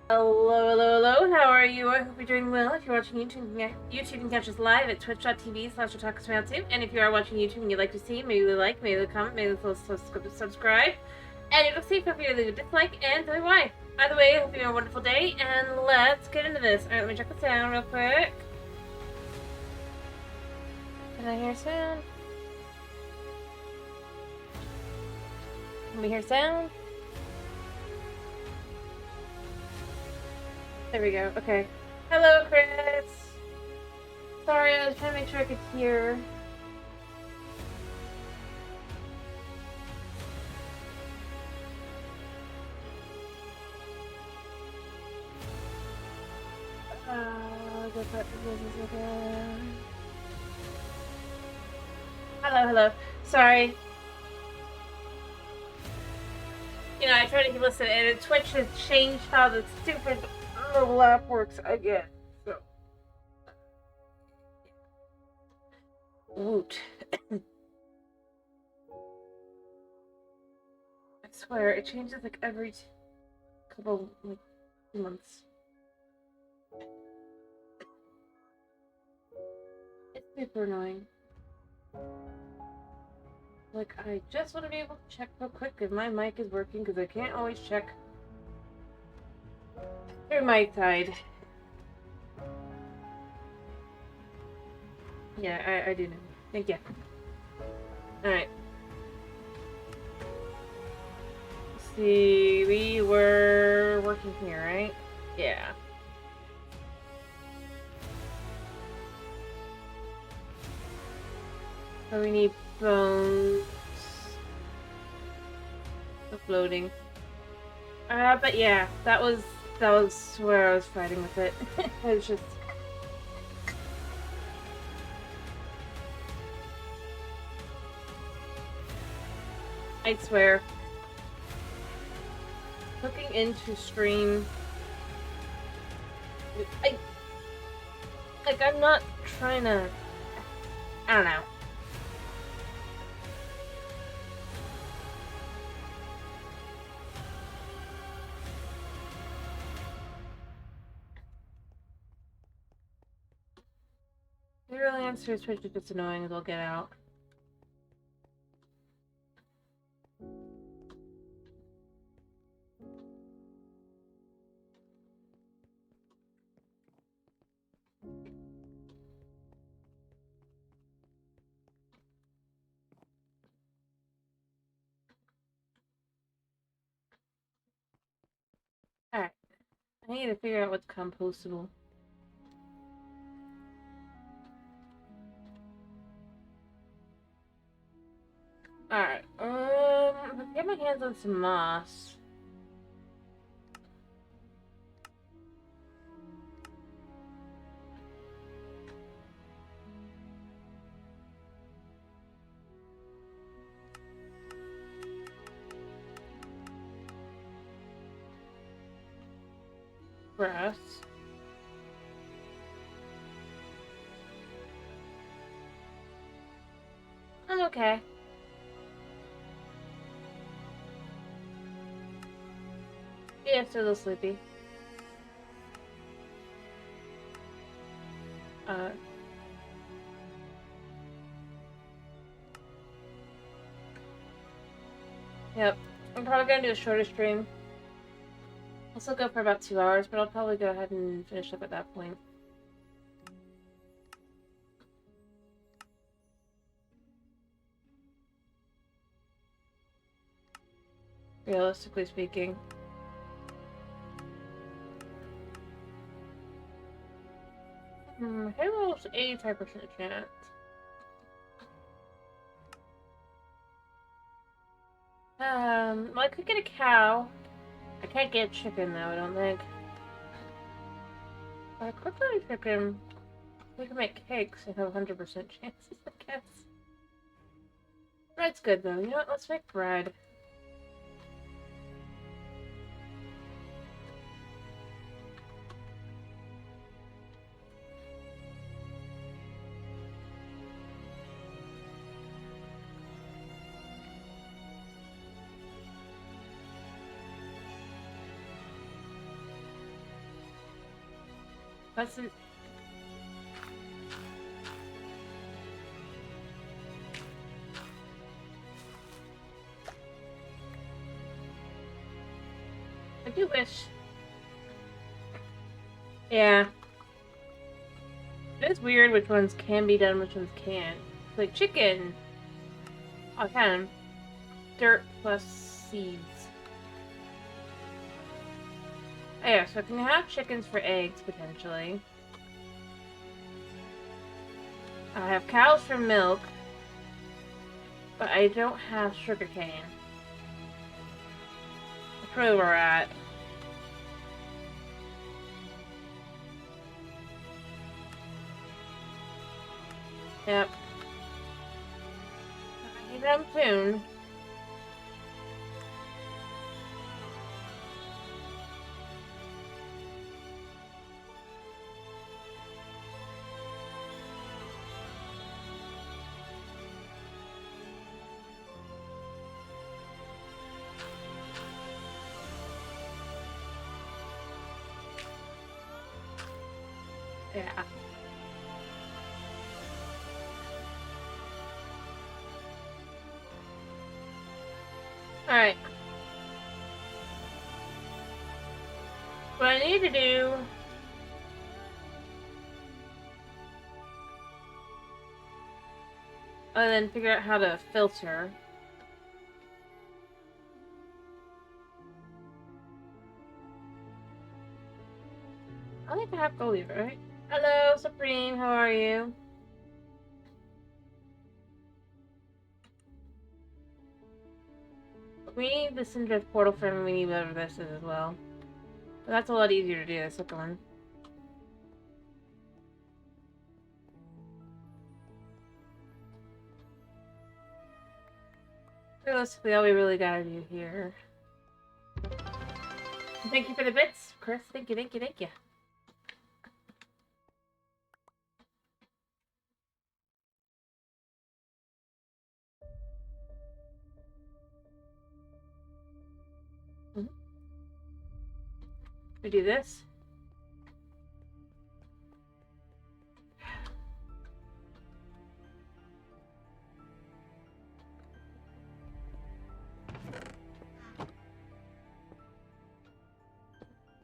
Hello, hello, hello. How are you? I hope you're doing well. If you're watching YouTube, you can catch us live at twitch.tv/otakusmail2. And if you are watching YouTube and you'd like to see, maybe like, maybe comment, maybe subscribe. And it'll see if you leave a dislike and tell me why. Either way, I hope you have a wonderful day, and let's get into this. Alright, let me check the sound real quick. Can I hear sound? Can we hear sound? There we go. Okay. Hello, Chris. Sorry, I was trying to make sure I could hear. Hello, hello. Sorry. You know, I tried to listen, and Twitch has changed how the stupid little app works again. So. Woot. I swear, it changes like every couple months. It's super annoying. Like, I just want to be able to check real quick if my mic is working, because I can't always check through my side. Yeah, I do know. Thank you. Alright. See, we were working here, right? Yeah. So we need bones. Uploading. But yeah, that was where I was fighting with it. It was just. I swear. Looking into stream. I'm not trying to. I don't know. The real answer is Twitch is just annoying as I'll get out. Alright. I need to figure out what's compostable. Alright, get my hands on some moss. Grass. I'm okay. Yeah, still a little sleepy. Uh. Yep. I'm probably gonna do a shorter stream. I'll still go for about 2 hours, but I'll probably go ahead and finish up at that point. Realistically speaking. Halo's 85% chance. Well, I could get a cow. I can't get a chicken though, I don't think. But I could get a chicken. We can make cakes and have 100% chances, I guess. Bread's good though. You know what? Let's make bread. That's an... I do wish... Yeah. It's weird which ones can be done, which ones can't. Like chicken! Oh, I can. Dirt plus seeds. Oh, yeah, so I can have chickens for eggs, potentially. I have cows for milk. But I don't have sugarcane. That's really where we're at. Yep. I need them soon. Yeah. Alright. What I need to do... and then figure out how to filter. I think I have Goldie, right? Hello, Supreme, how are you? We need the Syndrift portal frame, we need whatever this is as well. But that's a lot easier to do, the second one. Realistically, all we really gotta do here. Thank you for the bits, Chris. Thank you, thank you, thank you. We do this.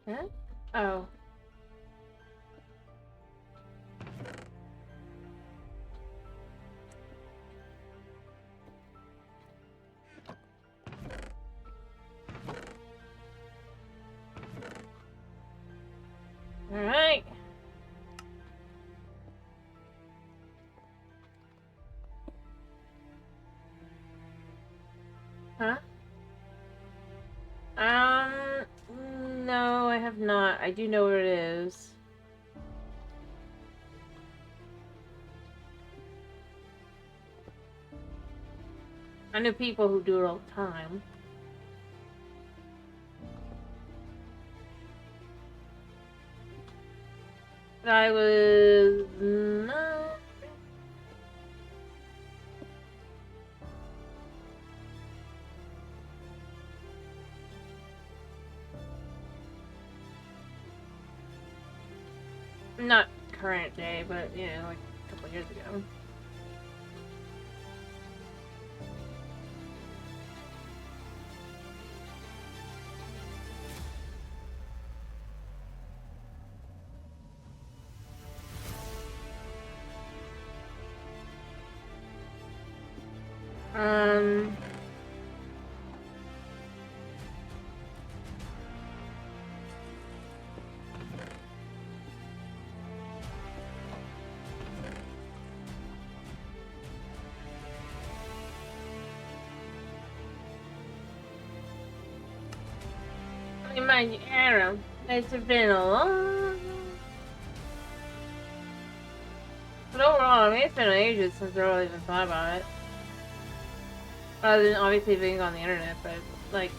Huh? Oh. Alright. Huh? No, I have not. I do know where it is. I know people who do it all the time. But I was... no... Not current day, but, you know, like a couple years ago. Mind you, Arrow, it's been a long... But overall, I mean, it's been ages since I really even thought about it. Other than obviously being on the internet, but, like...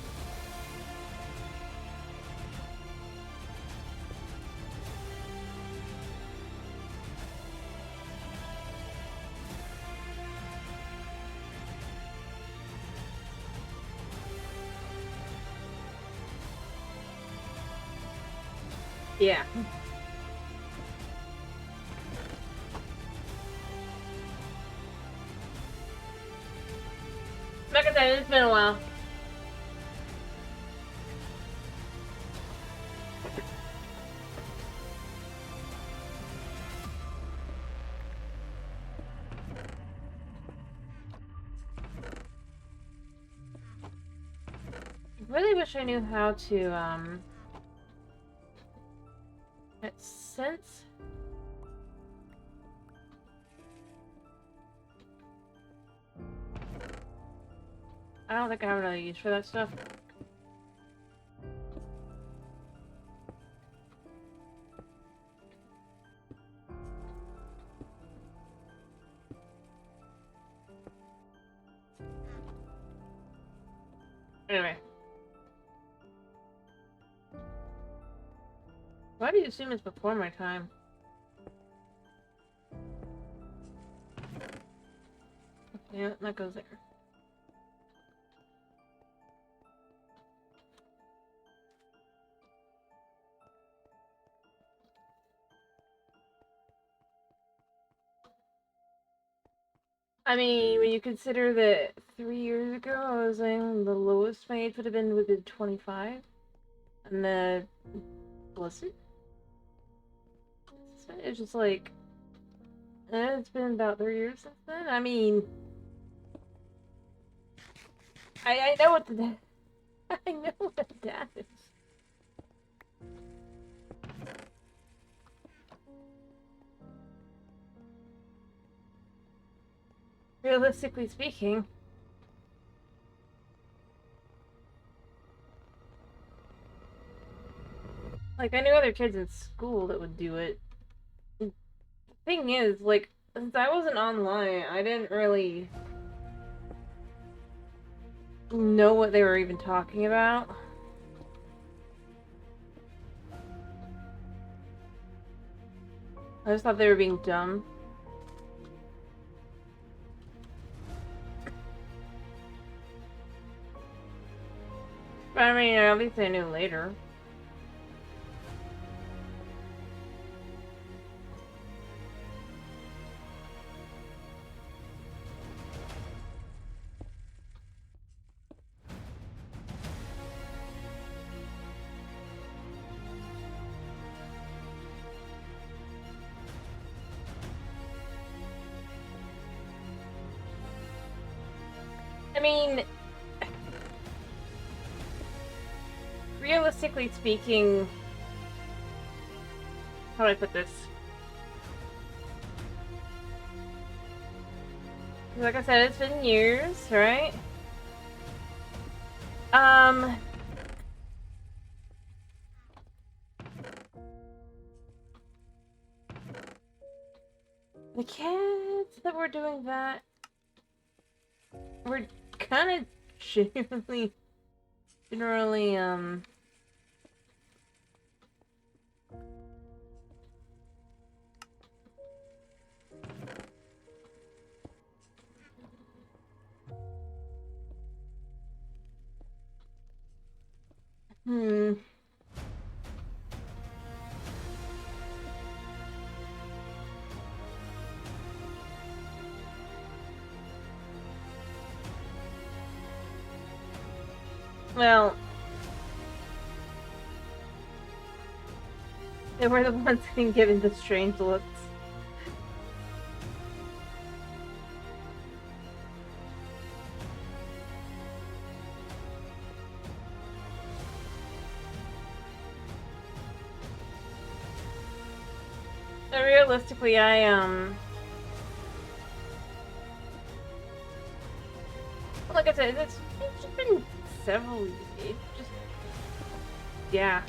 Yeah. said, it's been a while. I really wish I knew how to, sense. I don't think I have another use for that stuff. Anyway. Why do you assume it's before my time? Yeah, that goes there. I mean, when you consider that 3 years ago, I was saying the lowest my age would have been within 25, and the Blizzard. It's just like, it's been about 3 years since then. I mean, I know what the I know what that is. Realistically speaking. Like, I knew other kids in school that would do it. The thing is, like, since I wasn't online, I didn't really know what they were even talking about. I just thought they were being dumb. But I mean, at least I knew later. I mean, realistically speaking, how do I put this? Like I said, it's been years, right? The kids that were doing that were kind of generally, well, they were the ones being given the strange looks. But realistically, like I said, it's just been several years. It just, yeah.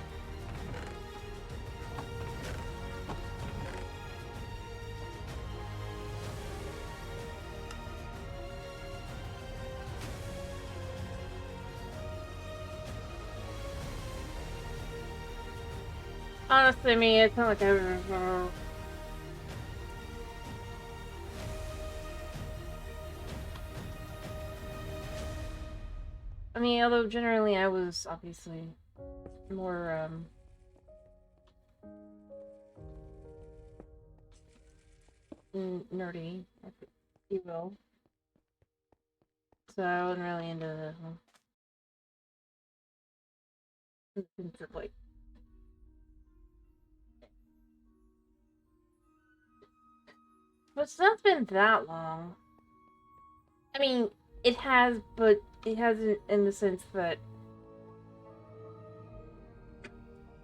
Honestly, I mean, it's not like I remember. I mean, although generally I was obviously more, nerdy, if you will. So I wasn't really into the like. But it's not been that long. I mean, it has, but it hasn't in the sense that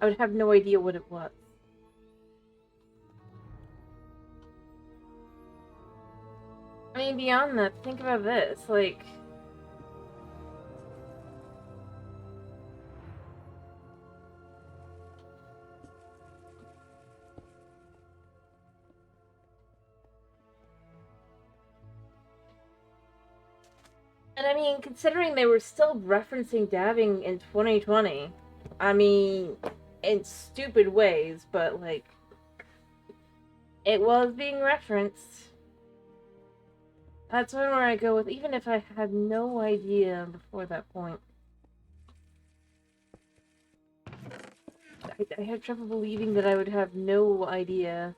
I would have no idea what it was. I mean, beyond that, think about this, like... And I mean, considering they were still referencing dabbing in 2020, I mean, in stupid ways, but like, it was being referenced. That's one where I go with, even if I had no idea before that point. I had trouble believing that I would have no idea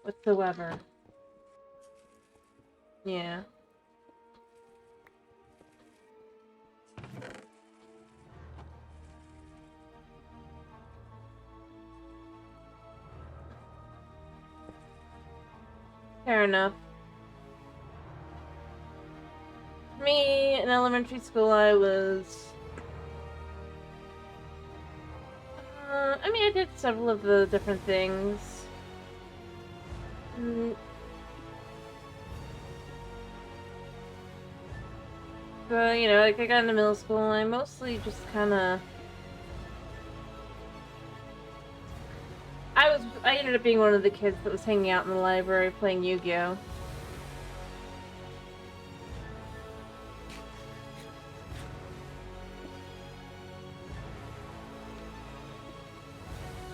whatsoever. Yeah. Fair enough. Me, in elementary school, I was... I mean, I did several of the different things. But, you know, like, I got into middle school, and I mostly just kinda... I ended up being one of the kids that was hanging out in the library playing Yu-Gi-Oh!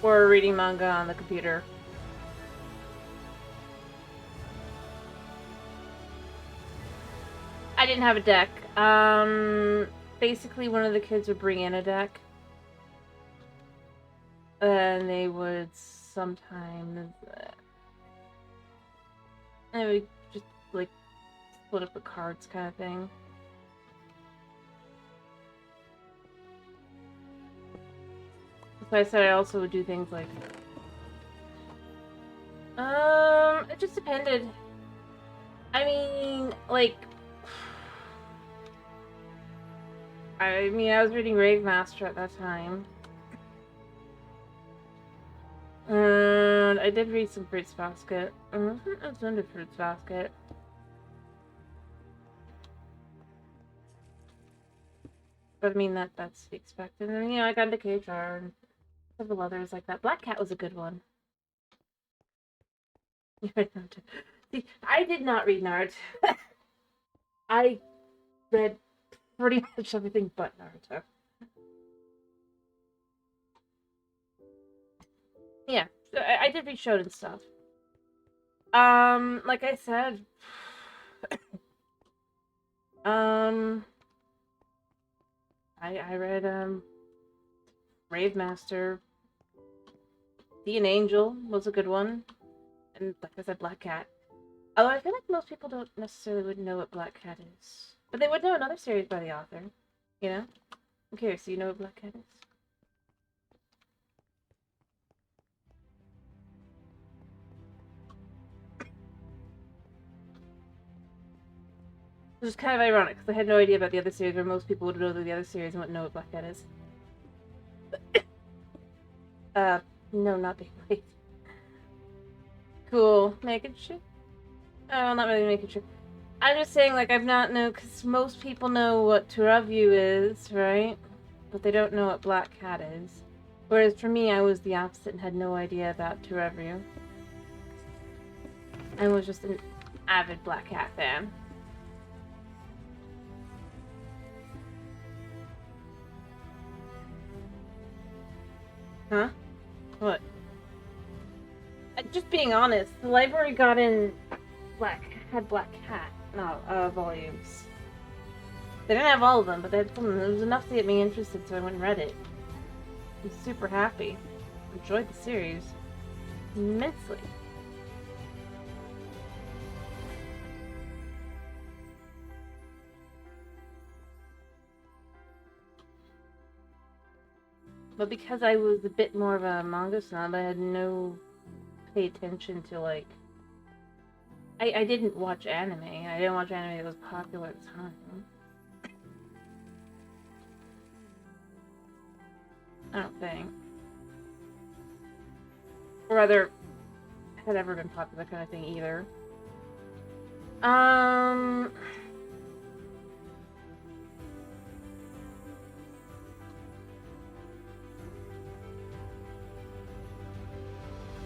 Or reading manga on the computer. I didn't have a deck. Basically one of the kids would bring in a deck. And they would sometimes... they would just, like, split up the cards kind of thing. So I said I also would do things like... it just depended. I mean, like... I was reading Rave Master at that time. And I did read some Fruits Basket. I was into Fruits Basket. But I mean, that's to be expected. And, you know, I got into KHR and several others like that. Black Cat was a good one. See, I did not read Naruto. I read pretty much everything but Naruto. Yeah, so I did read Shonen stuff. Like I said, I read, Rave Master. The Angel was a good one. And like I said, Black Cat. Although I feel like most people don't necessarily would know what Black Cat is. But they would know another series by the author. You know? I'm curious, do you know what Black Cat is? Which is kind of ironic, because I had no idea about the other series, where most people would know the other series and wouldn't know what Black Cat is. No, not Beyblade. Cool. Making sure? Oh, not really making sure. I'm just saying, like, I've not known, because most people know what Turavyu is, right? But they don't know what Black Cat is. Whereas for me, I was the opposite and had no idea about Turavyu. I was just an avid Black Cat fan. Huh? What? Just being honest, the library got in had Black Cat volumes. They didn't have all of them, but they had some. It was enough to get me interested, so I went and read it. I'm super happy. Enjoyed the series immensely. But because I was a bit more of a manga snob, I had no pay attention to, like... I didn't watch anime. I didn't watch anime that was popular at the time. I don't think. Or rather, had ever been popular kind of thing either. I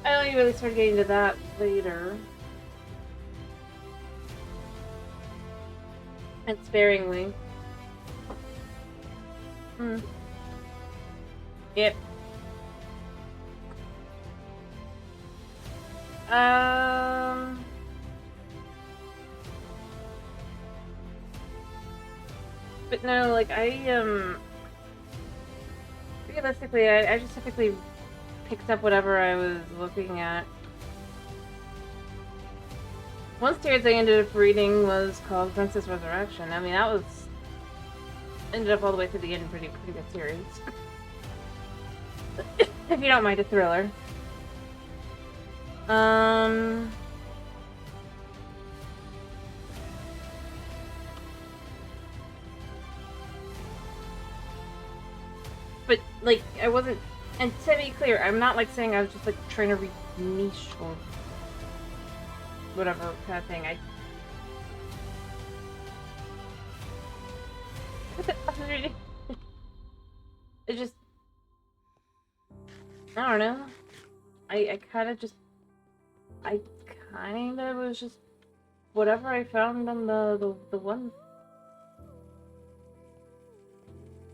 only really started getting into that later. And sparingly. Yep. But no, like, realistically, I just typically picked up whatever I was looking at. One series I ended up reading was called Princess Resurrection. I mean, that was... ended up all the way to the end, pretty good series. If you don't mind a thriller. But, like, I wasn't... And to be clear, I'm not, like, saying I was just, like, trying to read niche or whatever kind of thing. It just... I don't know. I kind of just... I kind of was just... whatever I found on the one...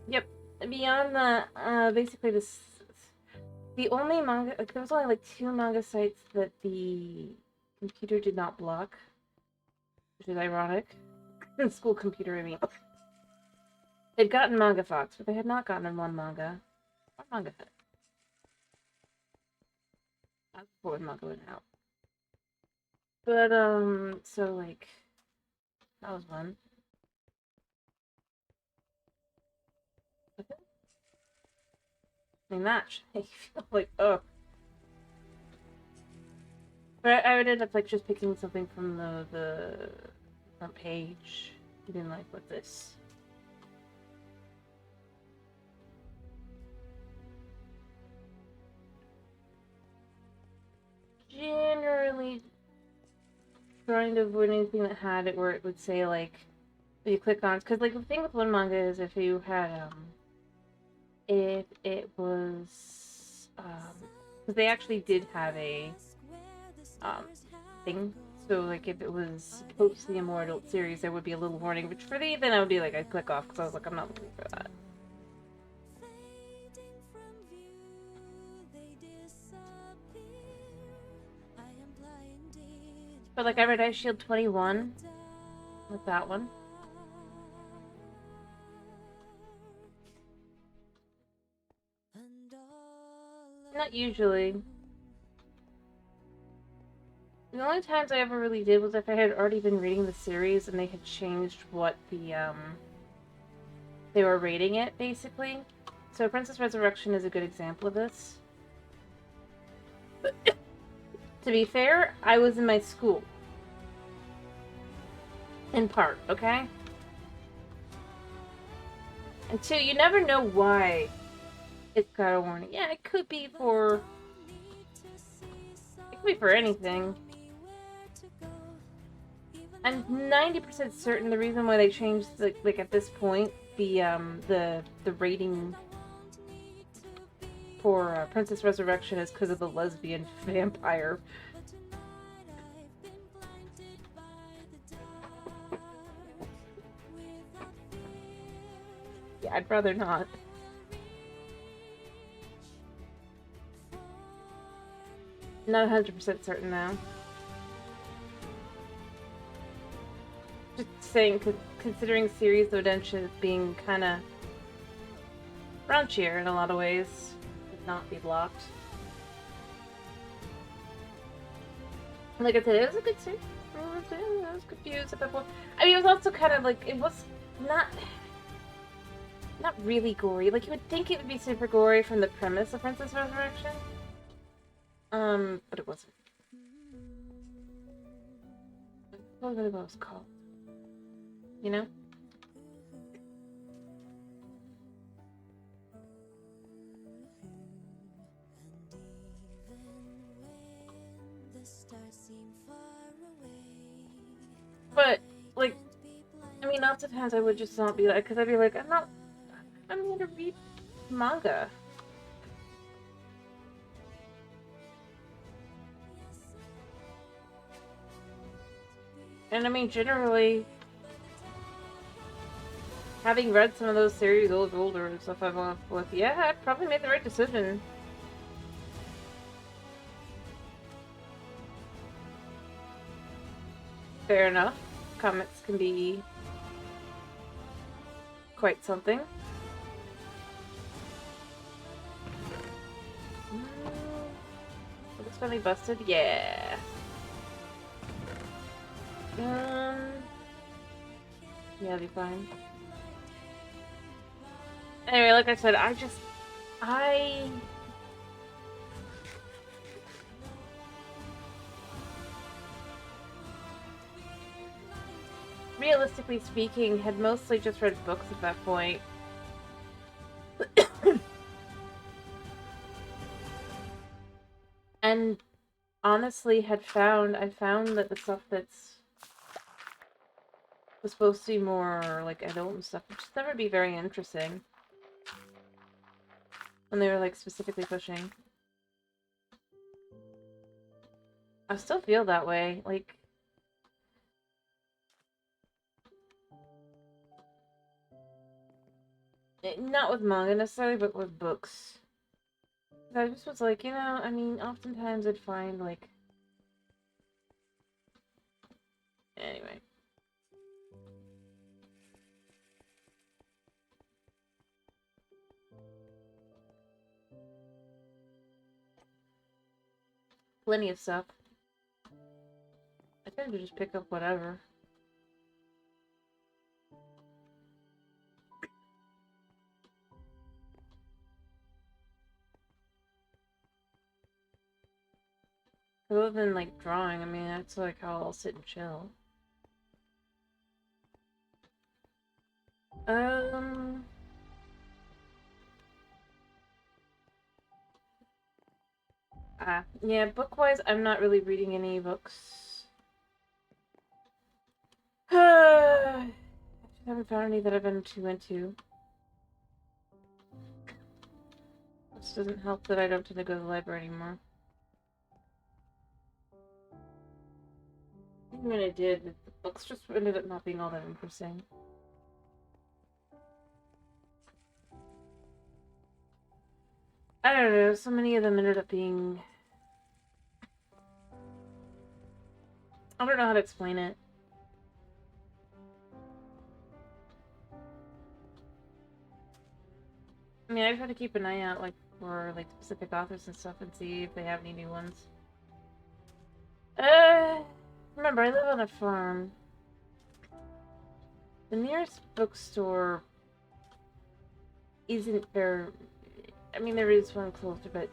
Yep. Beyond the, basically this... The only manga... Like, there was only, like, 2 manga sites that the computer did not block. Which is ironic. School computer, I mean. They'd gotten Manga Fox, but they had not gotten one manga. Or Manga Fit. That was before the manga went out. But, so, like, that was one. I mean, that should make you feel like, ugh. But I would end up, like, just picking something from the front page. And being like, what's this? Generally trying to avoid anything that had it where it would say, like, if you click on, because, like, the thing with one manga is if you had, if it was, because they actually did have a, thing, so, like, if it was post the more adult series, there would be a little warning, which for me, then I would be like, I'd click off, because I was like, I'm not looking for that. But, like, I read Ice Shield 21 with that one. Not usually. The only times I ever really did was if I had already been reading the series and they had changed what the, they were rating it, basically. So Princess Resurrection is a good example of this. To be fair, I was in my school. In part, okay? And 2, you never know why it's got a warning. Yeah, it could be for... It could be for anything. I'm 90% certain the reason why they changed, like at this point, the rating for Princess Resurrection is because of the lesbian vampire. Yeah, I'd rather not. Not 100% certain now. Just saying, considering series of Densha being kind of raunchier in a lot of ways, would not be blocked. Like I said, it was a good series. I was confused at that point. I mean, it was also kind of like, it was not... not really gory. Like, you would think it would be super gory from the premise of Princess Resurrection. But it wasn't. What was it called? You know? But, like, I mean, lots of times I would just not be like, because I'd be like, I'm going to read manga. And I mean, generally, having read some of those series older and stuff I've gone with, yeah, I probably made the right decision. Fair enough. Comics can be quite something. Looks finally busted? Yeah. Yeah, it'll be fine. Anyway, like I said, realistically speaking, had mostly just read books at that point. And honestly I found that the stuff that's was supposed to be more like adult and stuff would just never be very interesting. When they were like specifically pushing. I still feel that way, like not with manga necessarily, but with books. I just was like, I mean, oftentimes I'd find like anyway. Plenty of stuff. I tend to just pick up whatever. Other than like drawing, I mean, that's like how I'll sit and chill. Yeah, book-wise, I'm not really reading any books. I haven't found any that I've been too into. This doesn't help that I don't tend to go to the library anymore. Even when I did, the books just ended up not being all that interesting. I don't know, so many of them ended up being... I don't know how to explain it. I mean, I try to keep an eye out, like, for, like, specific authors and stuff and see if they have any new ones. Remember, I live on a farm. The nearest bookstore isn't very... I mean, there is one closer, but...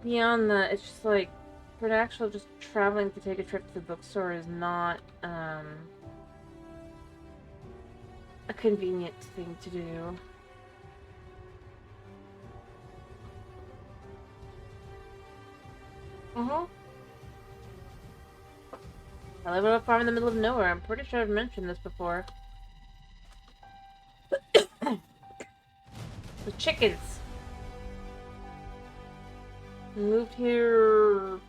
Beyond that, it's just like, for an actual just traveling to take a trip to the bookstore is not, a convenient thing to do. I live on a farm in the middle of nowhere. I'm pretty sure I've mentioned this before. The chickens. We moved here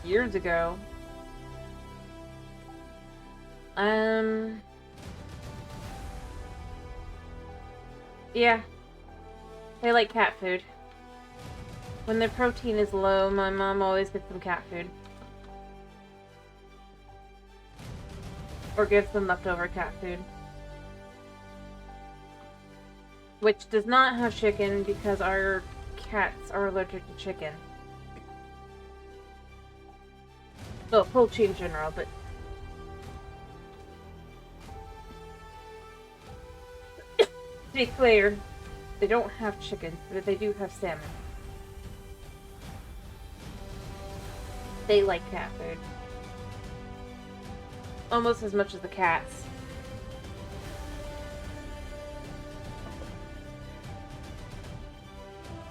years ago. Yeah. They like cat food. When their protein is low, my mom always gets them cat food. Or gives them leftover cat food. Which does not have chicken because our cats are allergic to chicken. Well, poultry in general, but be clear, they don't have chickens, but they do have salmon. They like cat food. Almost as much as the cats.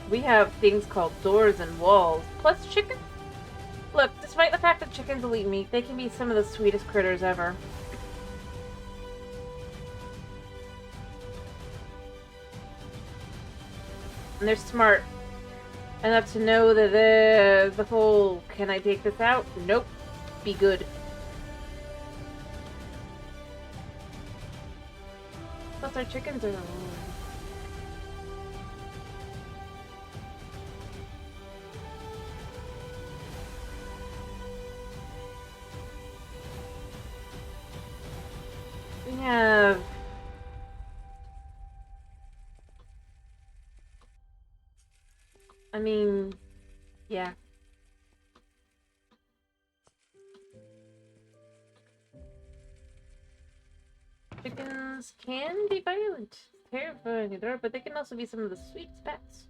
We have things called doors and walls, plus chickens. Look, despite the fact that chickens will eat meat, they can be some of the sweetest critters ever. And they're smart enough to know that the whole, can I take this out? Nope. Be good. Plus our chickens are... We have... I mean... yeah. Chickens can be violent, terrifying, but they can also be some of the sweetest pets.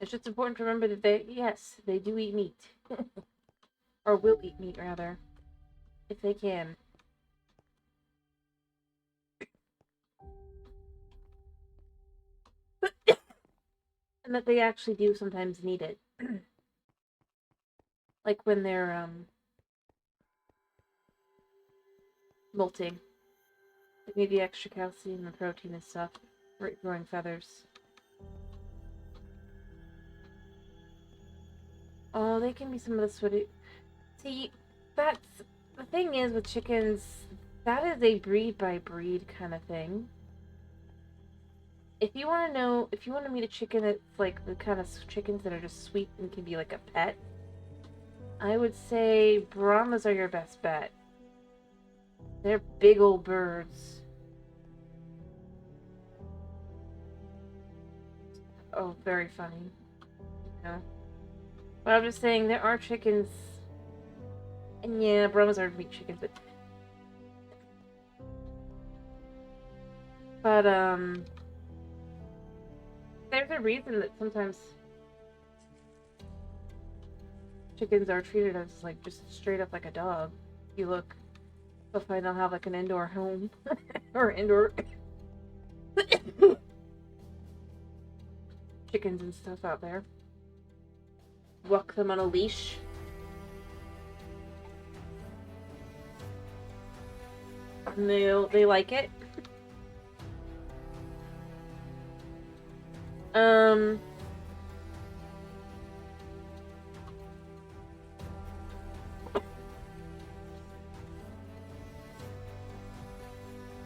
It's just important to remember that they do eat meat. Or will eat meat, rather. If they can. And that they actually do sometimes need it. Like when they're, molting. They need the extra calcium and protein and stuff. Growing feathers. Oh, they can be some of the sweaty... See, that's... The thing is with chickens, that is a breed by breed kind of thing. If you want to meet a chicken that's like the kind of chickens that are just sweet and can be like a pet, I would say Brahmas are your best bet. They're big old birds. Oh, very funny. You know? But I'm just saying, there are chickens... And yeah, Brahmas are meat chickens, but... there's a reason that sometimes... chickens are treated as, like, just straight up like a dog. If you look, you'll find they'll have, like, an indoor home. Or indoor... chickens and stuff out there. Walk them on a leash. And they like it.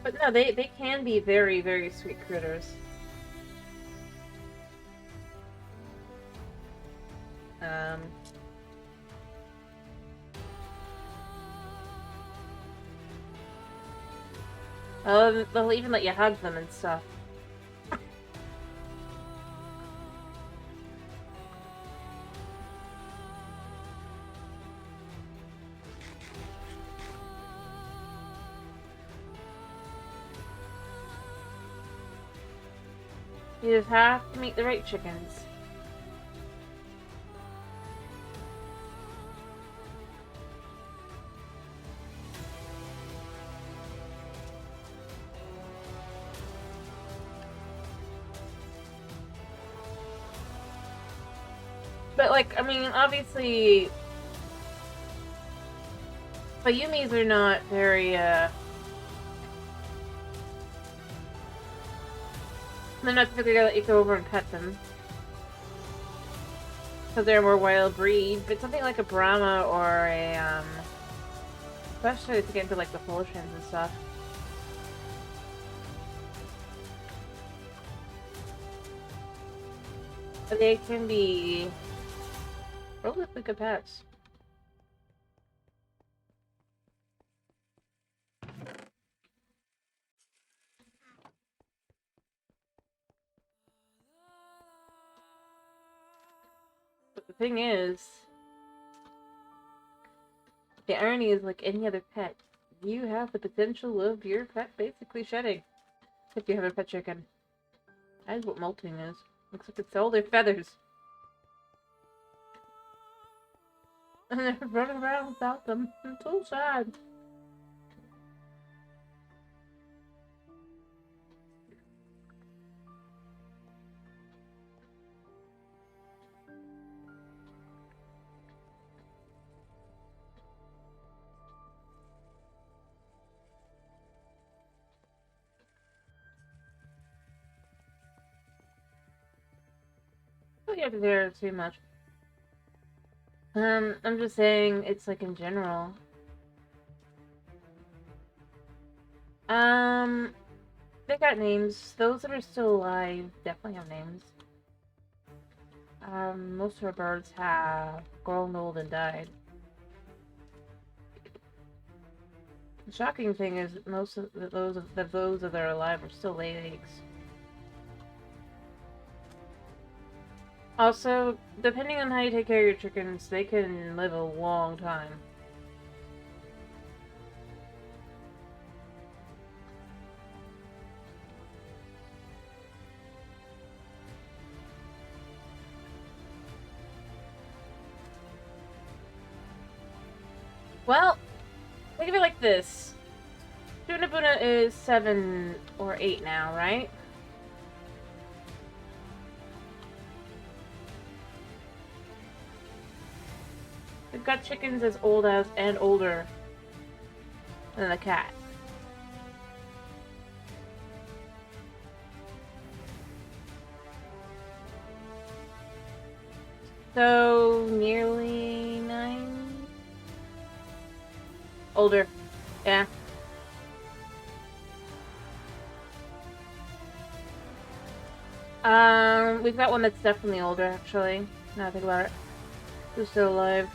But no, they can be very, very sweet critters. They'll even let you hug them and stuff. You just have to meet the right chickens. But, like, I mean, obviously... Bayumis are not very, they're not typically gonna let you go over and pet them. Because they're a more wild breed. But something like a Brahma or a, especially to get into, like, the Polishans and stuff. But they can be relatively good pets. But the thing is, the irony is, like any other pet, you have the potential of your pet basically shedding. If you have a pet chicken. That is what molting is. Looks like it's all their feathers. And they're running around without them. I'm so sad. You have to hear too much. I'm just saying it's like in general. They got names. Those that are still alive definitely have names. Most of our birds have grown old and died. The shocking thing is most of those that are alive are still laying eggs. Also, depending on how you take care of your chickens, they can live a long time. Well, think of it like this. Tunabuna is 7 or 8 now, right? We've got chickens as old as and older than the cat. So, nearly 9? Older. Yeah. We've got one that's definitely older, actually. Now I think about it. Who's still alive?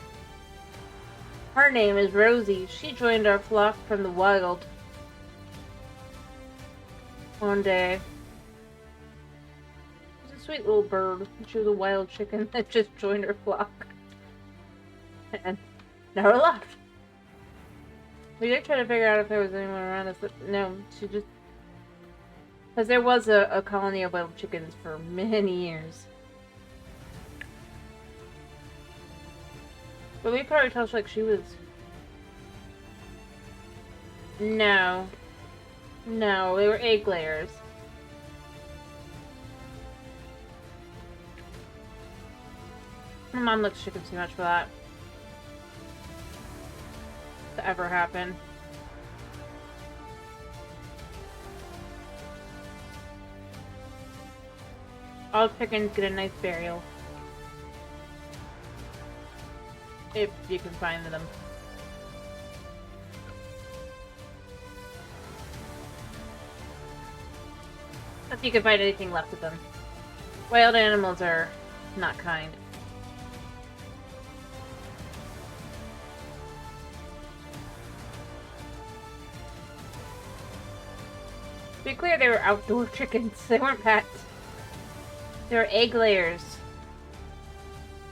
Her name is Rosie. She joined our flock from the wild. One day. She's a sweet little bird. She was a wild chicken that just joined our flock. And never left. We did try to figure out if there was anyone around us, but no, she just... Because there was a colony of wild chickens for many years. But we probably tell like she was... No. No, they were egg layers. My mom looks chicken too much for that to ever happen. All chickens get a nice burial. If you can find them. If you can find anything left of them. Wild animals are not kind. To be clear, they were outdoor chickens. They weren't pets. They were egg layers.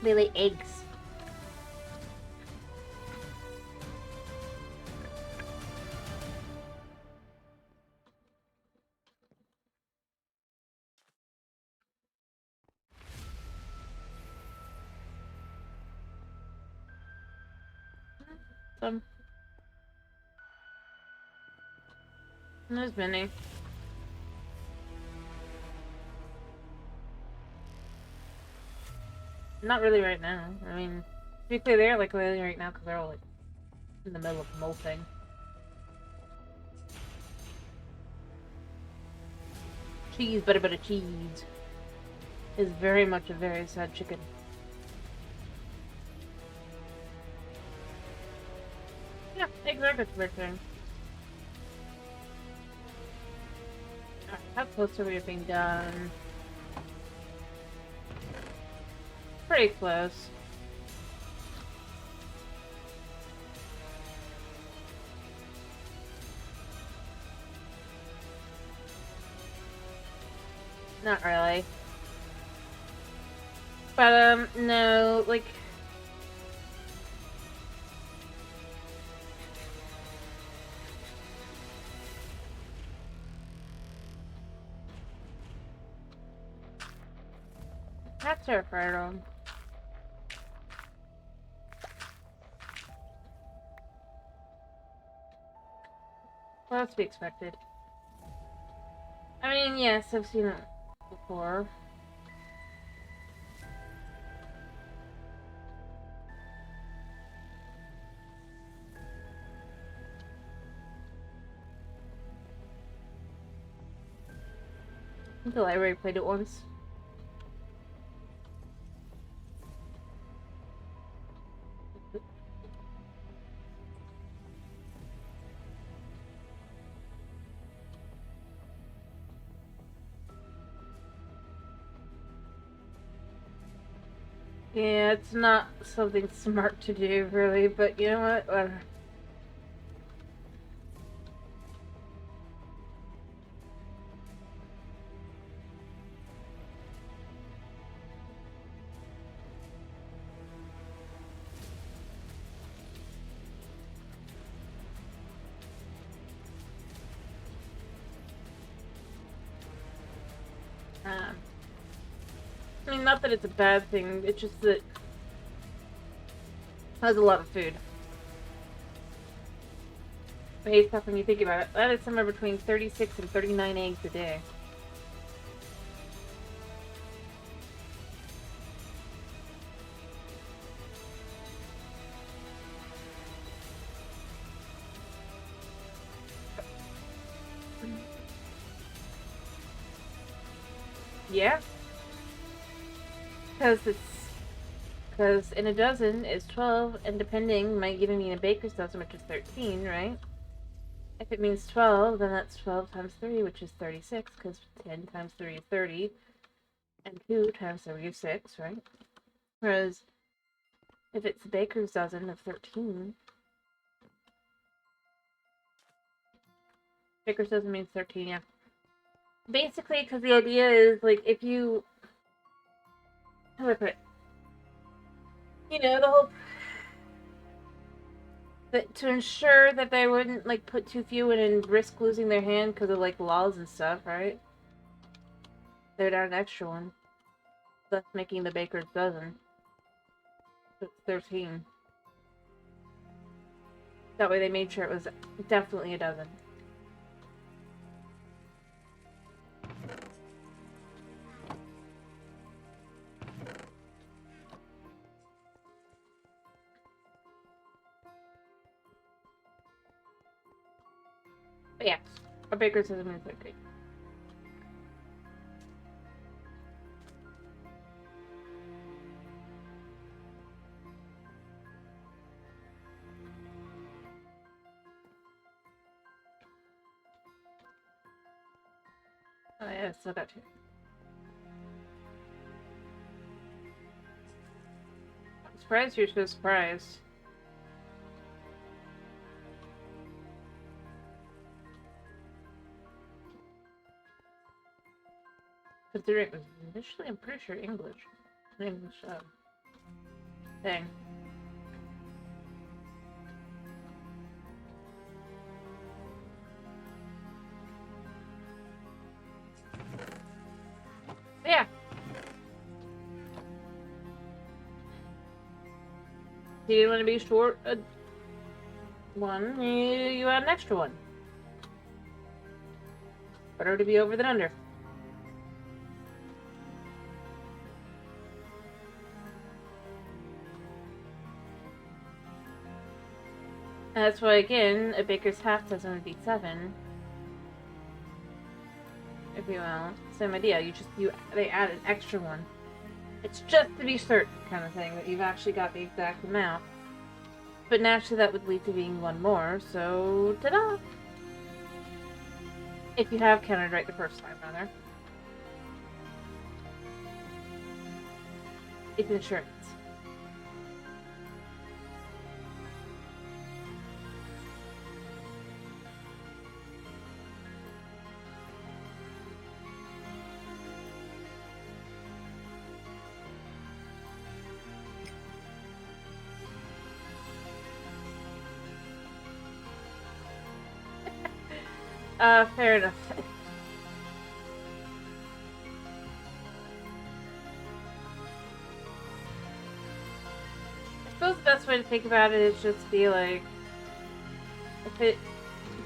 They lay eggs. There's many. Not really right now. I mean, to be clear, they're like really right now because they're all like in the middle of molting. Cheese, butter, butter, cheese is very much a very sad chicken. Yeah, eggs are good for birthday. Alright, how close are we to being done? Pretty close. Not really. But, no, like... stir fry on. Well, that's to be expected. I mean, yes, I've seen it before. I think the library played it once. Yeah, it's not something smart to do, really, but you know what? Whatever. I mean, not that it's a bad thing, it's just that it has a lot of food. Based off when you think about it, that is somewhere between 36 and 39 eggs a day. Yeah. Because in a dozen is 12, and depending, might even mean a baker's dozen, which is 13, right? If it means 12, then that's 12 times 3, which is 36, because 10 times 3 is 30, and 2 times 3 is 6, right? Whereas, if it's a baker's dozen of 13, baker's dozen means 13, yeah. Basically, because the idea is, like, if you... How do I put it? You know, the whole... to ensure that they wouldn't, like, put too few in and risk losing their hand because of, like, laws and stuff, right? They'd add an extra one. Thus making the baker's dozen. So it's 13. That way they made sure it was definitely a dozen. But yeah, a baker's dozen means 13. Oh yeah, still got two. I'm surprised you're so surprised. Considering it was initially, I'm pretty sure English. An English thing. But yeah. If you didn't want to be short one, you add an extra one. Better to be over than under. And that's why, again, a baker's half dozen would be 7. If you will. Same idea. They add an extra one. It's just to be certain kind of thing that you've actually got the exact amount. But naturally that would lead to being one more, so ta-da! If you have counted right the first time, rather. It's insurance. Fair enough. way to think about it is just be like, if it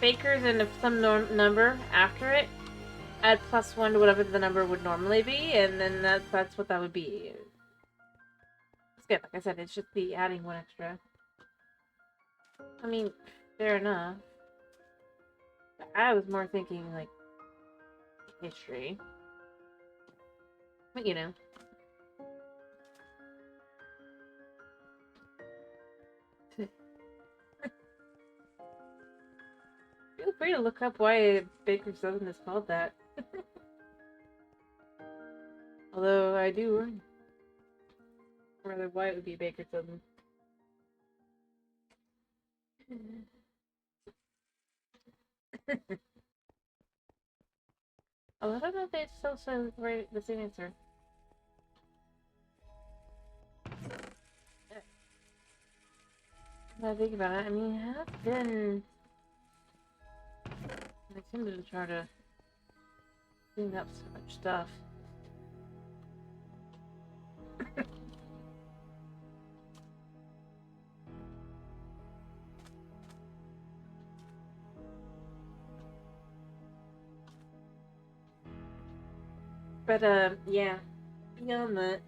Baker's and if some number after it, add +1 to whatever the number would normally be, and then that's what that would be. It's good. Like I said, it's just be adding one extra. I mean, fair enough. I was more thinking like history, but you know. Feel free to look up why Baker's Dozen is called that. Although I do wonder why it would be Baker's Dozen. Oh, I don't know if they still say the same answer. When I think about it, I mean, I've been... I tended to try to clean up so much stuff. But, yeah. Beyond that.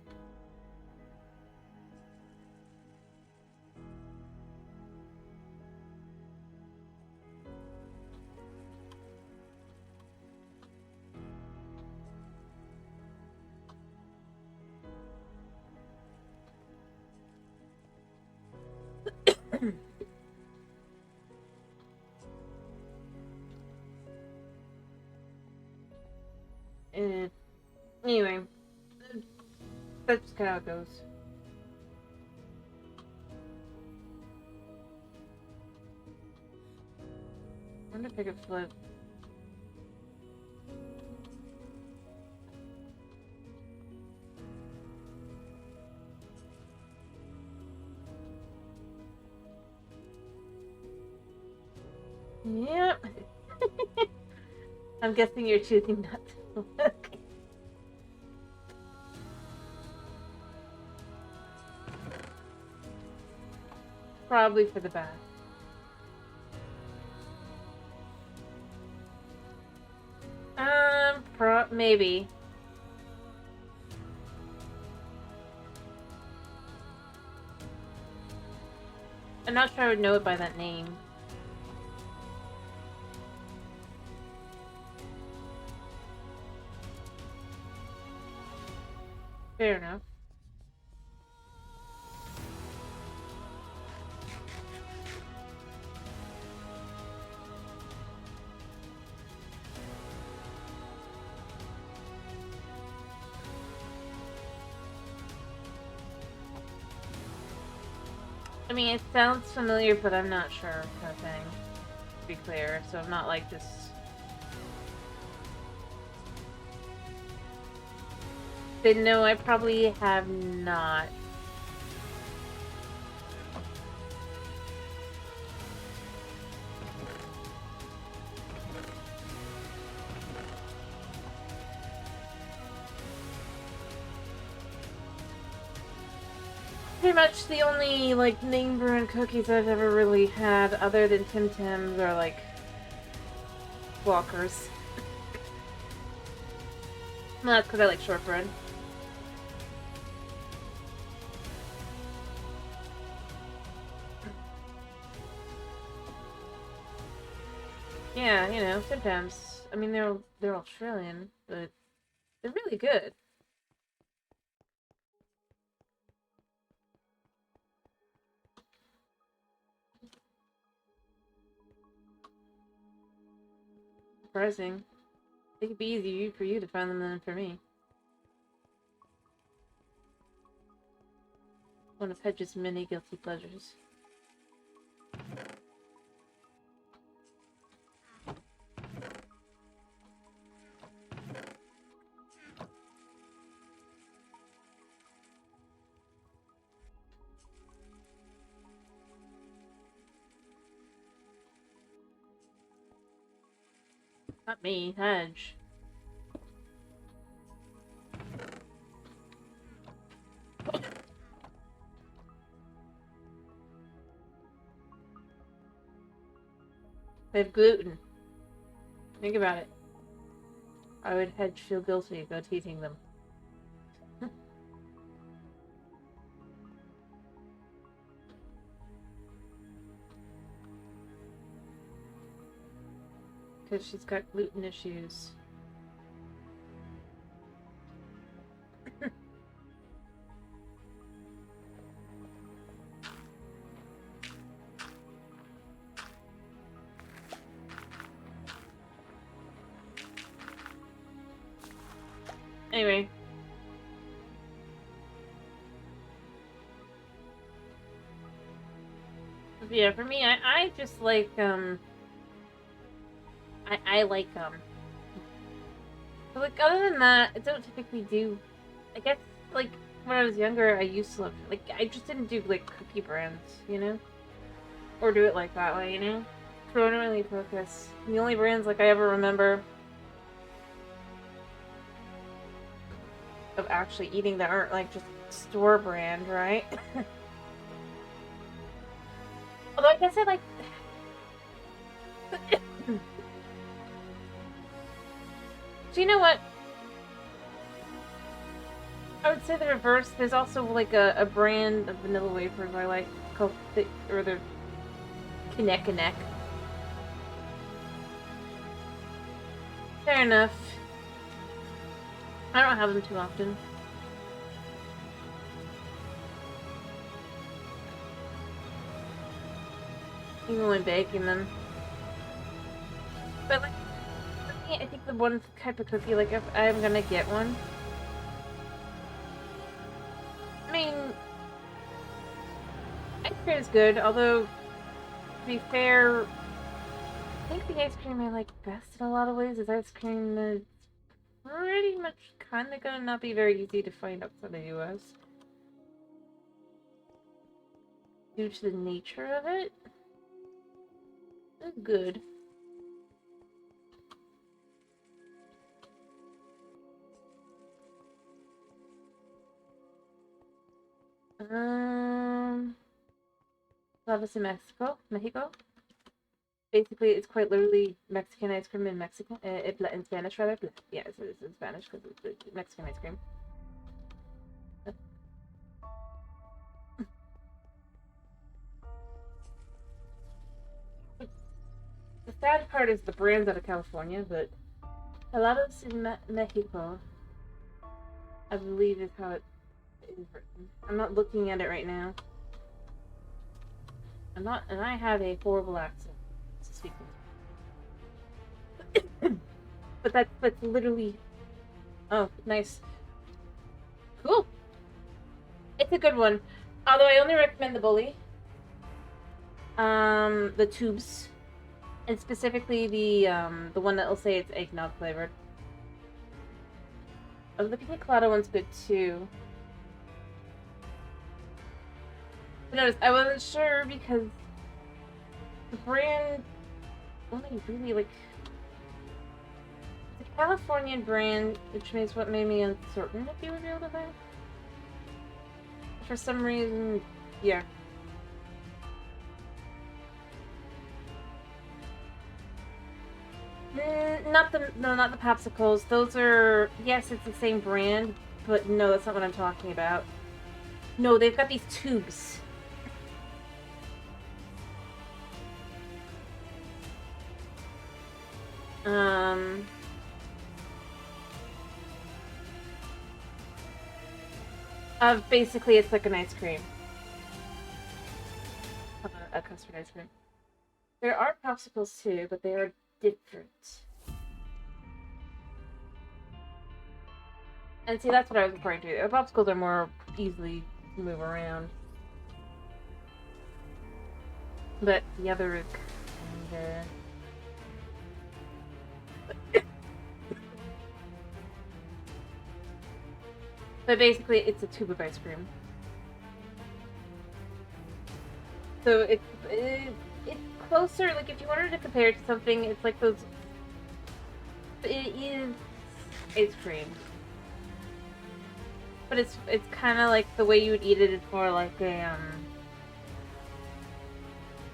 Anyway, that's kind of how it goes. I wonder if I could flip. Yep. I'm guessing you're choosing not to look. Probably for the best. Maybe. I'm not sure I would know it by that name. Fair enough. I mean, it sounds familiar, but I'm not sure, kind of thing. To be clear, so I'm not like this. But no, I probably have not. Pretty much the only, like, name brand cookies I've ever really had, other than Tim Tams, are, like, Walkers. Well, that's because I like shortbread. Yeah, you know, Tim Tams. I mean, they're Australian, but they're really good. Surprising. It could be easy for you to find them than for me. One of Hedge's many guilty pleasures. Not me, Hedge. They have gluten. Think about it. I would feel guilty about eating them. Because she's got gluten issues. Anyway. Yeah, for me, I just like, I like, but like, other than that, I don't typically do, I guess, like, when I was younger, I used to love, like, I just didn't do, like, cookie brands, you know? Or do it like that way, you know? So I don't really focus. The only brands, like, I ever remember of actually eating that aren't, like, just store brand, right? Although I guess I like... Do you know what? I would say the reverse. There's also like a brand of vanilla wafers I like called the Kinnick. Fair enough. I don't have them too often. Even when baking them. But like, for me, I think the one type of cookie, like if I'm gonna get one, I mean, ice cream is good, although, to be fair, I think the ice cream I like best in a lot of ways is ice cream that's pretty much kinda gonna not be very easy to find outside the US. Due to the nature of it. It's good. Obviously Mexico. Basically, it's quite literally Mexican ice cream in Mexican, in Spanish rather. Yeah, it's in Spanish because it's Mexican ice cream. The sad part is the brands out of California, but Helados in Mexico, I believe is how it is written. I'm not looking at it right now. I'm not, and I have a horrible accent to speak with. But that's literally. Oh, nice. Cool. It's a good one. Although I only recommend the bully. The tubes. And specifically the one that'll say it's eggnog flavored. Oh, the pina colada one's good too. But notice, I wasn't sure because the brand only really like it's a Californian brand, which makes what made me uncertain if you would be able to find. For some reason, yeah. Not the popsicles. Those are, yes, it's the same brand, but no, that's not what I'm talking about. No, they've got these tubes. Basically, it's like an ice cream. A custard ice cream. There are popsicles too, but they are different. And see, that's what I was referring to. The popsicles are more easily move around. But the other is kinda... But basically, it's a tube of ice cream. So it's closer, like if you wanted to compare it to something, it's like those... It is ice cream. But it's kind of like the way you would eat it, it's more like a,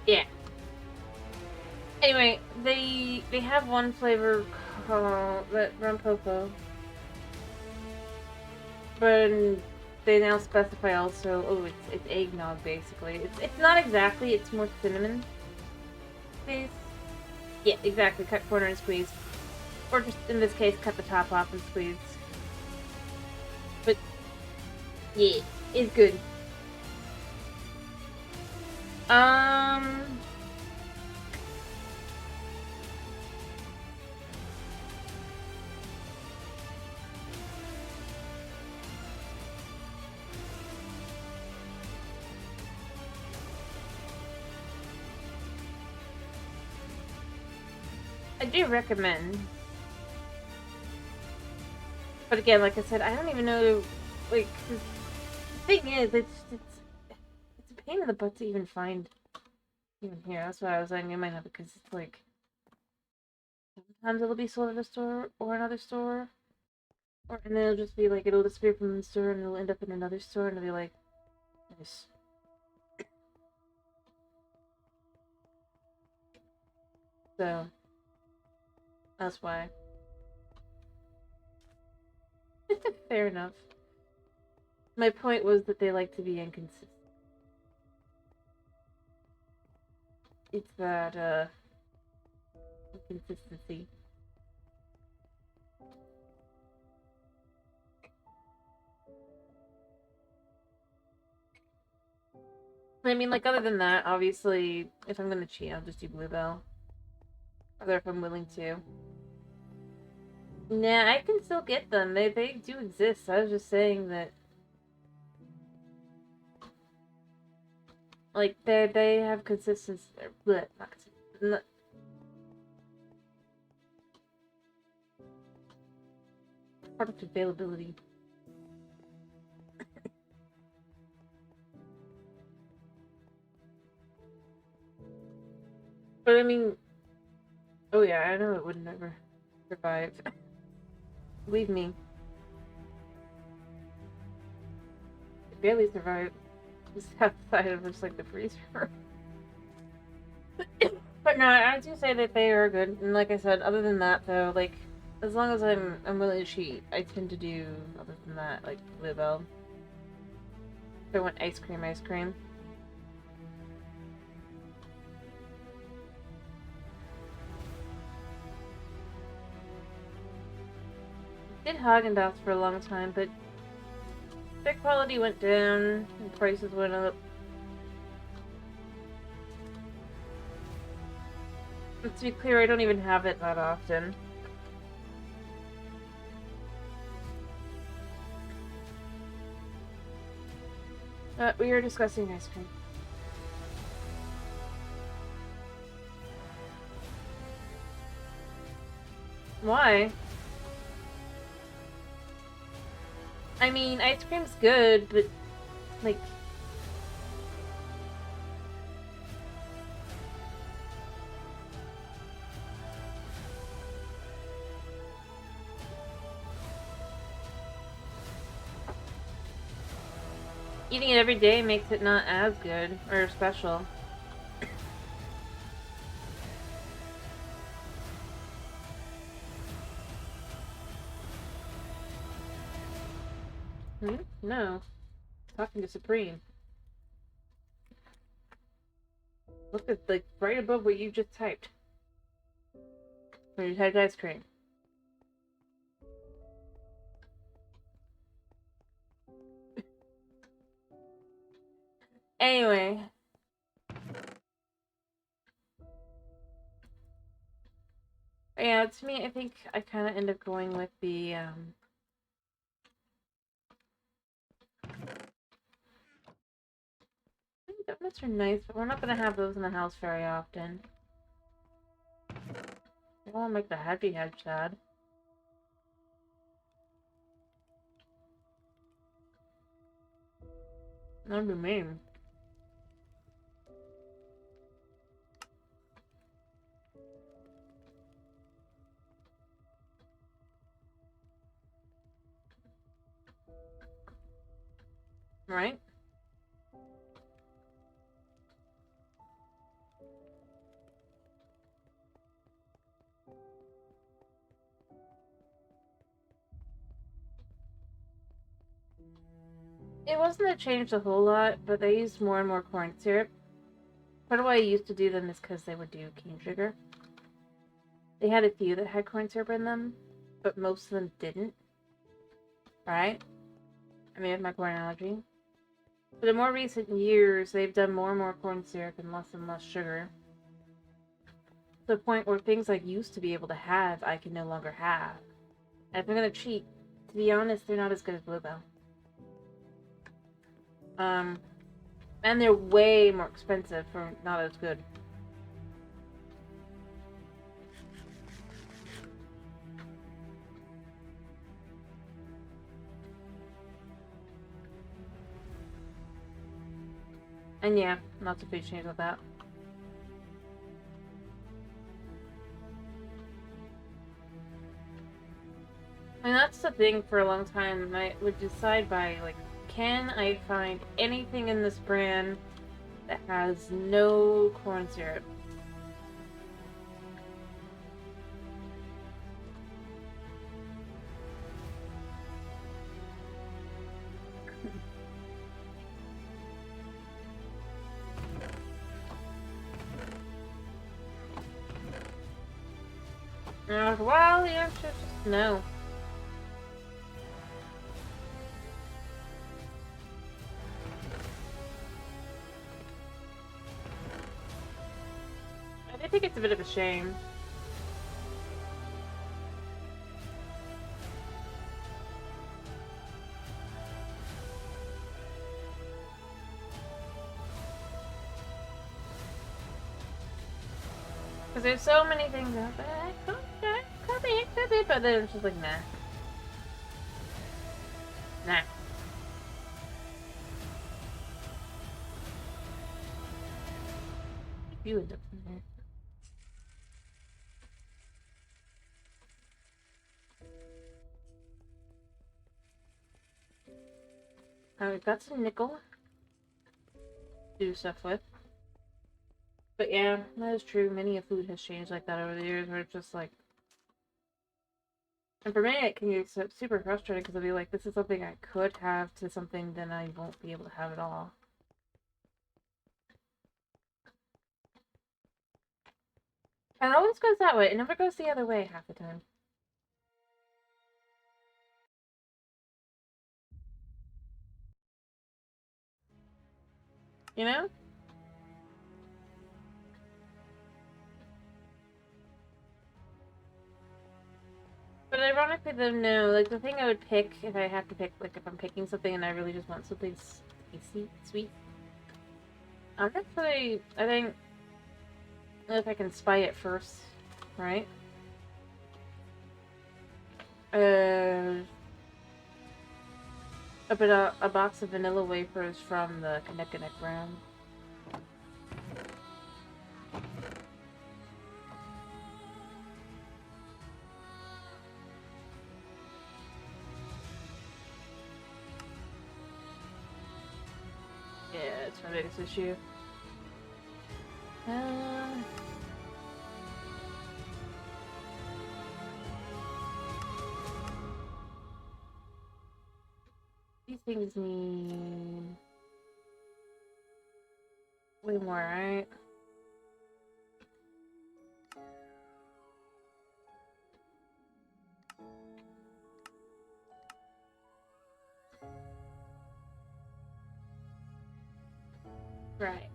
yeah. Anyway, they have one flavor called that rum popo, but they now specify also. Oh, it's eggnog basically. It's not exactly. It's more cinnamon based. Yeah, exactly. Cut corner and squeeze, or just in this case, cut the top off and squeeze. But yeah, it's good. Um. I do recommend. But again, like I said, I don't even know, like, the thing is, it's a pain in the butt to even find even here. That's why I was saying you might have it, because it's like, sometimes it'll be sold at a store or another store, or, and then it'll just be like, it'll disappear from the store and it'll end up in another store and it'll be like, nice. So, that's why. Fair enough. My point was that they like to be inconsistent. It's that, inconsistency. I mean, like, other than that, obviously, if I'm gonna cheat, I'll just do Bluebell. Or if I'm willing to. Nah, I can still get them. They do exist. I was just saying that, like, they have consistency. Bleh, not consistent. Product availability. But I mean, oh yeah, I know it would never survive. Believe me, it barely survived. Just outside of just like the freezer. But no, I do say that they are good. And like I said, other than that though, like as long as I'm willing to cheat, I tend to do other than that, like Bluebell. If I want ice cream, ice cream. Did Haagen-Dazs for a long time, but their quality went down and prices went up. And to be clear, I don't even have it that often. We are discussing ice cream. Why? I mean, ice cream's good, but like eating it every day makes it not as good or special. Hmm? No. Talking to Supreme. Look at like right above what you just typed. When you typed ice cream. Anyway. Yeah, to me, I think I kind of end up going with the, donuts are nice, but we're not gonna have those in the house very often. I don't want to make the happy head sad. That'd be mean. Right? It wasn't that it changed a whole lot, but they used more and more corn syrup. Part of why I used to do them is because they would do cane sugar. They had a few that had corn syrup in them, but most of them didn't. Right? I mean, with my corn allergy. But in more recent years, they've done more and more corn syrup and less sugar. To the point where things I used to be able to have, I can no longer have. And if I'm gonna cheat, to be honest, they're not as good as Bluebell. And they're way more expensive for not as good. And yeah, lots of food change with that. And that's the thing for a long time. I would decide by, like, can I find anything in this brand that has no corn syrup? And I was like, well, the answer is just no. I think it's a bit of a shame. Because there's so many things out there. Could be, but then it's just like, nah. Nah. You end up in there. We've got some nickel to do stuff with. But yeah, that is true. Many a food has changed like that over the years, where it's just like... And for me, it can get super frustrating, because I'll be like, this is something I could have, to something then I won't be able to have it all. And it always goes that way. It never goes the other way half the time. You know? But ironically though, no. Like, the thing I would pick, if I have to pick, like, if I'm picking something and I really just want something spicy, sweet. Honestly, I think... if I can spy it first, right? A box of vanilla wafers from the Connecticut brand. Yeah, it's my biggest issue. These things need way more, right? Right.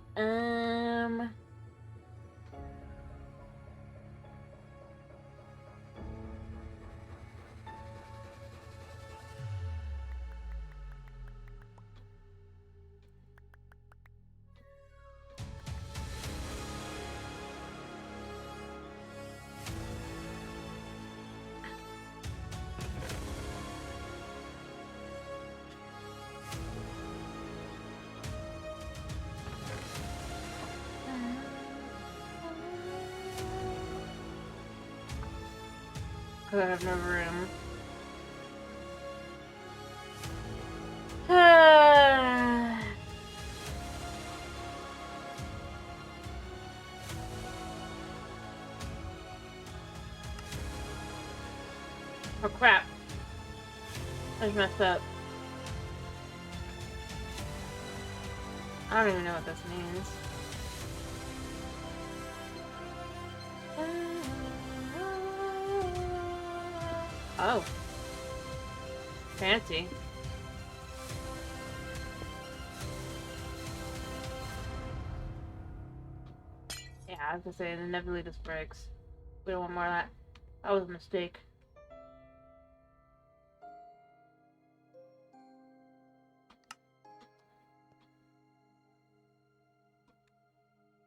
Because I have no room. Oh crap. I just messed up. I don't even know what this means. Oh. Fancy. Yeah, I was gonna say, the Nebulitus breaks. We don't want more of that. That was a mistake.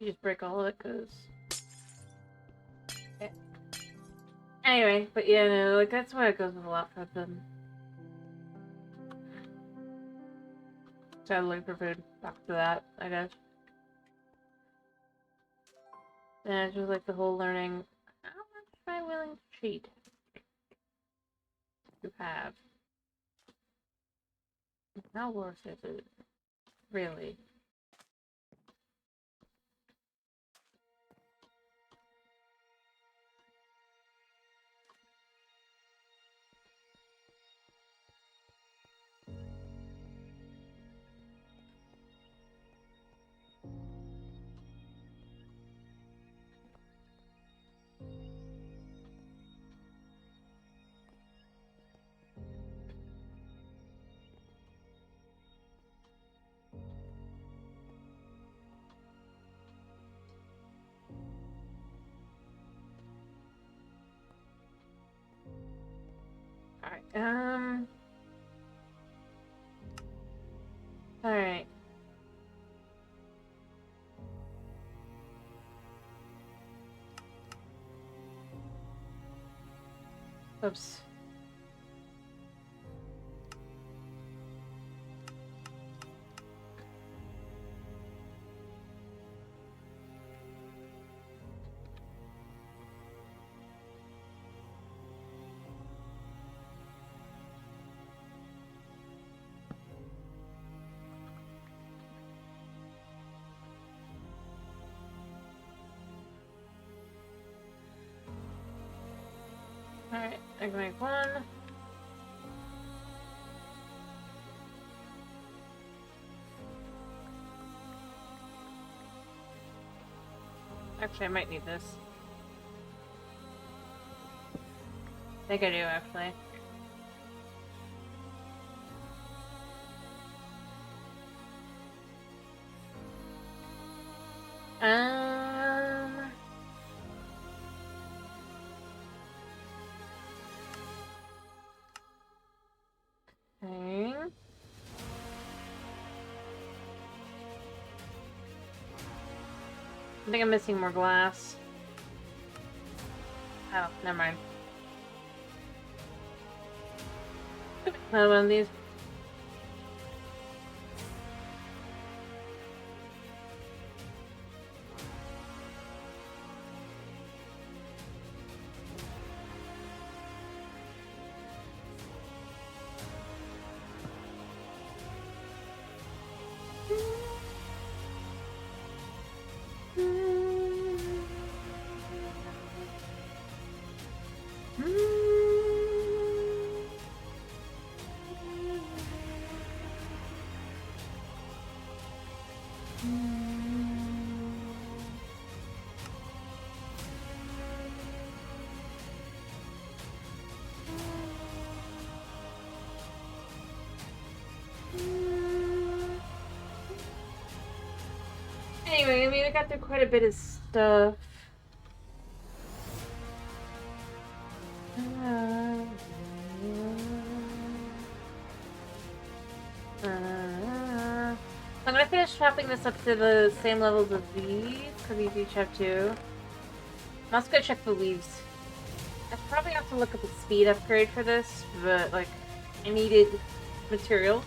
You just break all of it, cause... Okay. Anyway, but yeah, no, like, that's why it goes with a lot for them. Sadly, for food. Back to that, I guess. And it's just like the whole learning, how much am I willing to cheat? You have. How worth is it? Really? Alright, Alright. Oops. Alright, I can make one. Actually, I might need this. I think I do, actually. Um... Okay. I think I'm missing more glass. Oh, never mind. Another one of these. Anyway, I mean, I got through quite a bit of stuff. I'm gonna finish chopping this up to the same levels as these, because these each have two. I'm also gonna check the leaves. I probably have to look at the speed upgrade for this, but, like, I needed materials.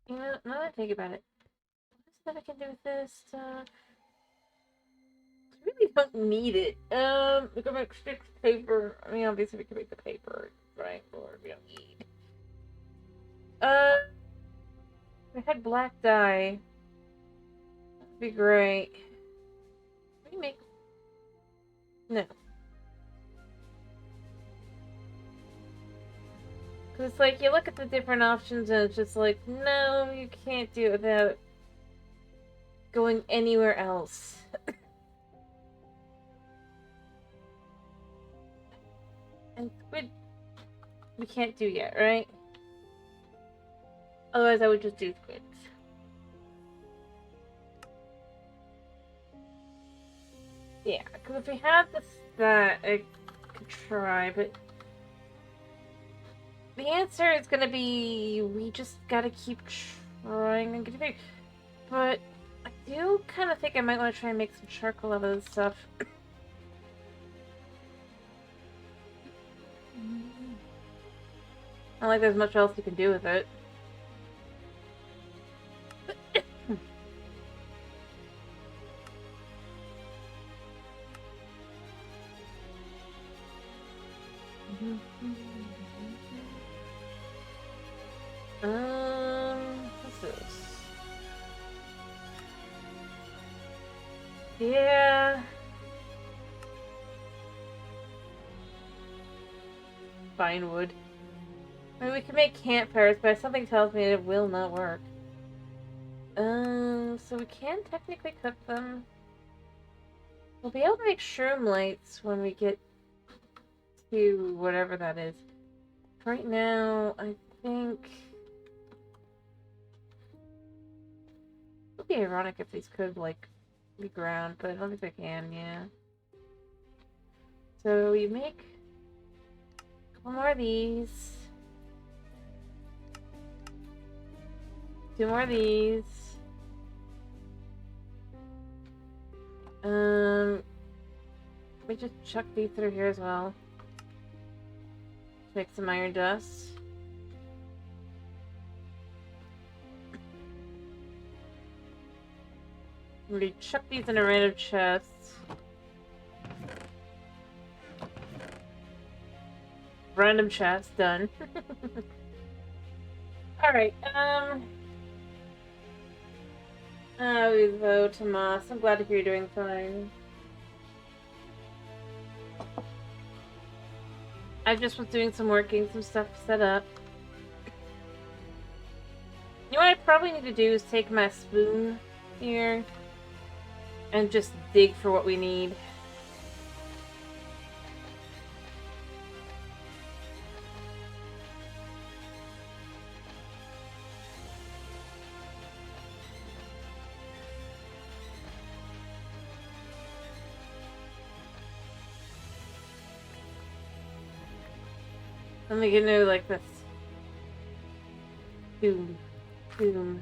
You know, now that I think about it, what is that I can do with this? It's We don't need it. We can make sticks paper. I mean, obviously we can make the paper, right? Or we don't need. We had black dye. That'd be great. Can we make... No. Because, like, you look at the different options and it's just like, no, you can't do it without going anywhere else. And squid, we can't do yet, right? Otherwise, I would just do squids. Yeah, because if we had this, that, I could try, but the answer is gonna be we just gotta keep trying and get it. But I do kind of think I might want to try and make some charcoal out of this stuff. Not like there's much else you can do with it. What's this? Yeah. Fine wood. I mean, we can make campfires, but something tells me it will not work. So we can technically cook them. We'll be able to make shroom lights when we get to whatever that is. Right now, I think... It would be ironic if these could, like, be ground, but I don't think they can, yeah. So you make a couple more of these. 2 more of these. We just chuck these through here as well. Make some iron dust. We chuck these in a random chest. Random chest, done. Alright, Uvo, Tomas, I'm glad to hear you're doing fine. I just was doing some work, getting some stuff set up. You know what I probably need to do is take my spoon here and just dig for what we need. Let me get new like this. Boom. Boom.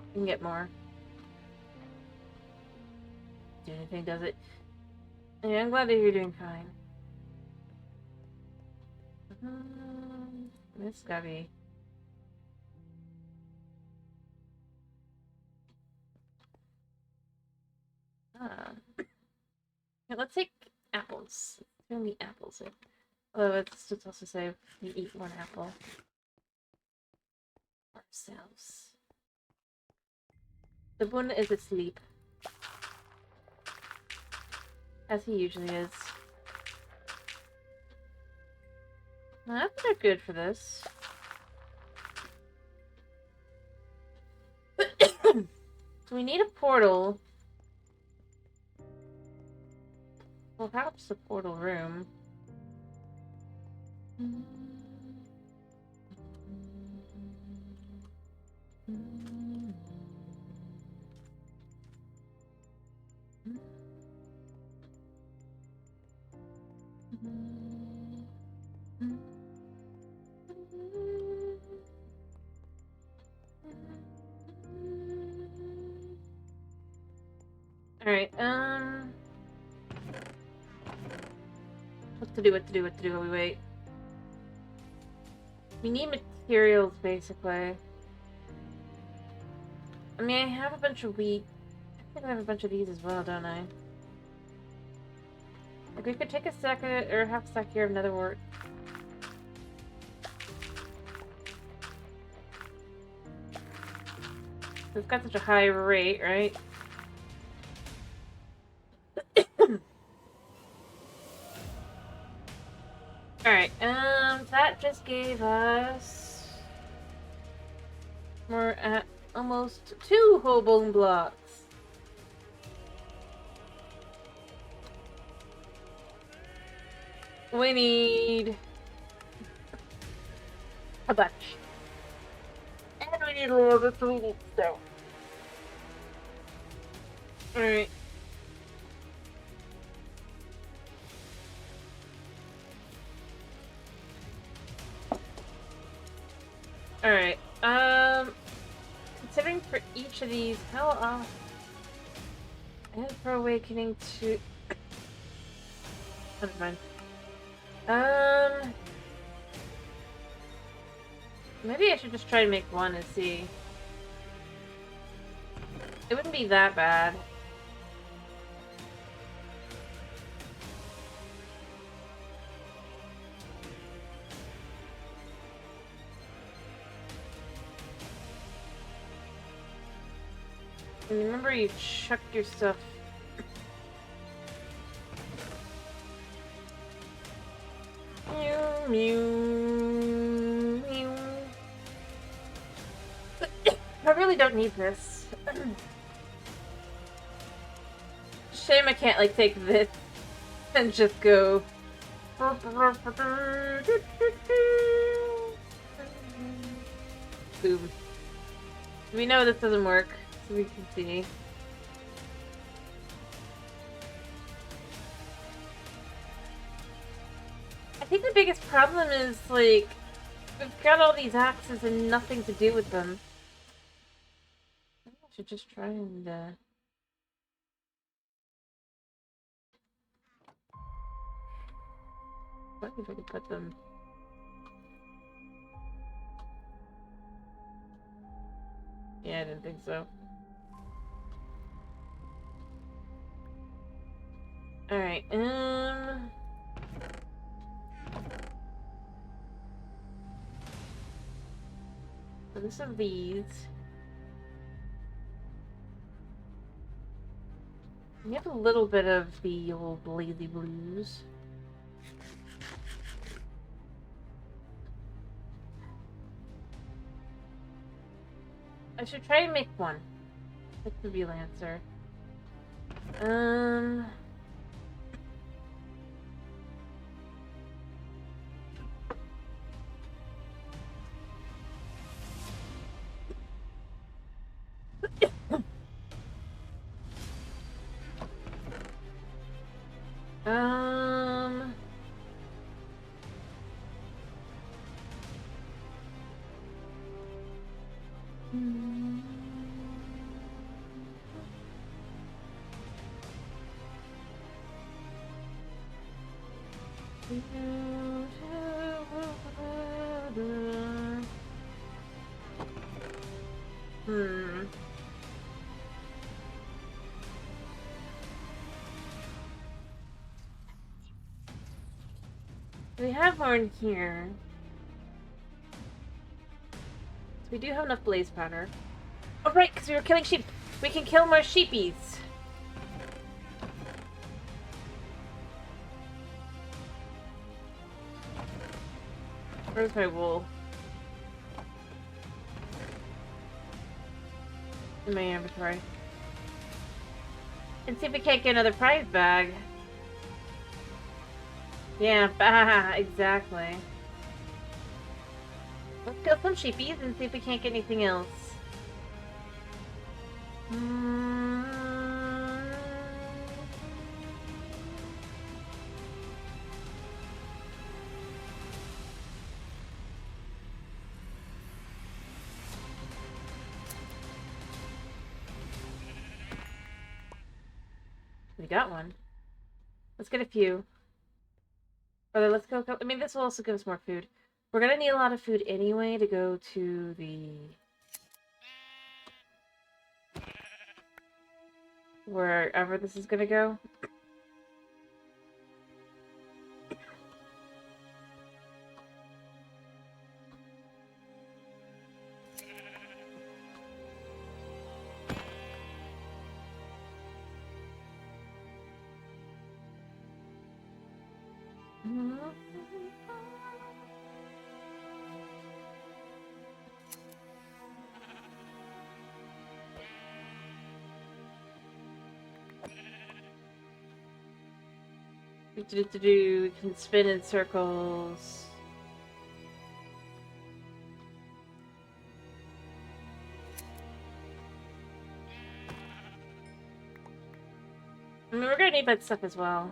You can get more. Do anything, does it? Yeah, I'm glad that you're doing fine. This gotta be... Yeah, let's take apples. Throw me apples in. Although it's also say we eat 1 apple ourselves. The one is asleep. As he usually is. Now, apples are good for this. So we need a portal. Well, perhaps a portal room. Alright, what to do while we wait? We need materials, basically. I mean, I have a bunch of wheat. think I have a bunch of these as well, don't I? Like, we could take a second or half a stack here of netherwort. We've got such a high rate, right? Alright, that just gave us... We're at almost 2 whole bone blocks. We need... a bunch. And we need a little bit of sweet stone. Alright. Alright, considering for each of these, how, and for awakening to... Never mind. Maybe I should just try to make one and see. It wouldn't be that bad. And remember, you chuck your stuff. Mew, mew, mew. I really don't need this. Shame I can't, like, take this and just go. Boom. We know this doesn't work, so we can see. I think the biggest problem is, like, we've got all these axes and nothing to do with them. I think I should just try and, what if I could put them... Yeah, I didn't think so. Alright, so this is these. We have a little bit of the old lazy blues. I should try and make one. That's the real answer. We have more in here. So we do have enough blaze powder. Oh, right, because we were killing sheep. We can kill more sheepies. Where's my wool? In my inventory. And see if we can't get another prize bag. Yeah, bah, exactly. Let's kill some sheepies and see if we can't get anything else. We got one. Let's get a few. Or let's go. I mean, this will also give us more food. We're gonna need a lot of food anyway to go to the... wherever this is gonna go. We can spin in circles. I mean, we're gonna need that stuff as well.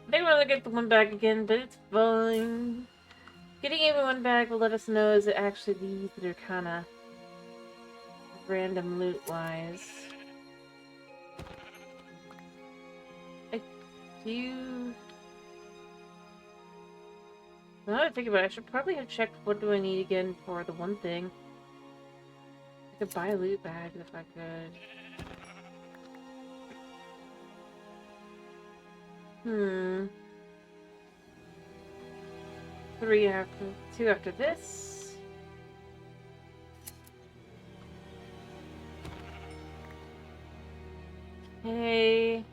I think we're gonna get the one back again, but it's fine. Getting everyone back will let us know is it actually these that are kind of random loot-wise. I do... Now that I think about it, I should probably have checked what do I need again for the one thing. I could buy loot bags if I could. Hmm. 2 after this. Okay.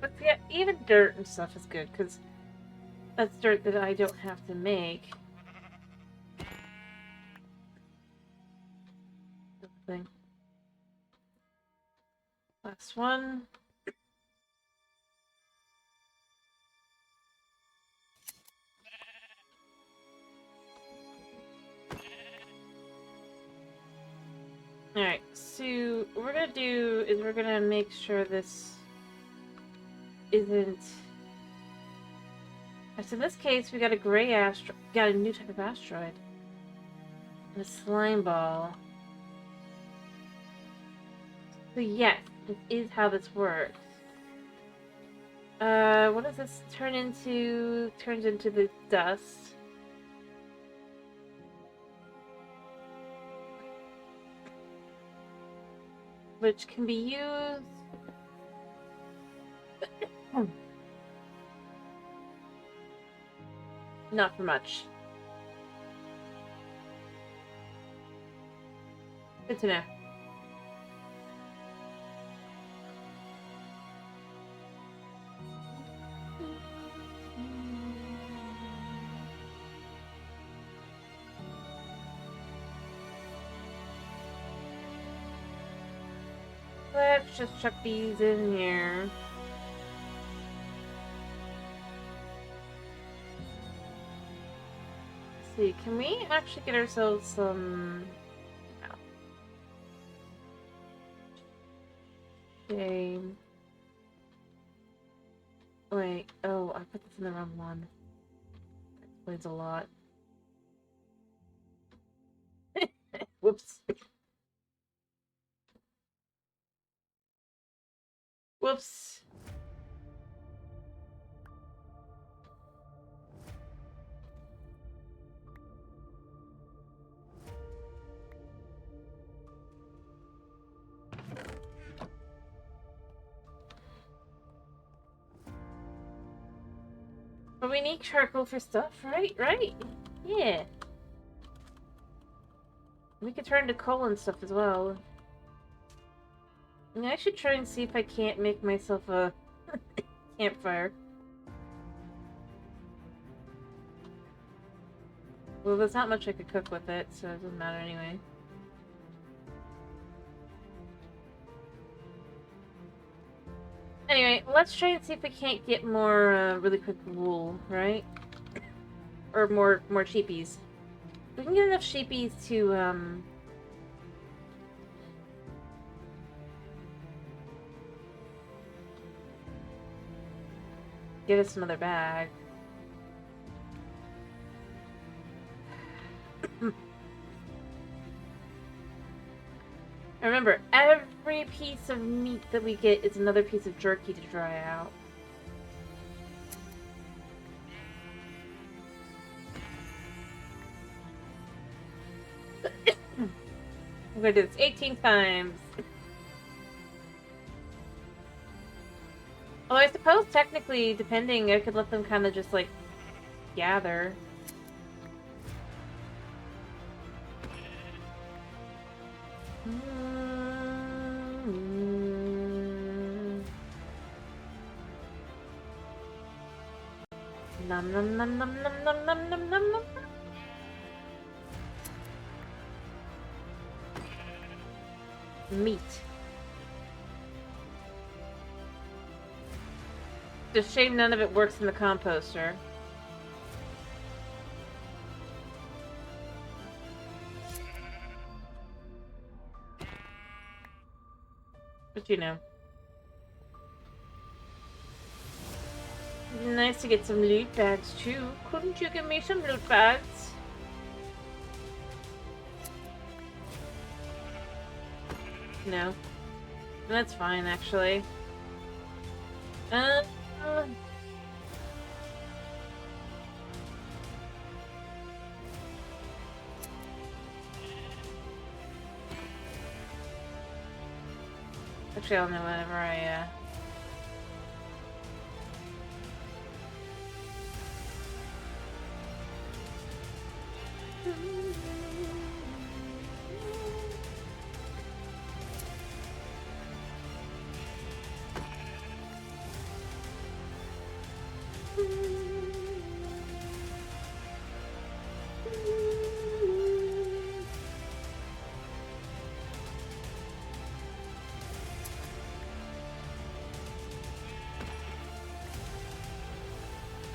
But yeah, even dirt and stuff is good, because that's dirt that I don't have to make. Thing. Last one. Alright, so what we're gonna do is we're gonna make sure this isn't... So in this case, we got a gray asteroid, got a new type of asteroid. And a slime ball. So yes, this is how this works. What does this turn into? Turns into the dust. Which can be used... Not for much. Good to know. Let's just chuck these in here. Let's see, can we actually get ourselves some... Okay. Wait, oh, I put this in the wrong one. That explains a lot. Whoops. Whoops. But we need charcoal for stuff, right? Right? Yeah. We could turn to coal and stuff as well. I should try and see if I can't make myself a campfire. Well, there's not much I could cook with it, so it doesn't matter anyway. Anyway, let's try and see if we can't get more really quick wool, right? Or more sheepies. We can get enough sheepies to get us another bag. Remember, every piece of meat that we get is another piece of jerky to dry out. I'm gonna do this 18 times. Although I suppose technically, depending, I could let them kind of just like gather. Nom nom nom nom nom nom nom nom nom nom. Meat. It's a shame none of it works in the composter. But you know. It'd be nice to get some loot bags too. Couldn't you give me some loot bags? No. That's fine, actually. Actually, I'll know whenever I,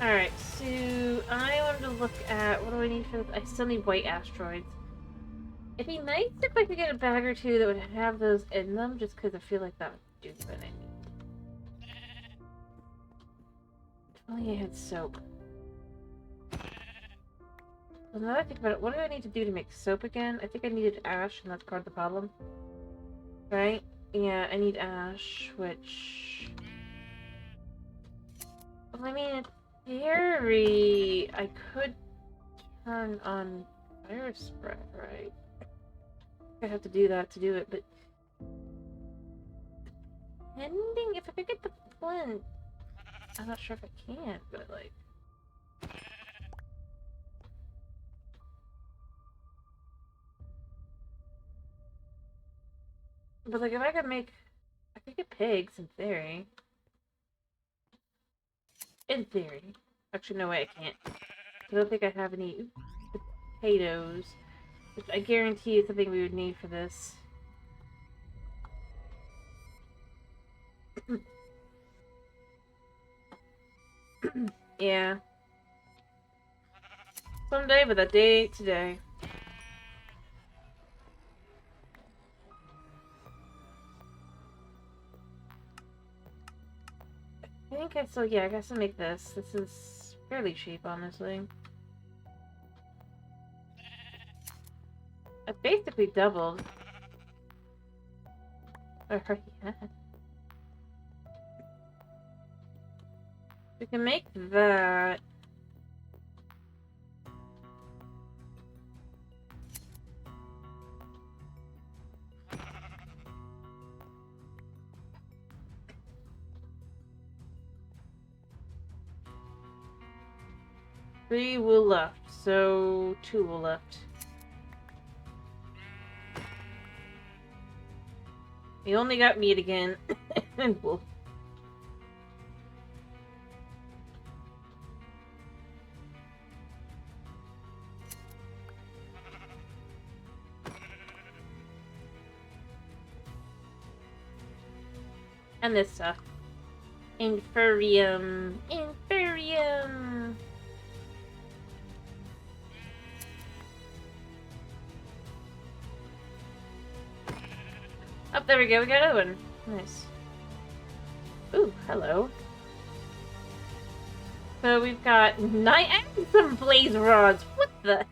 Alright, so I wanted to look at what do I need for this? I still need white asteroids. It'd be nice if I could get a bag or two that would have those in them, just because I feel like that would do what I need. If only I had soap. Well, now that I think about it, what do I need to do to make soap again? I think I needed ash, and that's part of the problem. Right? Yeah, I need ash, which... Well, I mean, in theory, I could turn on fire spread, right? I have to do that to do it, but... Depending, if I could get the flint... I'm not sure if I can, but, like... But, like, if I could make... I could get pigs, in theory. In theory. Actually, no way, I can't. I don't think I have any potatoes. Which I guarantee is something we would need for this. Yeah. Someday, but that day ain't today. I think I still, yeah, I guess I'll make this. This is fairly cheap, honestly. I basically doubled. Or, yeah. We can make that. Three wool left, so 2 wool left. We only got meat again, and wool. And this stuff. Inferium. Inferium! Oh, there we go. We got another one. Nice. Ooh, hello. So we've got 9 and some blaze rods. What the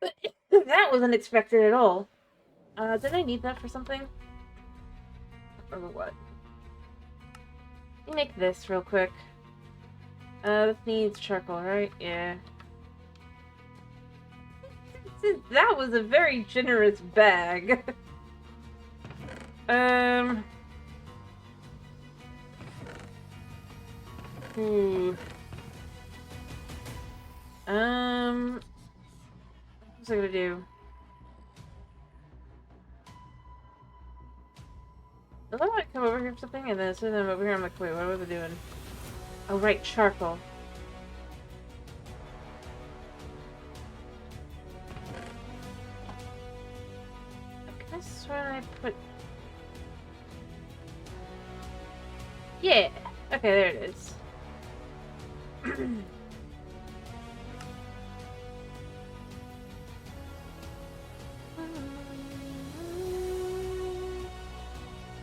heck? That wasn't expected at all. Did I need that for something? Or what? Let me make this real quick. This needs charcoal, right? Yeah. That was a very generous bag. Ooh. What's I gonna do? I thought I'd come over here for something, and then as soon as I'm over here, I'm like, wait, what was I doing? Oh, right, charcoal. I guess when I put... Yeah! Okay, there it is.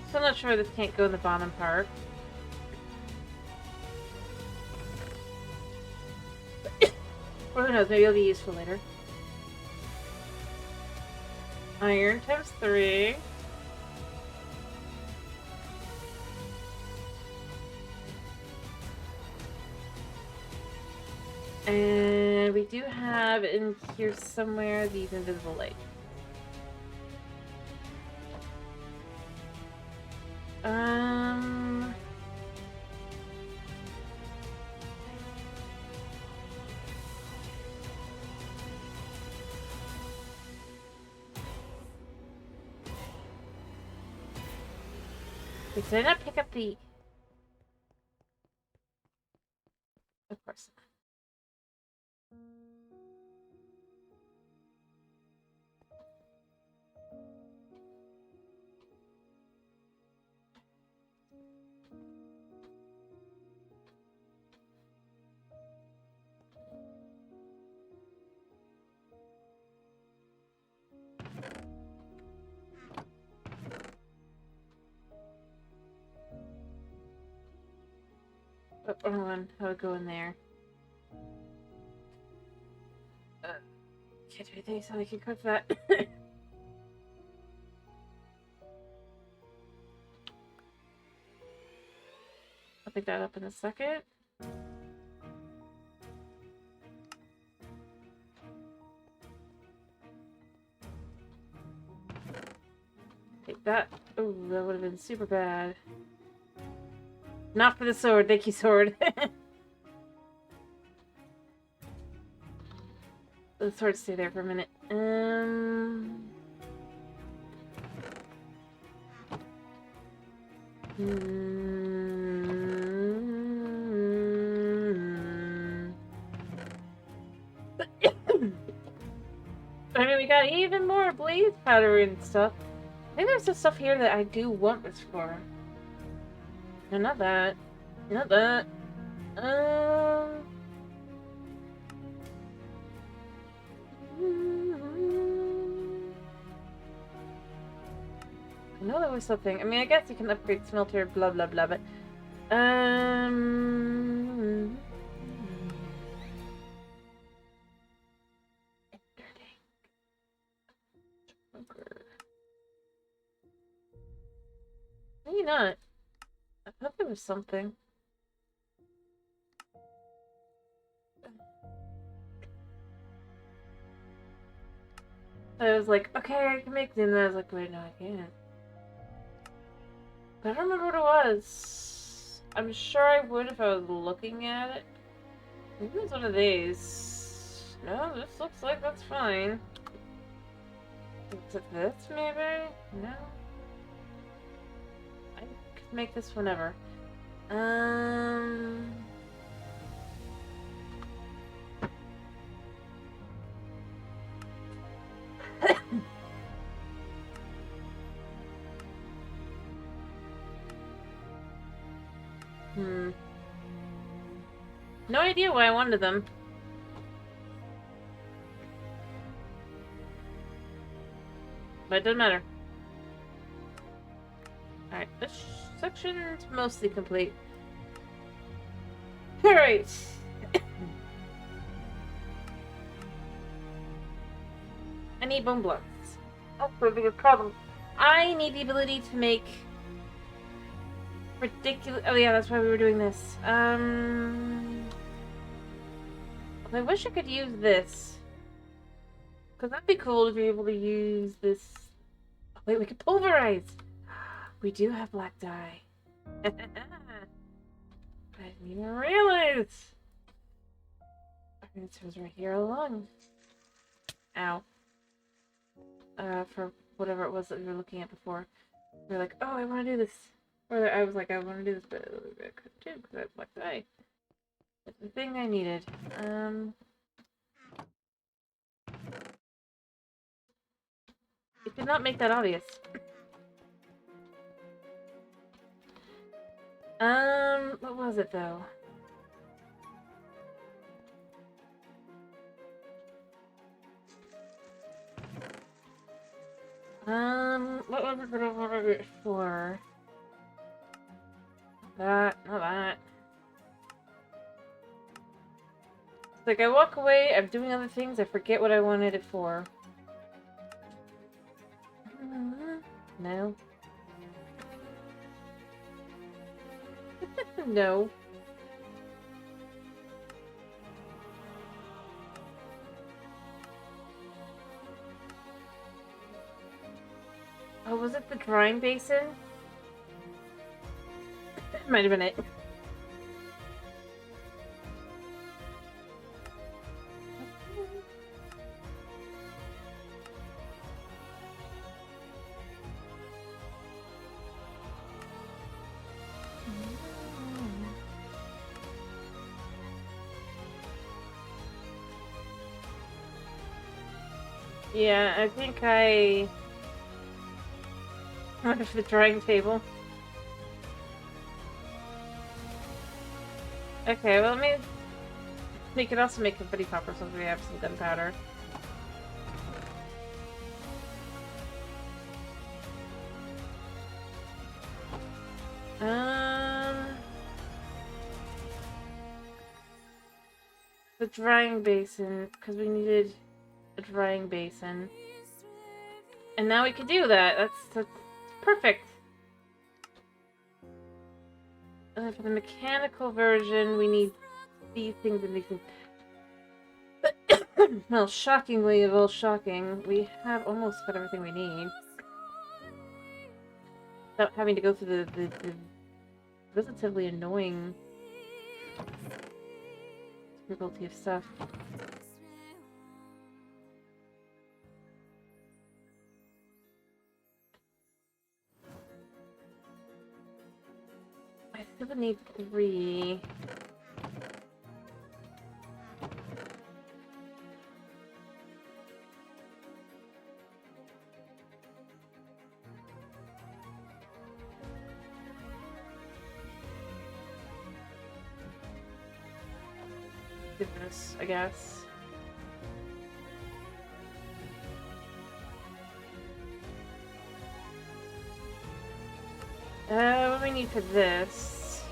So I'm not sure this can't go in the bottom part. Or who knows, maybe it'll be useful later. Iron times 3. And we do have in here somewhere these invisible lights. Wait, did I not pick up the... Of course. Oh, hold on. How would go in there? Can't do anything so I can cook that. I'll pick that up in a second. Take that. Oh, that would have been super bad. Not for the sword. Thank you, sword. The sword stay there for a minute. I mean, we got even more blaze powder and stuff. I think there's some stuff here that I do want this for. No, not that. Not that. I know there was something. I mean, I guess you can upgrade smelter, blah blah blah, but maybe not. I thought there was something. I was like, okay, I can make it, and then I was like, wait, no, I can't. But I don't remember what it was. I'm sure I would if I was looking at it. Maybe it's one of these. No, this looks like that's fine. Is it this, maybe? No. I could make this whenever. No idea why I wanted them. But it doesn't matter. Alright, this section's mostly complete. Alright. I need bone blocks. That's the biggest problem. I need the ability to make ridiculous. Oh yeah, that's why we were doing this. I wish I could use this. Because that'd be cool to be able to use this. Oh, wait, we could pulverize. We do have black dye. I didn't even realize. Our answer was right here all along. Ow. For whatever it was that we were looking at before. We were like, oh, I want to do this. Or I was like, I want to do this, but I couldn't do because I have black dye. That's the thing I needed. It did not make that obvious. What was it though? What was it that I wanted it for? Not that. It's like I walk away, I'm doing other things, I forget what I wanted it for. No. No. Oh, was it the drying basin? Might have been it. Yeah, I think I went for the drying table. Okay, well, we could also make a buddy popper since we have some gunpowder. The drying basin, because we needed a drying basin. And now we can do that. That's perfect. For the mechanical version, we need these things and these things. Well, shockingly of all shocking, we have almost got everything we need. Without having to go through the relatively annoying difficulty of stuff. I still need 3. Goodness, I guess. What do we need for this?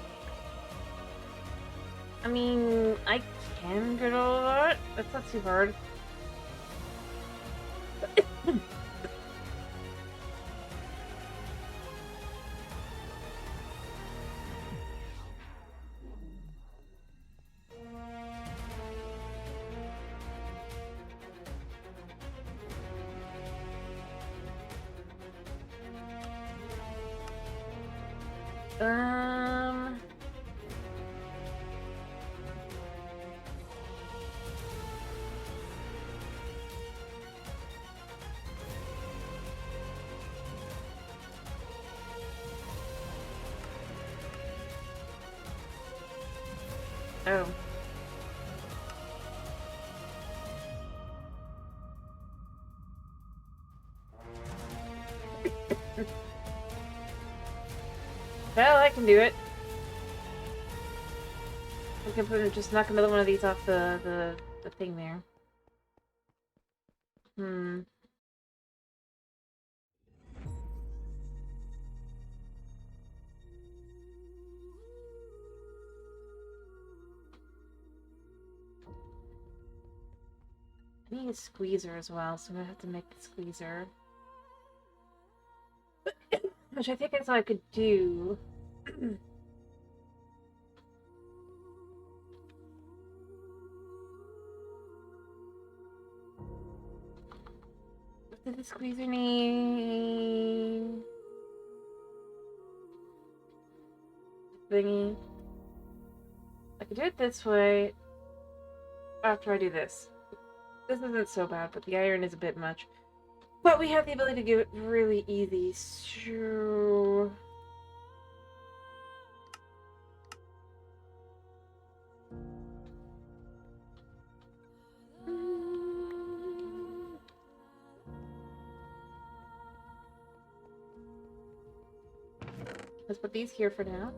I mean, I can get all of that. That's not too hard. Oh. Well, I can do it. We can just knock another one of these off the thing there. I need a squeezer as well, so I'm gonna have to make the squeezer. Which I think is all I could do. What did the squeezer need? Thingy. I could do it this way after I do this. This isn't so bad, but the iron is a bit much. But we have the ability to do it really easy, so... Let's put these here for now.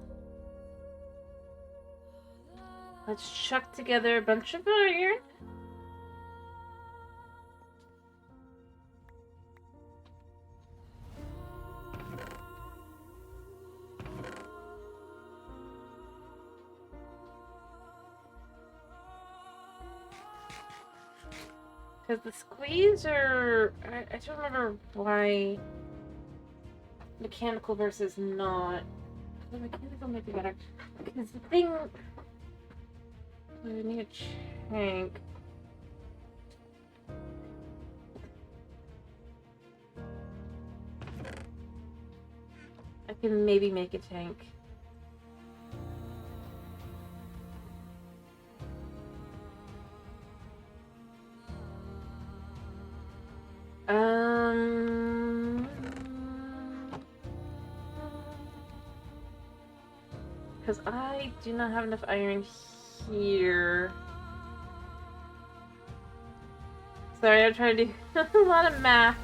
Let's chuck together a bunch of iron. Because the squeezer... I don't remember why... Mechanical versus not. The mechanical might be better. Because the thing... I need a tank. I can maybe make a tank. Because I do not have enough iron here. Sorry, I'm trying to do a lot of math.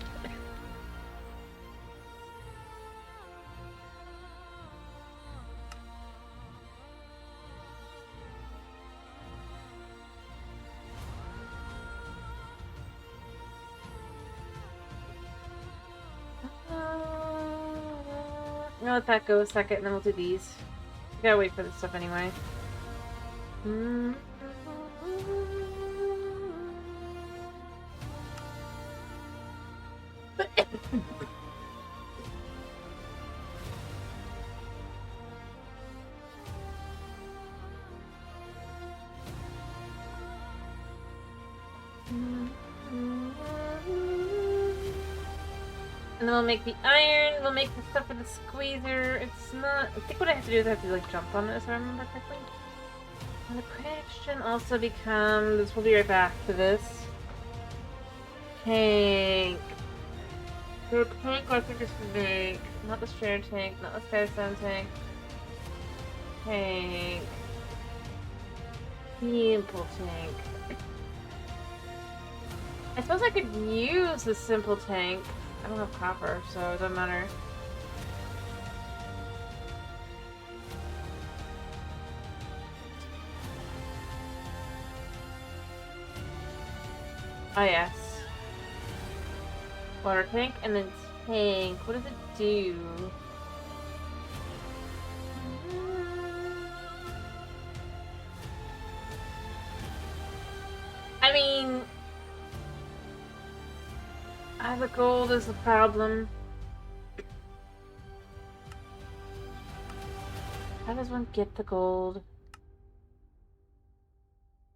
I'll let that go a second and then we'll do these. We gotta wait for this stuff anyway. And then we'll make the iron, we'll make the stuff for the squeezer. It's not... I think what I have to do is I have to like jump on it if I remember correctly. And the question also becomes... We'll be right back to this. Tank. The tank I think is big. Not the strayer tank, not the skystone tank. Tank. Simple tank. I suppose I could use the simple tank. I don't have copper, so it doesn't matter. Ah, yes. Water tank and then tank. What does it do? I mean... the gold is the problem. How does one get the gold?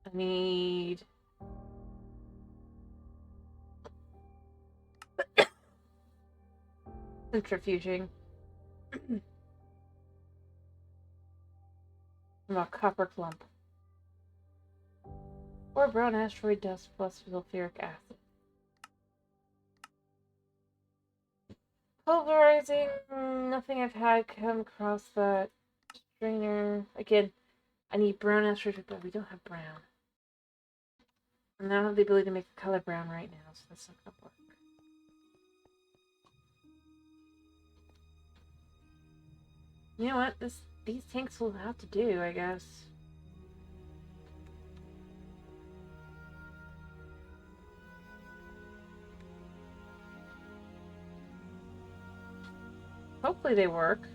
I need... centrifuging. From a copper clump. Or brown asteroid dust plus sulfuric acid. Pulverizing. Nothing I've had come across that. Strainer. Again, I need brown asteroid, but we don't have brown. And I don't have the ability to make the color brown right now, so that's not gonna work. You know what? These tanks will have to do, I guess. Hopefully they work.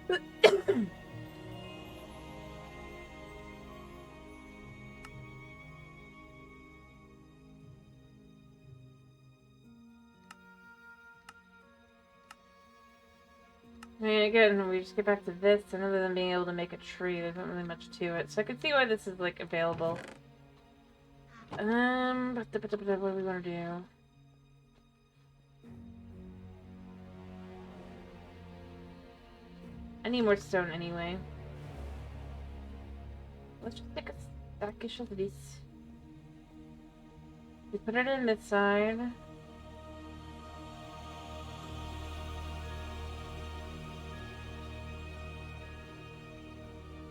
I mean, again, we just get back to this, and other than being able to make a tree, there's not really much to it. So I can see why this is, like, available. What do we want to do? I need more stone anyway. Let's just take a stackish of these. We put it in this side.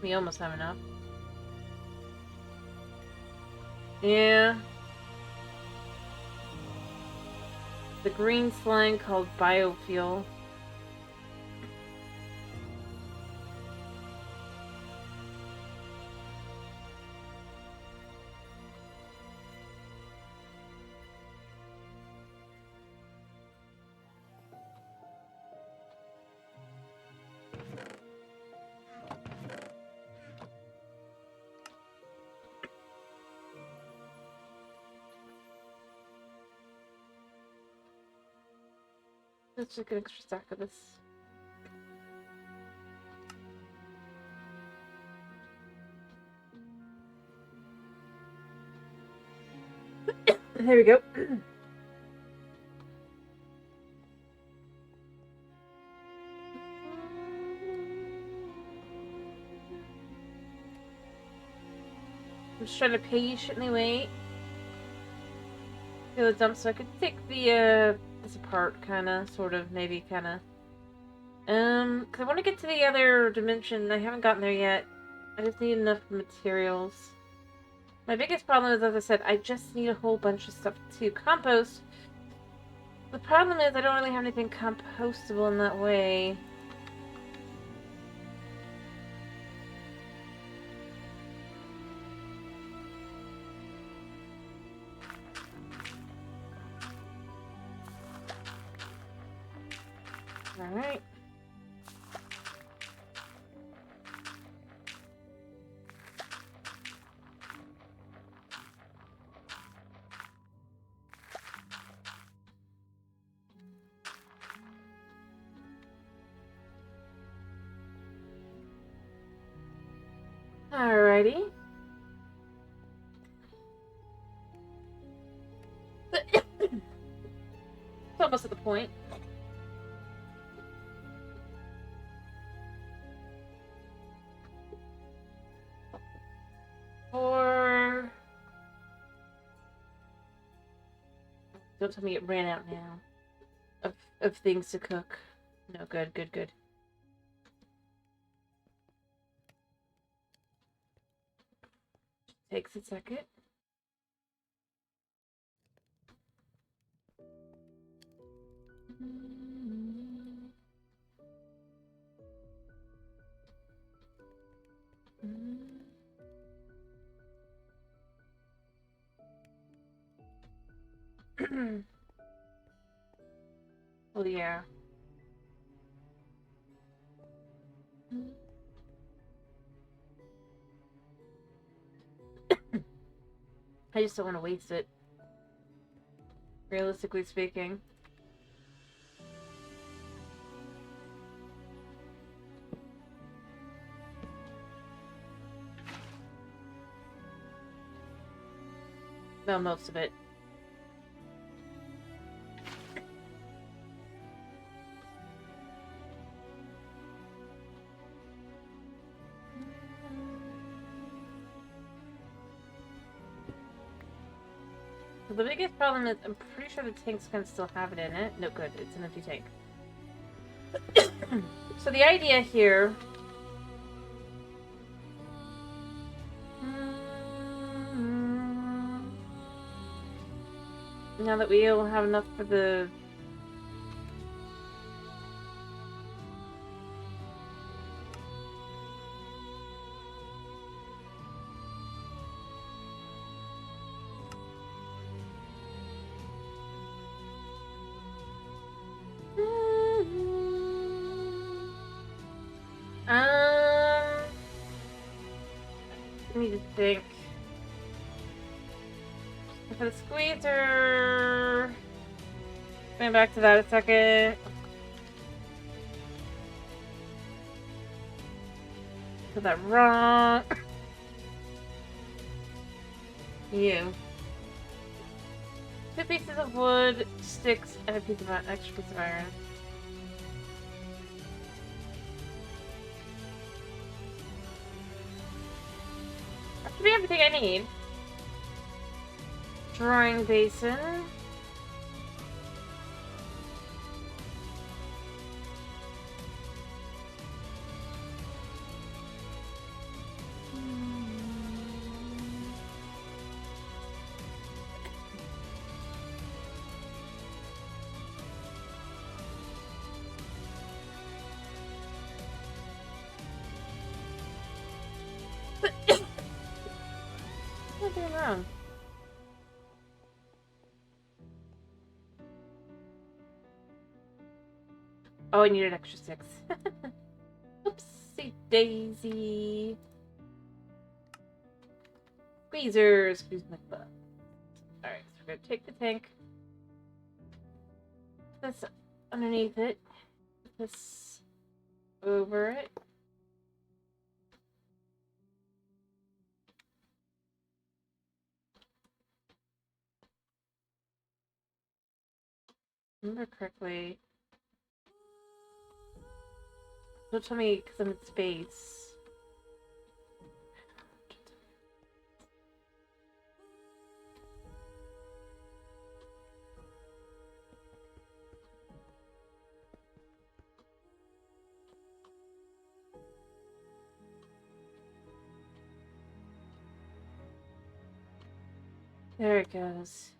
We almost have enough. Yeah. The green slime called biofuel. Let's just get an extra stack of this. There we go. I'm just trying to patiently wait. Feel the dump so I could take the this apart, kinda, sort of, maybe, kinda. Cause I want to get to the other dimension. I haven't gotten there yet. I just need enough materials. My biggest problem is, as I said, I just need a whole bunch of stuff to compost. The problem is I don't really have anything compostable in that way. Alright. Alrighty. It's almost at the point. Don't tell me it ran out now. Of things to cook. No, good, good, good. Takes a second. Well, yeah. I just don't want to waste it. Realistically speaking. No, most of it. So the biggest problem is I'm pretty sure the tanks can still have it in it. No, good. It's an empty tank. So the idea here... Now that we will have enough for the... need to think. For the squeezer... Going back to that a second. Put that wrong. You. 2 pieces of wood, sticks, and a piece of extra piece of iron. That should be everything I need. Drawing basin. What am I doing wrong? Oh, I need an extra 6. Oopsie daisy. Squeezer. Squeeze my butt. Alright, so we're gonna take the tank. Put this underneath it. Put this over it. Remember correctly. Don't tell me because I'm in space. There it goes.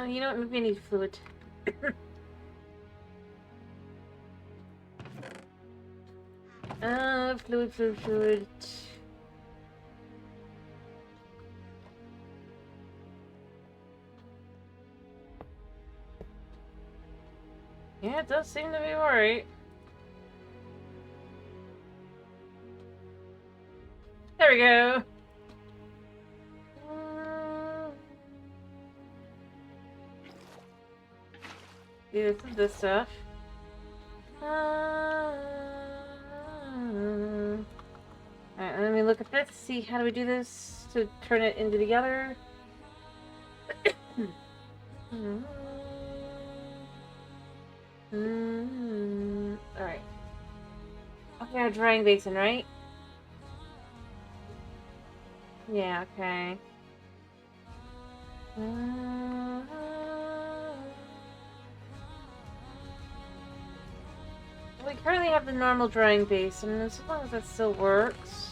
You know what? Maybe I need fluid. Fluid. Yeah, it does seem to be alright. There we go. This is this stuff. Alright, let me look at this, see how do we do this to turn it into the other. Alright. Okay, our drying basin, right? Yeah, okay. We currently have the normal drying basin, as long as that still works.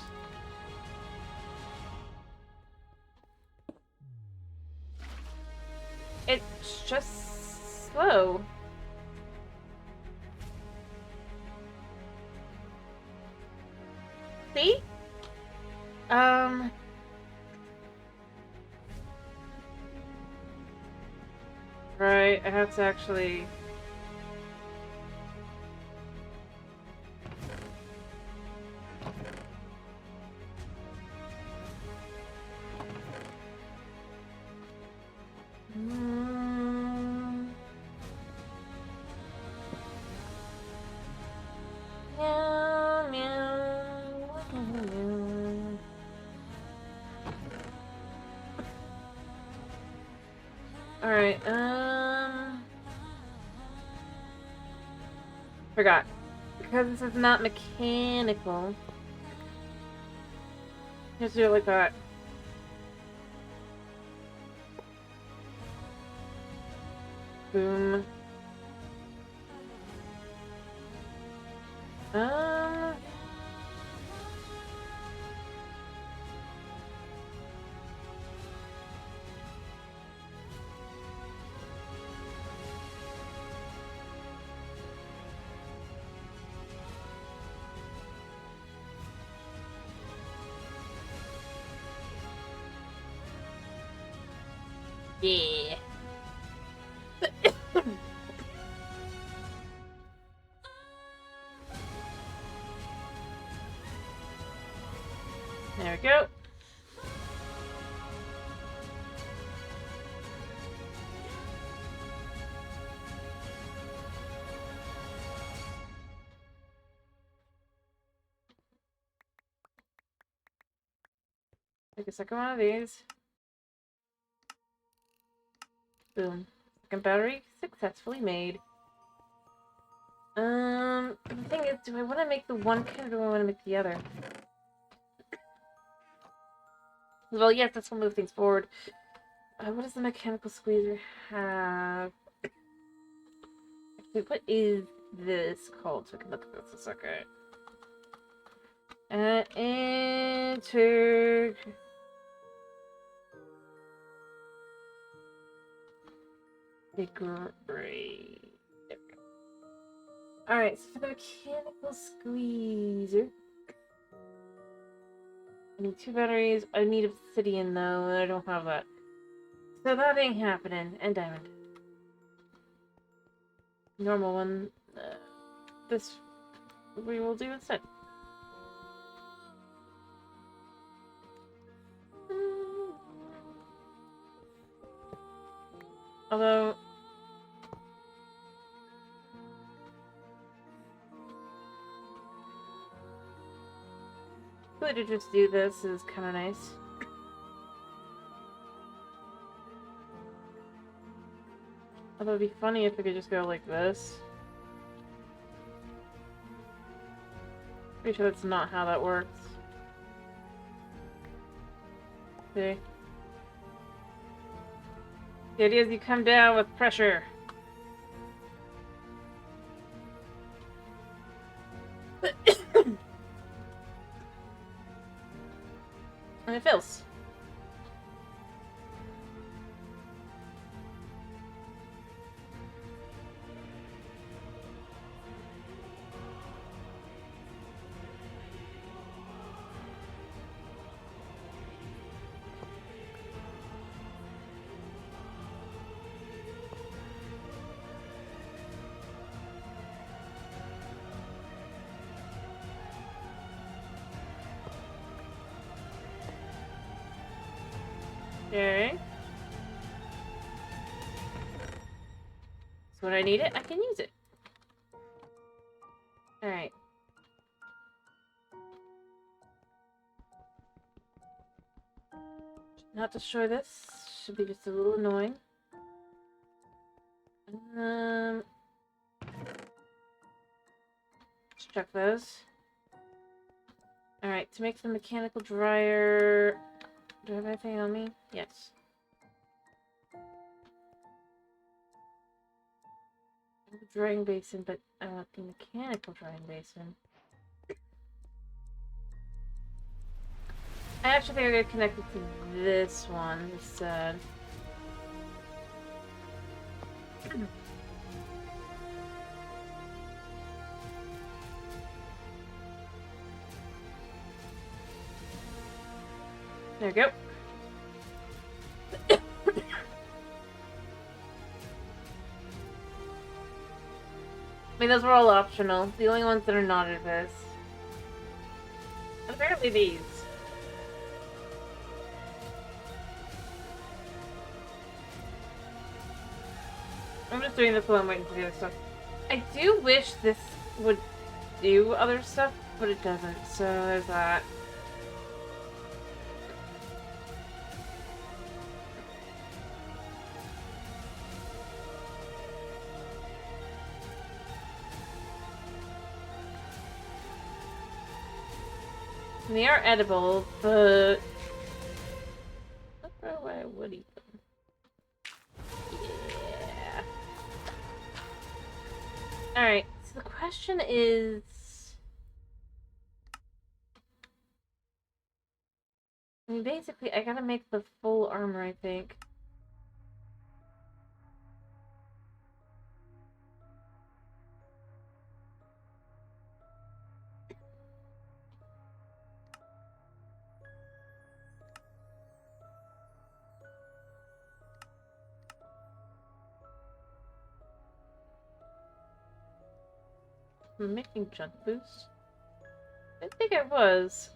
It's just slow. See? Right, I have to actually... Alright, forgot. Because this is not mechanical. Just do it like that. Boom. Yeah. There we go. Take a second one of these. Boom. Second battery successfully made. The thing is, do I want to make the one kit or do I want to make the other? Well, yes, this will move things forward. What does the mechanical squeezer have? Actually, what is this called? So I can look at this a second. Enter. Great. Alright, so for the mechanical squeezer, I need 2 batteries. I need obsidian though, I don't have that. So that ain't happening. And diamond. Normal one. This we will do instead. Although really to just do this is kind of nice. Although it'd be funny if we could just go like this. Pretty sure that's not how that works. See? The idea is you come down with pressure. And it fills. Okay. So when I need it, I can use it. Alright. Not destroy this. Should be just a little annoying. Let's check those. Alright, to make the mechanical dryer... Do I have anything on me? Yes. I have a drying basin, but I want the mechanical drying basin. I actually think I'm gonna connect it to this one instead. There we go. I mean, those were all optional. The only ones that are not are this. And apparently these. I'm just doing this while I'm waiting for the other stuff. I do wish this would do other stuff, but it doesn't, so there's that. And they are edible, but I don't know why I would eat them. Yeah. Alright, so the question is... I mean, basically, I gotta make the full armor, I think. I'm making junk boost. I think I was.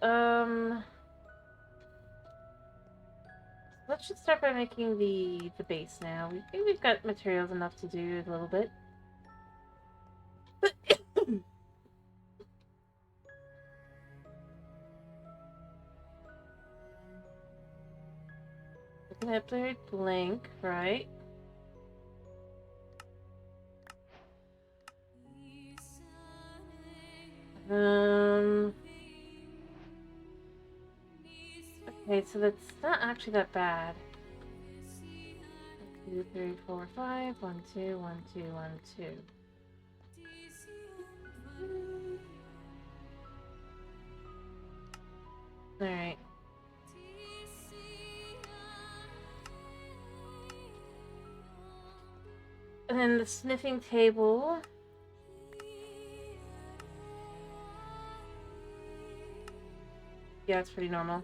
Let's just start by making the base now. We think we've got materials enough to do a little bit. We can upgrade blank, right? Okay, so that's not actually that bad. 1, 2, 3, 4, 5. 1, 2, 1, 2, 1, 2. Alright. And then the sniffing table. Yeah, it's pretty normal.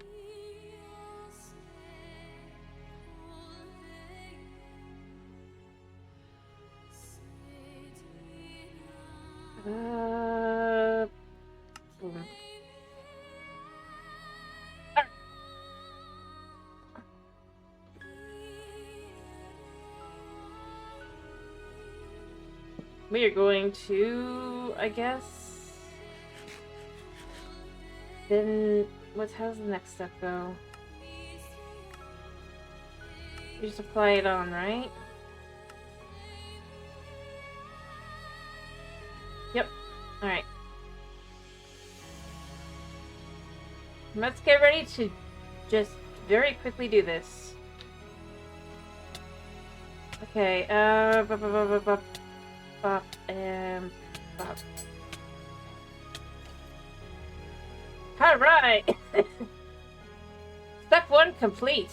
Boom. We are going to, I guess. Then, how's the next step go? You just apply it on, right? Yep. Alright. Let's get ready to just very quickly do this. Okay, bop, and bop. Alright! Step 1 complete.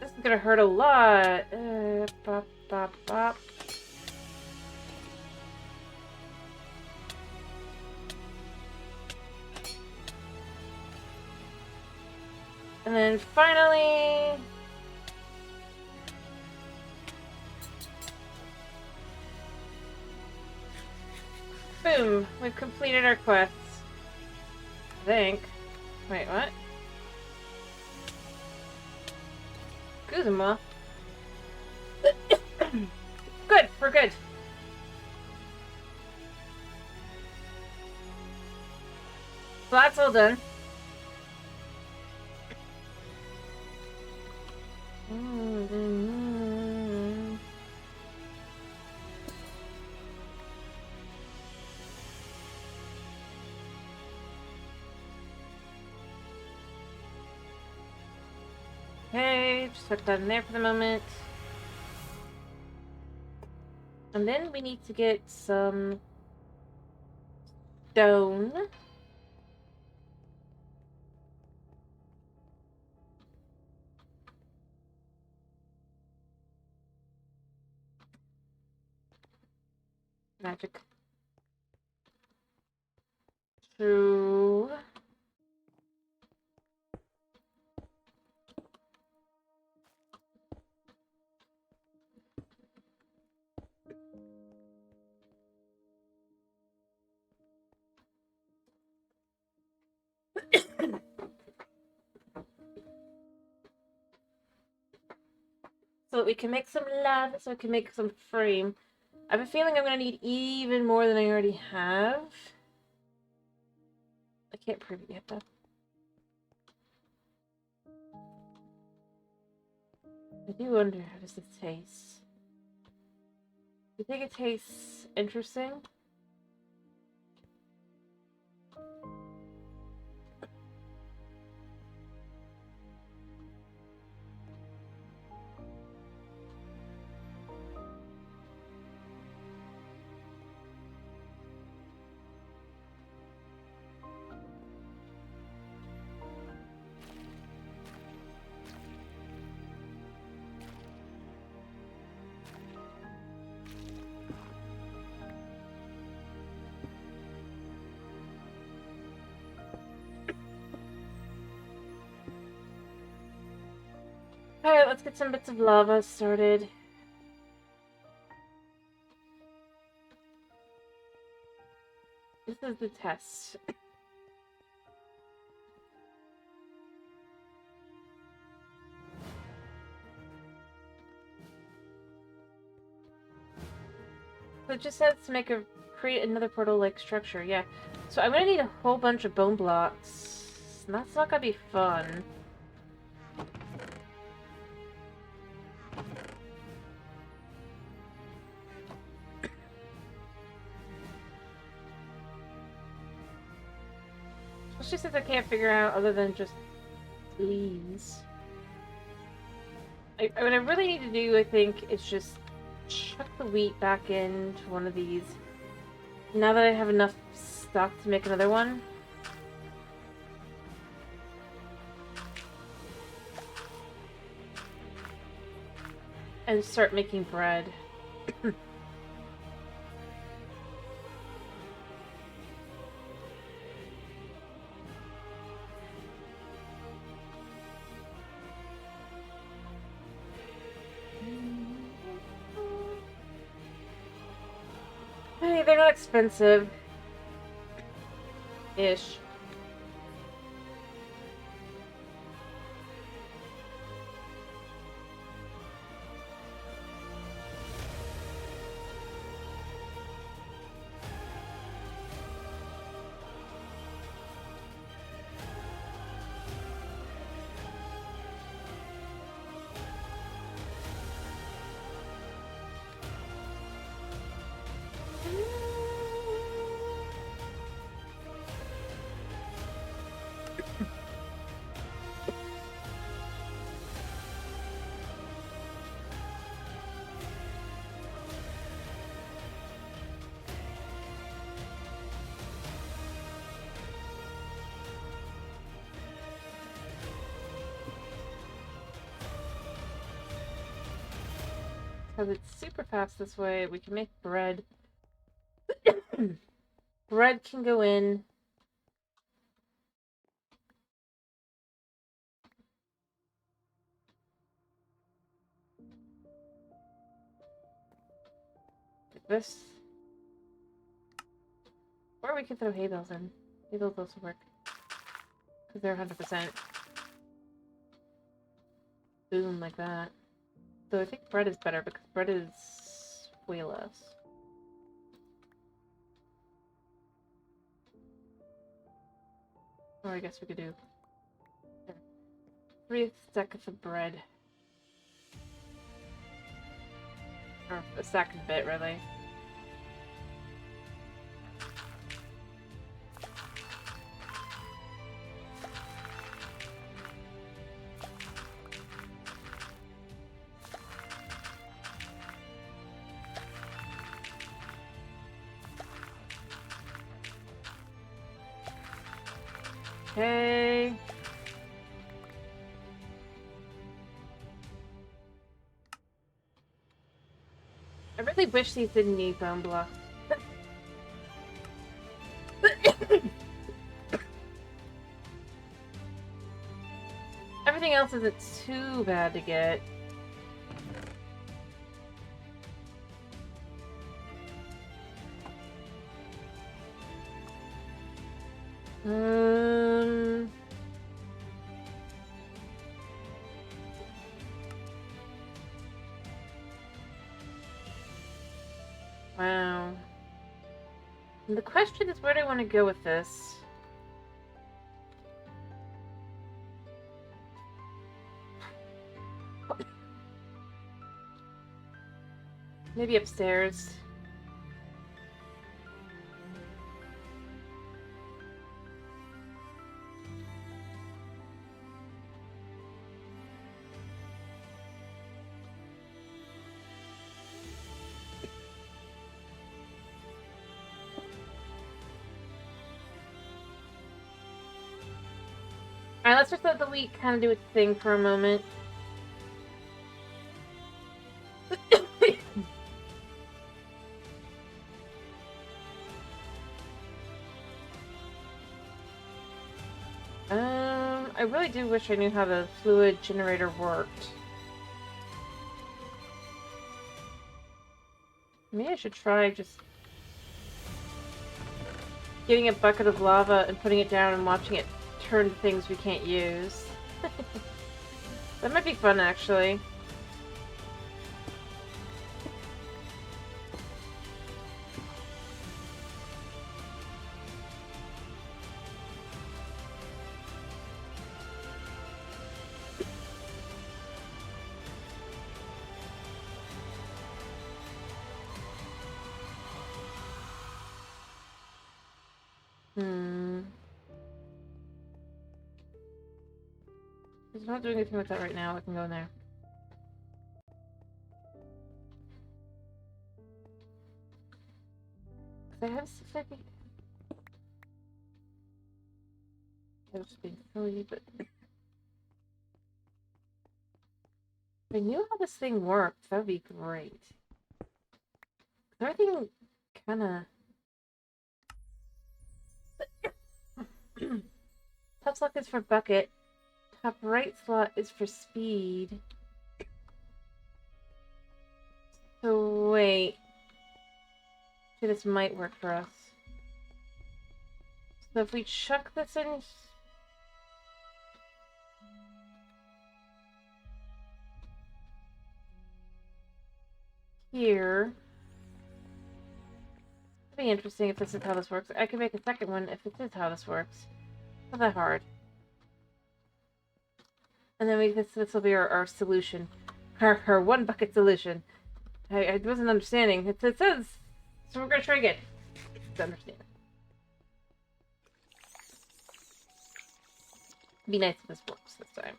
This is gonna hurt a lot. Bop, bop, bop. And then finally... boom! We've completed our quests. I think. Wait, what? Kuzuma? Good! We're good! So that's all done. Okay, just put that in there for the moment. And then we need to get some stone. Magic. True. So that we can make some lava, so we can make some frame. I have a feeling I'm going to need even more than I already have. I can't prove it yet, though. I do wonder, how does this taste? Do you think it tastes interesting? Alright, let's get some bits of lava started. This is the test. So it just says to create another portal-like structure, yeah. So I'm gonna need a whole bunch of bone blocks. And that's not gonna be fun. Especially since I can't figure out other than just leaves. What I really need to do, I think, is just chuck the wheat back into one of these. Now that I have enough stock to make another one. And start making bread. Hey, they're not expensive. Ish. Because it's super fast this way, we can make bread. Bread can go in. This. Or we can throw hay bales in. Hay bales also work. Because they're 100%. Boom, like that. So I think bread is better because bread is way less. Or I guess we could do 3 stacks of bread. Or a stack and a bit, really. Okay. I really wish these didn't need bone blocks. Everything else isn't too bad to get. Wow. And the question is, where do I want to go with this? Maybe upstairs. Alright, let's just let the wheat kind of do its thing for a moment. I really do wish I knew how the fluid generator worked. Maybe I should try just... getting a bucket of lava and putting it down and watching it turn to things we can't use. That might be fun, actually. He's not doing anything with that right now. I can go in there. I have stuff I was being silly, but if I knew how this thing worked, that would be great. Everything kinda... Top slot is for bucket. Top right slot is for speed. So wait. Okay, this might work for us. So if we chuck this in here, it'd be interesting if this is how this works. I can make a second one if this is how this works. Not that hard. And then this will be our solution. Our one bucket solution. I wasn't understanding. It says, so we're gonna try again. To understand. Be nice if this works this time.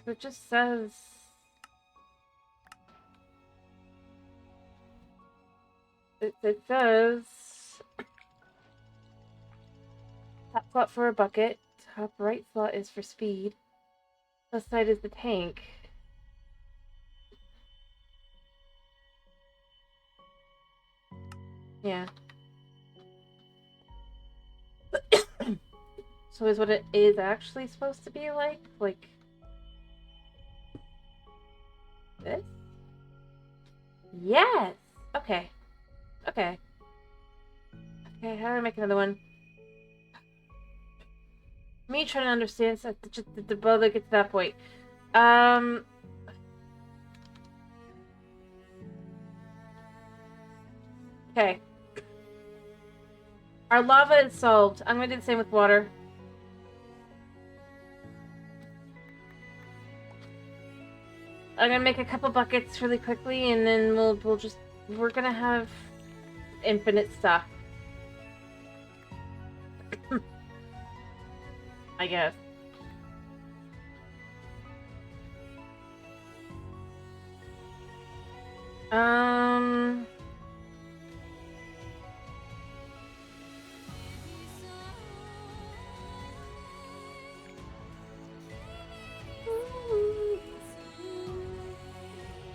It just says... It says... Top slot for a bucket. Top right slot is for speed. Left side is the tank. Yeah. So is what it is actually supposed to be like? Like... this? Yes! Okay. Okay. Okay, how do I make another one? Me trying to understand so just the brother gets to that point. Okay. Our lava is solved. I'm gonna do the same with water. I'm gonna make a couple buckets really quickly, and then we're gonna have infinite stuff. I guess.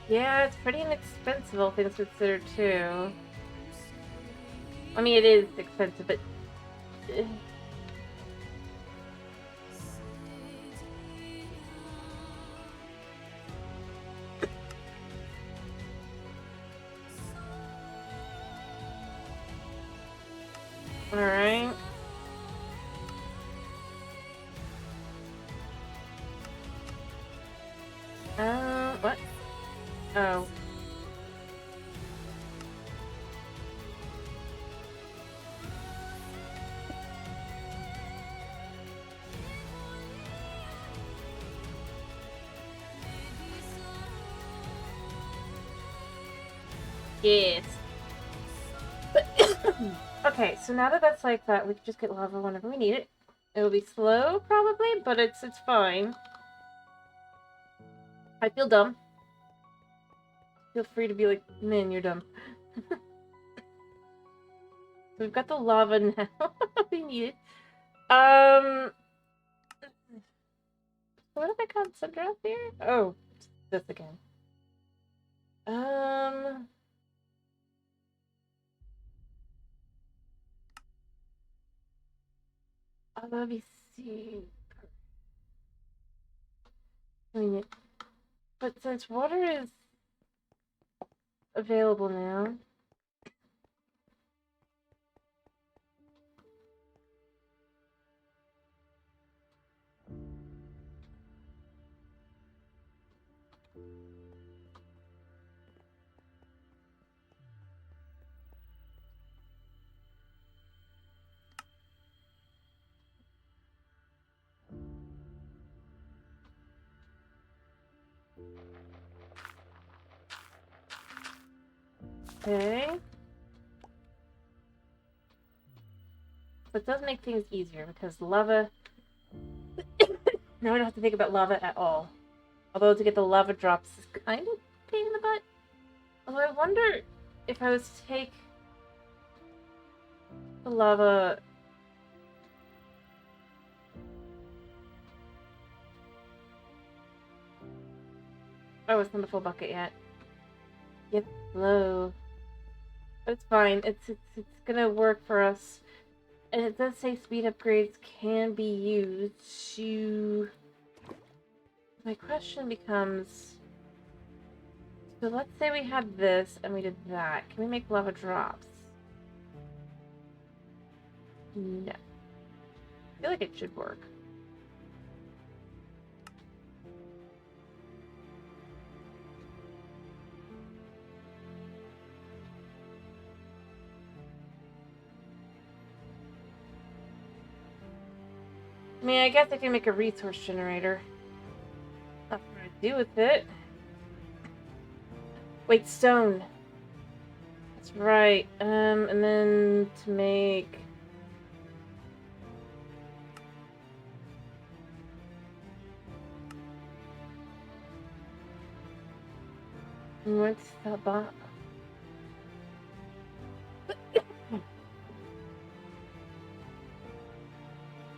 Yeah, it's pretty inexpensive, all things considered, too. I mean, it is expensive, but... Alright. What? Oh. Yes. Okay, so now that that's like that, we can just get lava whenever we need it. It'll be slow, probably, but it's fine. I feel dumb. Feel free to be like, man, you're dumb. So we've got the lava now. We need it. What have I got center up here? Oh, this again. Let me see. I mean, But since water is available now... Okay. But it does make things easier because lava... Now I don't have to think about lava at all. Although to get the lava drops is kind of a pain in the butt. Although I wonder if I was to take the lava... Oh, it's not a full bucket yet. Yep, low. It's fine. It's gonna work for us. And it does say speed upgrades can be used to... My question becomes... So let's say we had this and we did that. Can we make lava drops? No. I feel like it should work. I mean, I guess I can make a resource generator. Nothing to do with it. Wait, stone. That's right. And then to make... What's the bot?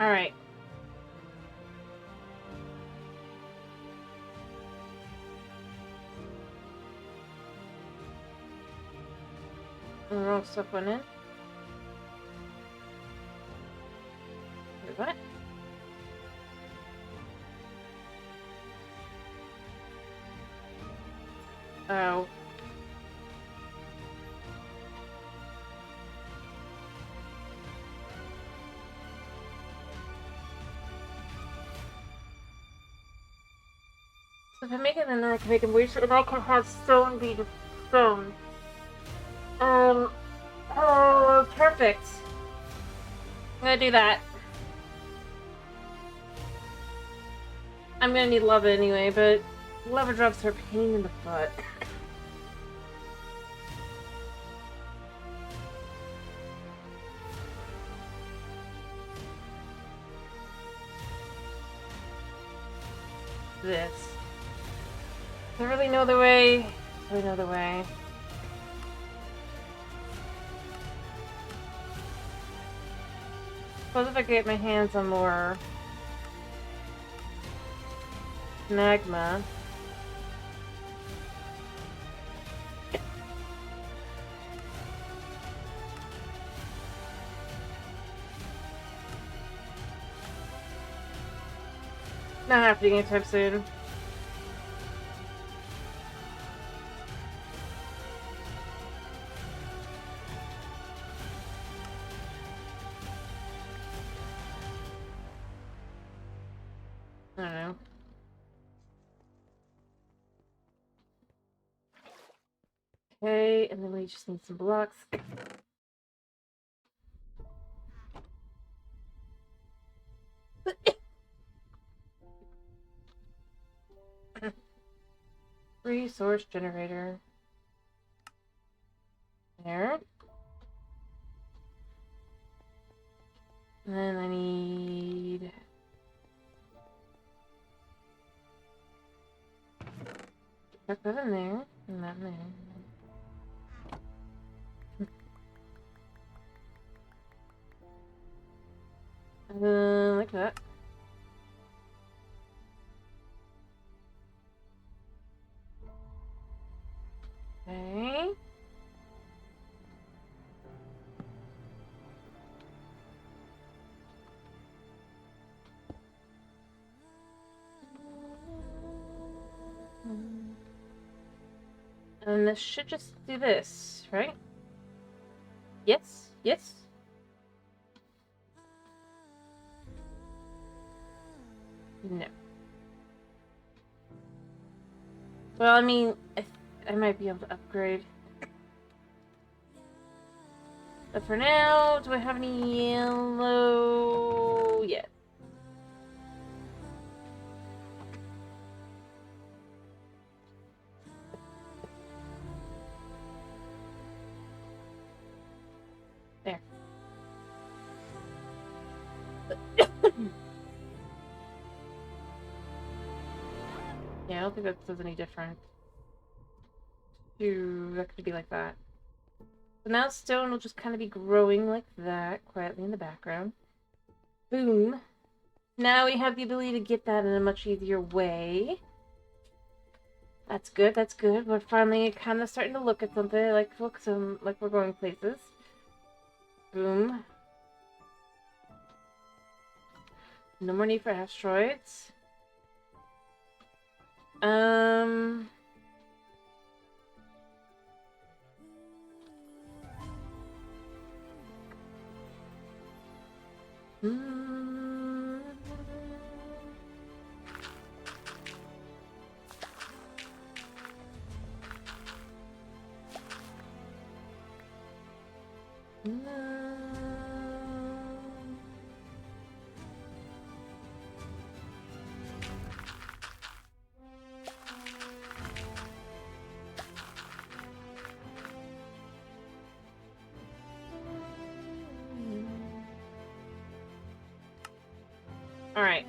Alright. Wrong stuff went in. Wait, what? Oh. So if I make it, then I can make a wish, and I can have stone be the stone. Oh, perfect. I'm gonna do that. I'm gonna need lava anyway, but lava drops are a pain in the butt. This. I really know the way. I know the way. Suppose if I get my hands on more magma. Not happening anytime soon. I don't know. Okay, and then we just need some blocks. Resource generator. There. And then I need... Chuck that in there, and that in there. Like that. Okay. And this should just do this, right? Yes? Yes? No. Well, I mean, I might be able to upgrade. But for now, do I have any yellow yet? There. Yeah, I don't think that does any different. Ooh, that could be like that. So now stone will just kind of be growing like that, quietly in the background. Boom. Now we have the ability to get that in a much easier way. That's good, that's good. We're finally kind of starting to look at something, like we're going places. Boom. No more need for asteroids. All right.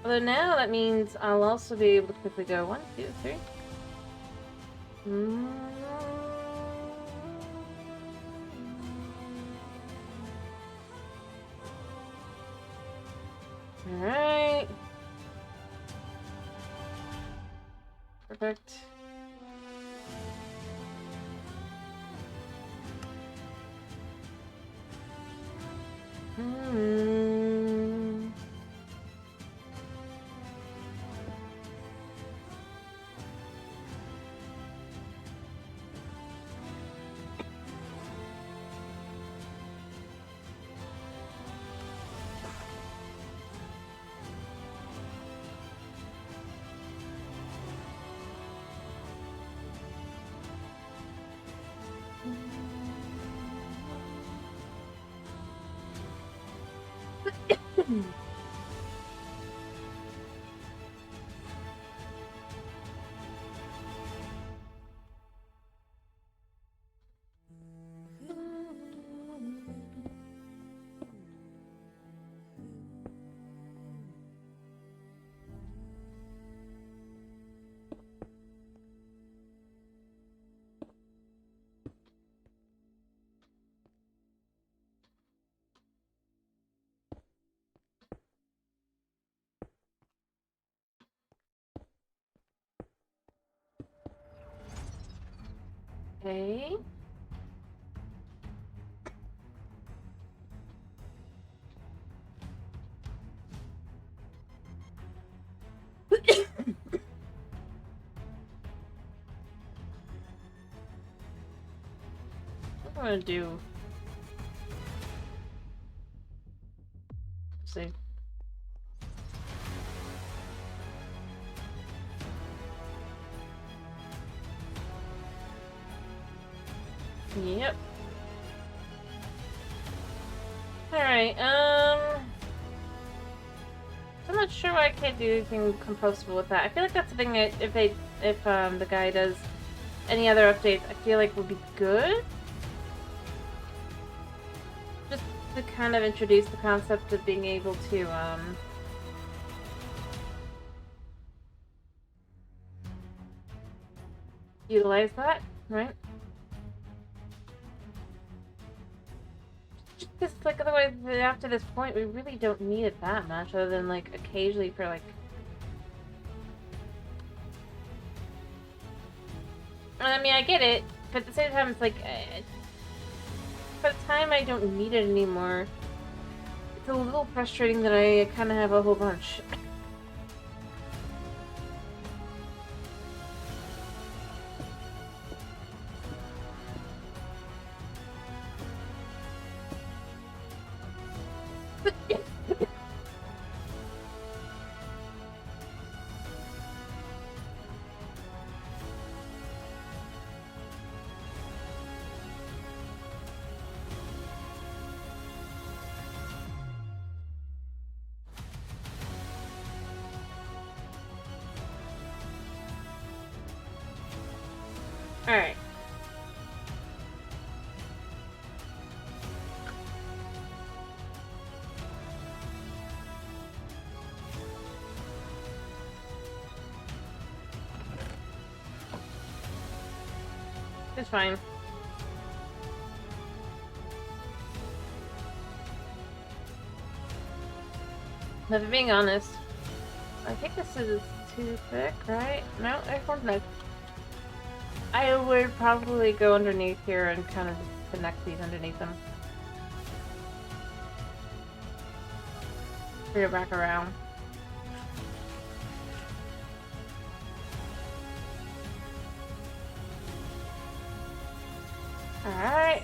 Although now that means I'll also be able to quickly go 1, 2, 3. Alright. Perfect. Okay. What am I gonna do? Let's see. Yep. Alright, I'm not sure why I can't do anything compostable with that. I feel like that's the thing that if the guy does any other updates, I feel like would be good. Just to kind of introduce the concept of being able to, utilize that, right? Because, like, otherwise, after this point, we really don't need it that much, other than, like, occasionally for, like, I mean, I get it, but at the same time, it's like, by the time I don't need it anymore, it's a little frustrating that I kind of have a whole bunch. Alright. It's fine. But being honest, I think this is too thick, right? No, there's one thick. I would probably go underneath here and kind of connect these underneath them. Bring it back around. Alright.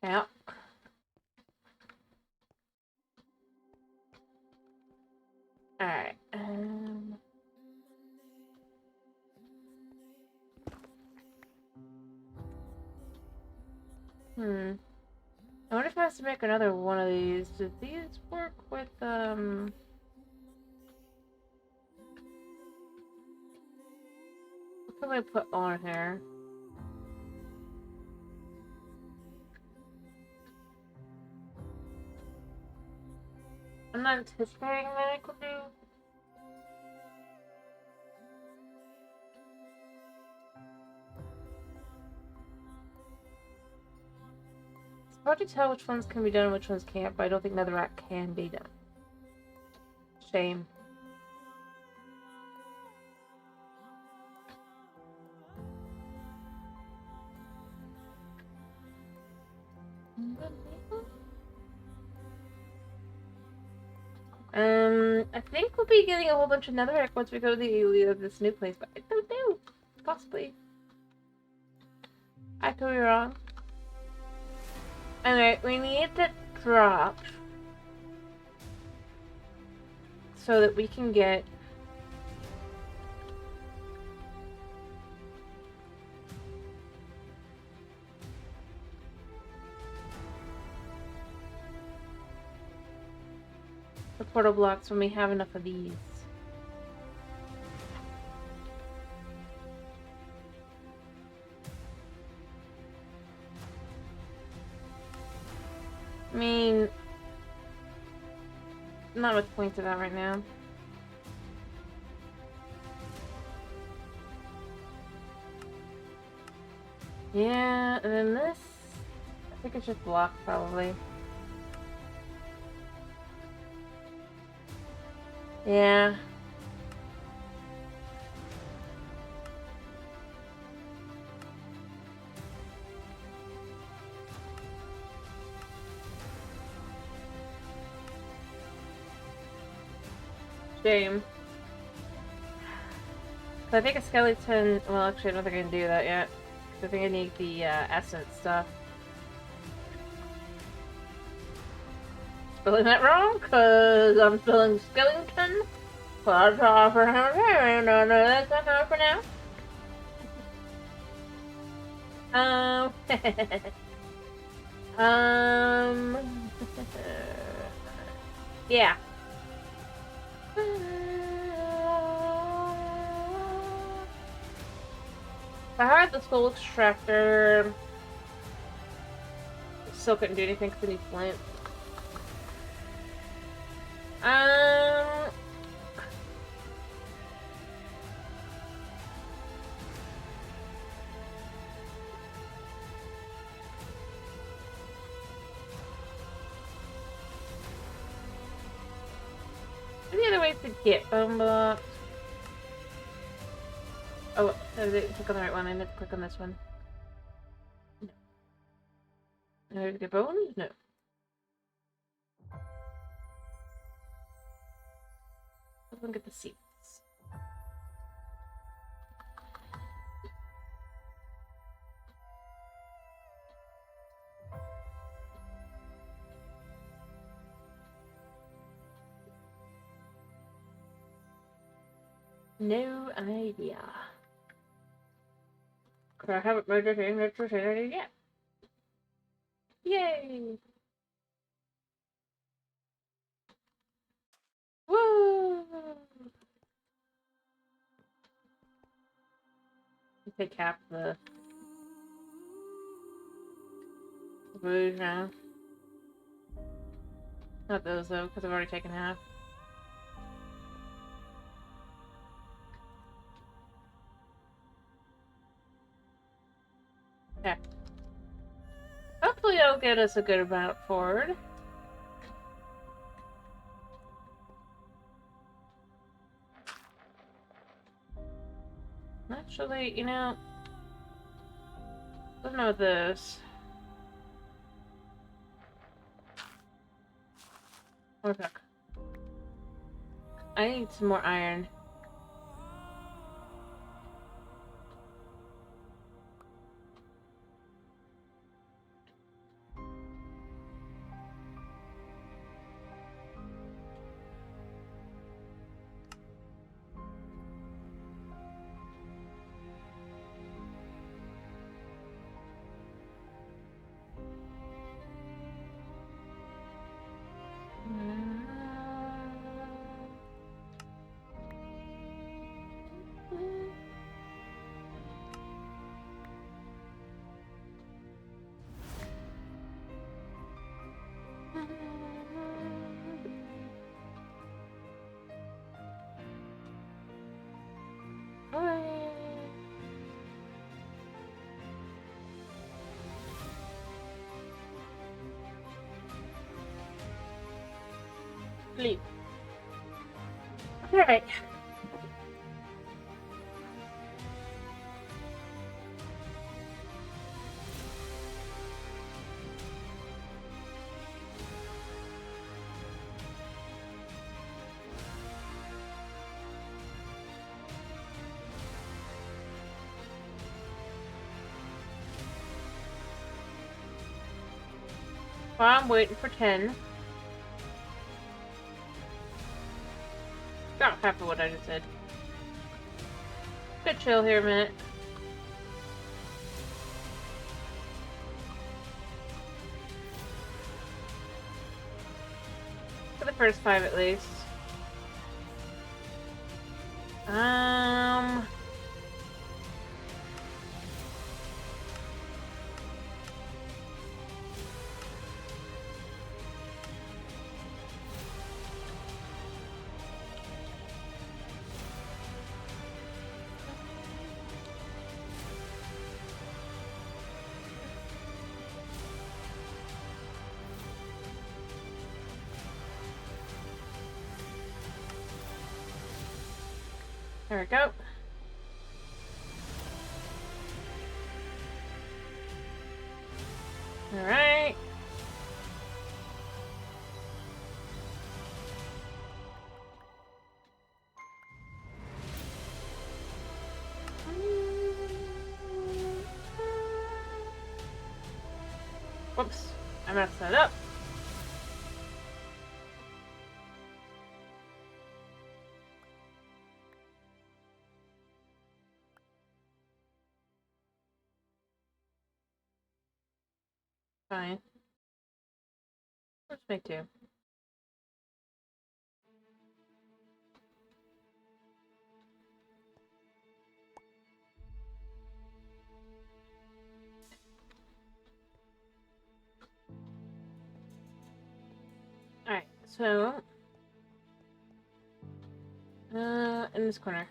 Yep. Alright. I wonder if I have to make another one of these. Do these work with, what can I put on here? I'm not anticipating that I could do. It's hard to tell which ones can be done and which ones can't, but I don't think netherrack can be done. Shame. I think we'll be getting a whole bunch of netherrack once we go to this new place, but I don't know. Possibly. I could be wrong. Alright, we need to drop so that we can get the portal blocks when we have enough of these. I mean, not much point to that right now. Yeah, and then this, I think it's just block probably. Yeah. Shame. So I think a skeleton, well actually I don't think I can do that yet. I think I need the essence stuff. Spelling that wrong? Cause I'm spelling skeleton. No, that's not hard for now. Yeah. I heard the Soul Extractor still couldn't do anything because I need flint. to get bone blocks. Oh, I didn't click on the right one. I meant to click on this one. No. Now to get bones? No. Let's look at the seats. No idea. Cause I haven't made it in Retrosator yet. Yay! Woo! Take half the booze now. Not those though, because I've already taken half. Yeah. Hopefully it'll get us a good amount forward. Actually, you know, I don't know this. More puck. I need some more iron. Sleep. Alright. While I'm waiting for 10. Got half of what I just said. Good chill here a minute. For the first 5 at least. There we go. All right. Whoops, I messed that up. Fine. Let's make 2. Alright, so in this corner.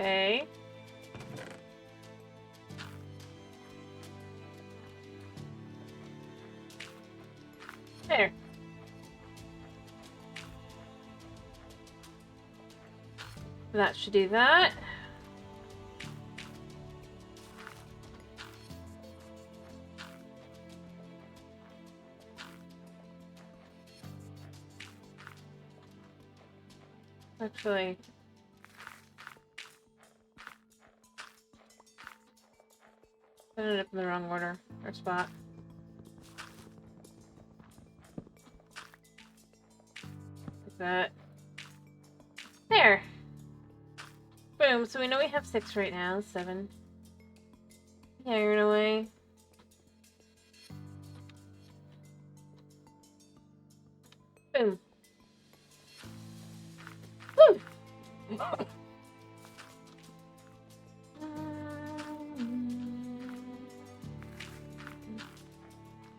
Okay. There. That should do that. Actually, I ended up in the wrong order or spot. Like that. There. Boom. So we know we have 6 right now. 7. Iron away. Boom. Woo!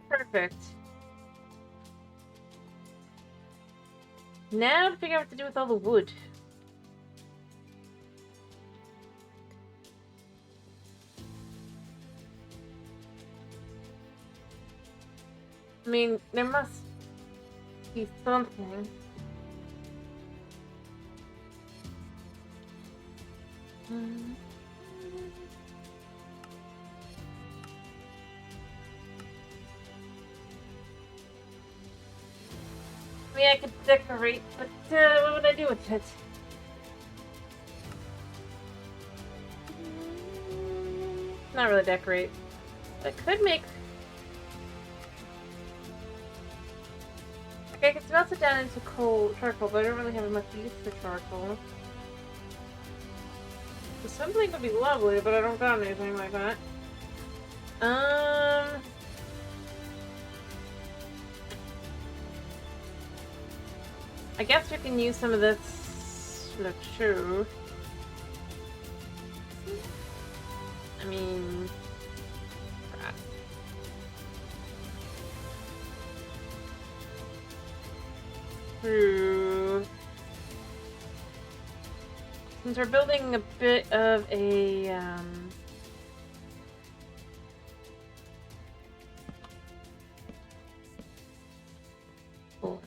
Perfect. Now to figure out what to do with all the wood. I mean, there must be something. I mean, I could decorate, but what would I do with it? Not really decorate. I could make... Like, I could melt it down into charcoal, but I don't really have much use for charcoal. Something would be lovely, but I don't got anything like that. I guess we can use some of this look true. I mean, crap. True. Since we're building a bit of a floor.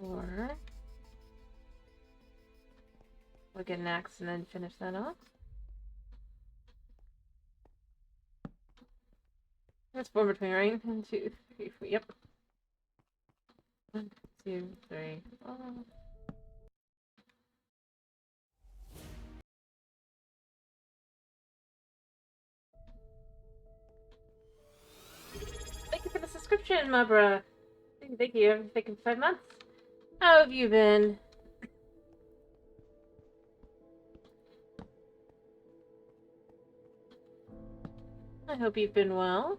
Or we'll get an axe and then finish that off. That's 4 between, right? 1, 2, 3, 4. Yep. 1, 2, 3, 4. Thank you for the subscription, Mabra. Thank you. I've taken 5 months. How have you been? I hope you've been well.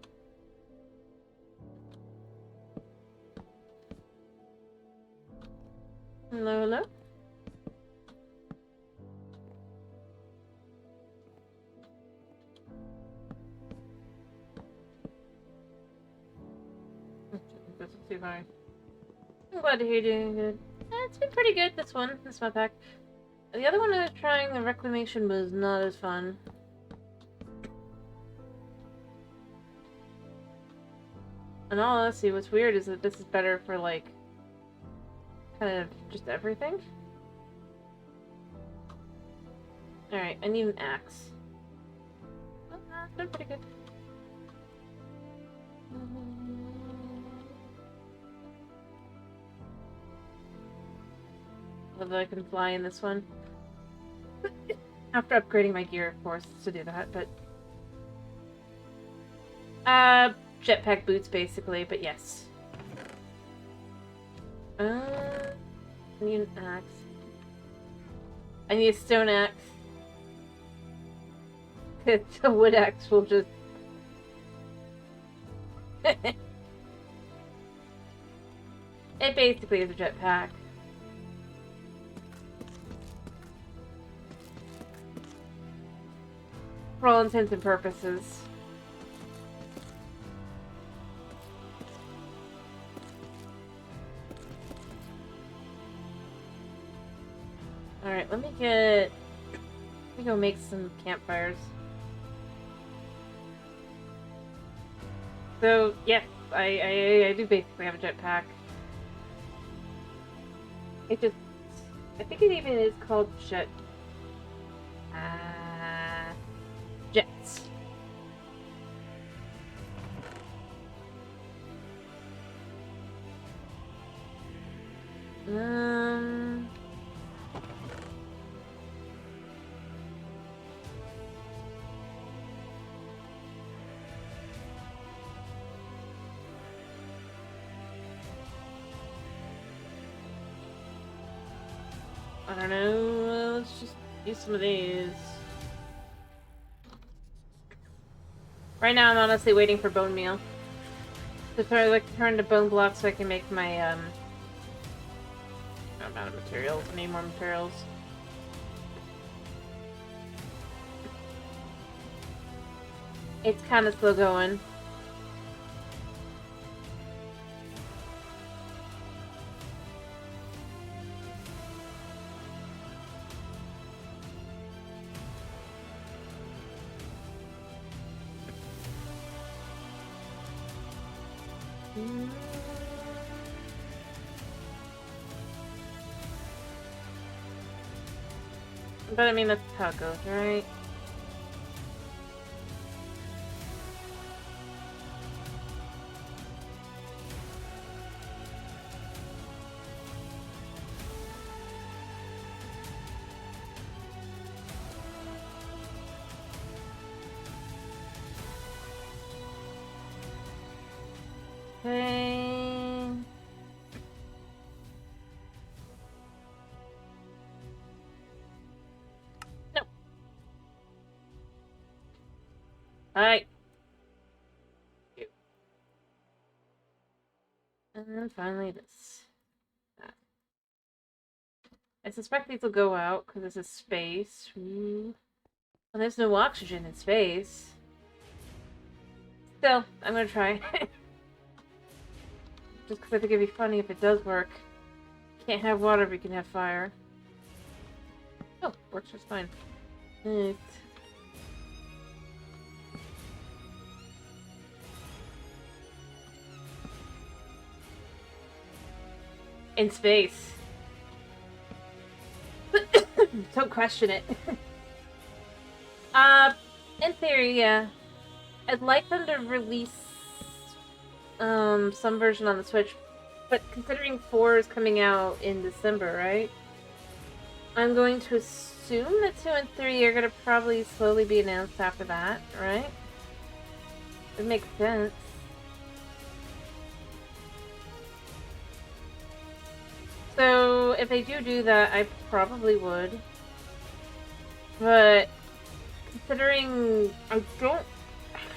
Hello, hello. This is too high. I'm glad to hear you're doing good. It's been pretty good, this mod pack. The other one I was trying, the Reclamation, was not as fun. And honestly, what's weird is that this is better for, like, kind of just everything. Alright, I need an axe. Oh, that's been pretty good. Although I can fly in this one. After upgrading my gear, of course, to do that, but... jetpack boots, basically, but yes. I need an axe. I need a stone axe. The wood axe will just... It basically is a jetpack. For all intents and purposes. Alright, let me go make some campfires. So, yes, I do basically have a jetpack. It just... I think it even is called jets. I don't know. Let's just use some of these. Right now, I'm honestly waiting for bone meal. To turn to bone blocks so I can make my I'm out of materials. I need more materials. It's kind of slow going. But I mean, that's how it goes, right? Okay. No. Alright. And then finally this. I suspect these will go out because this is space. Ooh. Well, there's no oxygen in space. Still, I'm gonna try. Just because I think it'd be funny if it does work. Can't have water, but you can have fire. Oh, works just fine. Right. In space. Don't question it. In theory, yeah. I'd like them to release some version on the Switch, but considering 4 is coming out in December, right? I'm going to assume that 2 and 3 are going to probably slowly be announced after that, right? It makes sense. So, if they do that, I probably would. But, considering I can't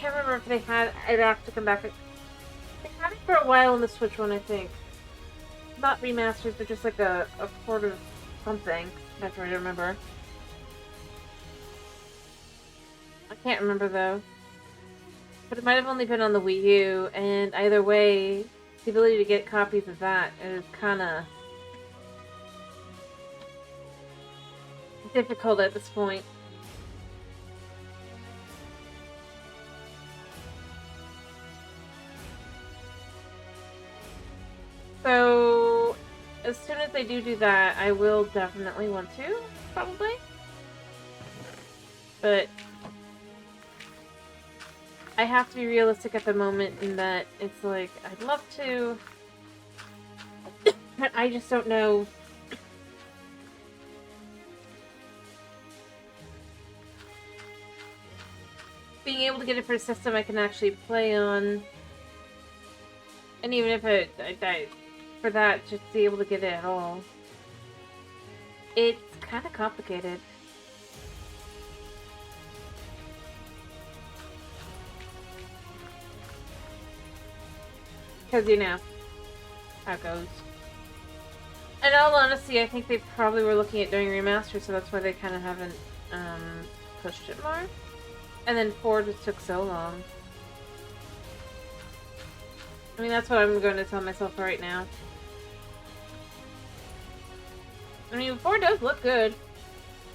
remember if they had, I'd have to come back. They had it for a while on the Switch one, I think. Not remasters, but just like a port of something. That's what I remember. I can't remember though. But it might have only been on the Wii U, and either way, the ability to get copies of that is kinda difficult at this point. So, as soon as they do that, I will definitely want to, probably. But I have to be realistic at the moment in that it's like, I'd love to, but I just don't know. Being able to get it for a system I can actually play on, and even if I for that, just be able to get it at all. It's kind of complicated. Because, you know, how it goes. In all honesty, I think they probably were looking at doing remaster, so that's why they kind of haven't pushed it more. And then 4 just took so long. I mean, that's what I'm going to tell myself right now. I mean, 4 does look good.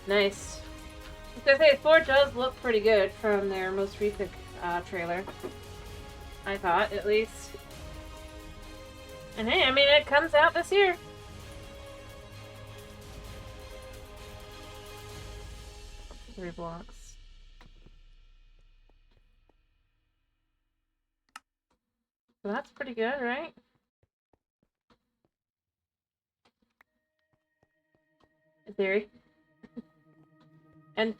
Nice. I was gonna say, 4 does look pretty good from their most recent trailer. I thought, at least. And hey, I mean, it comes out this year. Three blocks. So that's pretty good, right? In theory. And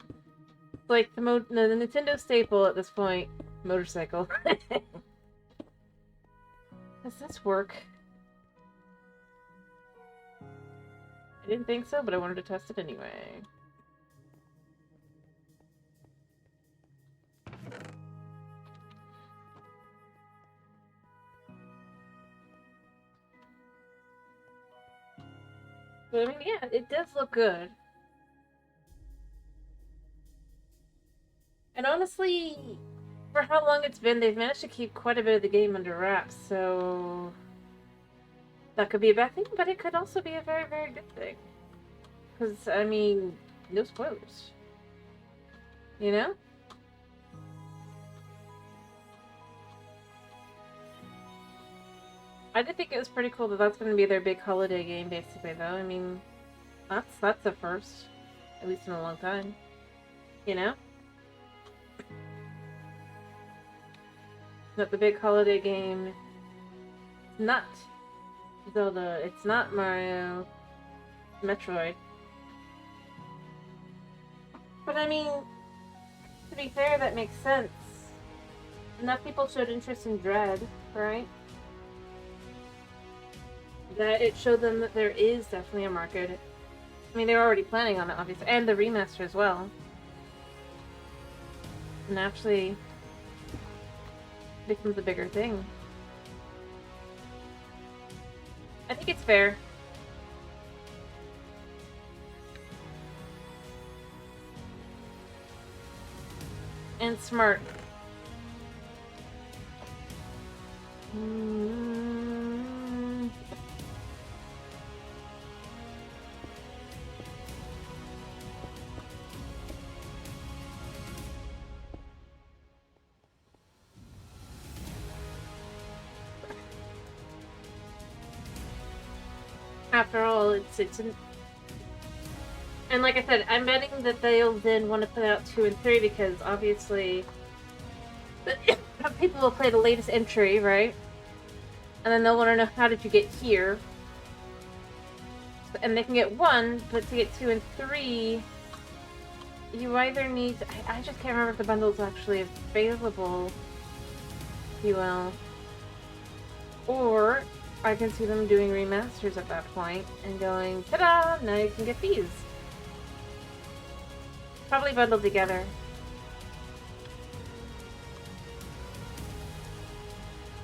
like the Nintendo staple at this point, motorcycle. Does this work? I didn't think so, but I wanted to test it anyway. But I mean, yeah, it does look good. And honestly, for how long it's been, they've managed to keep quite a bit of the game under wraps, so that could be a bad thing, but it could also be a very, very good thing. Because, I mean, no spoilers. You know? I did think it was pretty cool that that's going to be their big holiday game, basically, though. I mean, that's a first, at least in a long time. You know? That the big holiday game is not Zelda, it's not Mario, Metroid. But I mean, to be fair, that makes sense. Enough people showed interest in Dread, right? That it showed them that there is definitely a market. I mean, they were already planning on it, obviously, and the remaster as well. And actually becomes a bigger thing. I think it's fair. And smart. After all, it's and like I said, I'm betting that they'll then want to put out 2 and 3 because obviously people will play the latest entry, right? And then they'll want to know, how did you get here? And they can get 1, but to get 2 and 3, you either need... I just can't remember if the bundle's actually available, if you will. Or I can see them doing remasters at that point and going, ta-da! Now you can get these. Probably bundled together.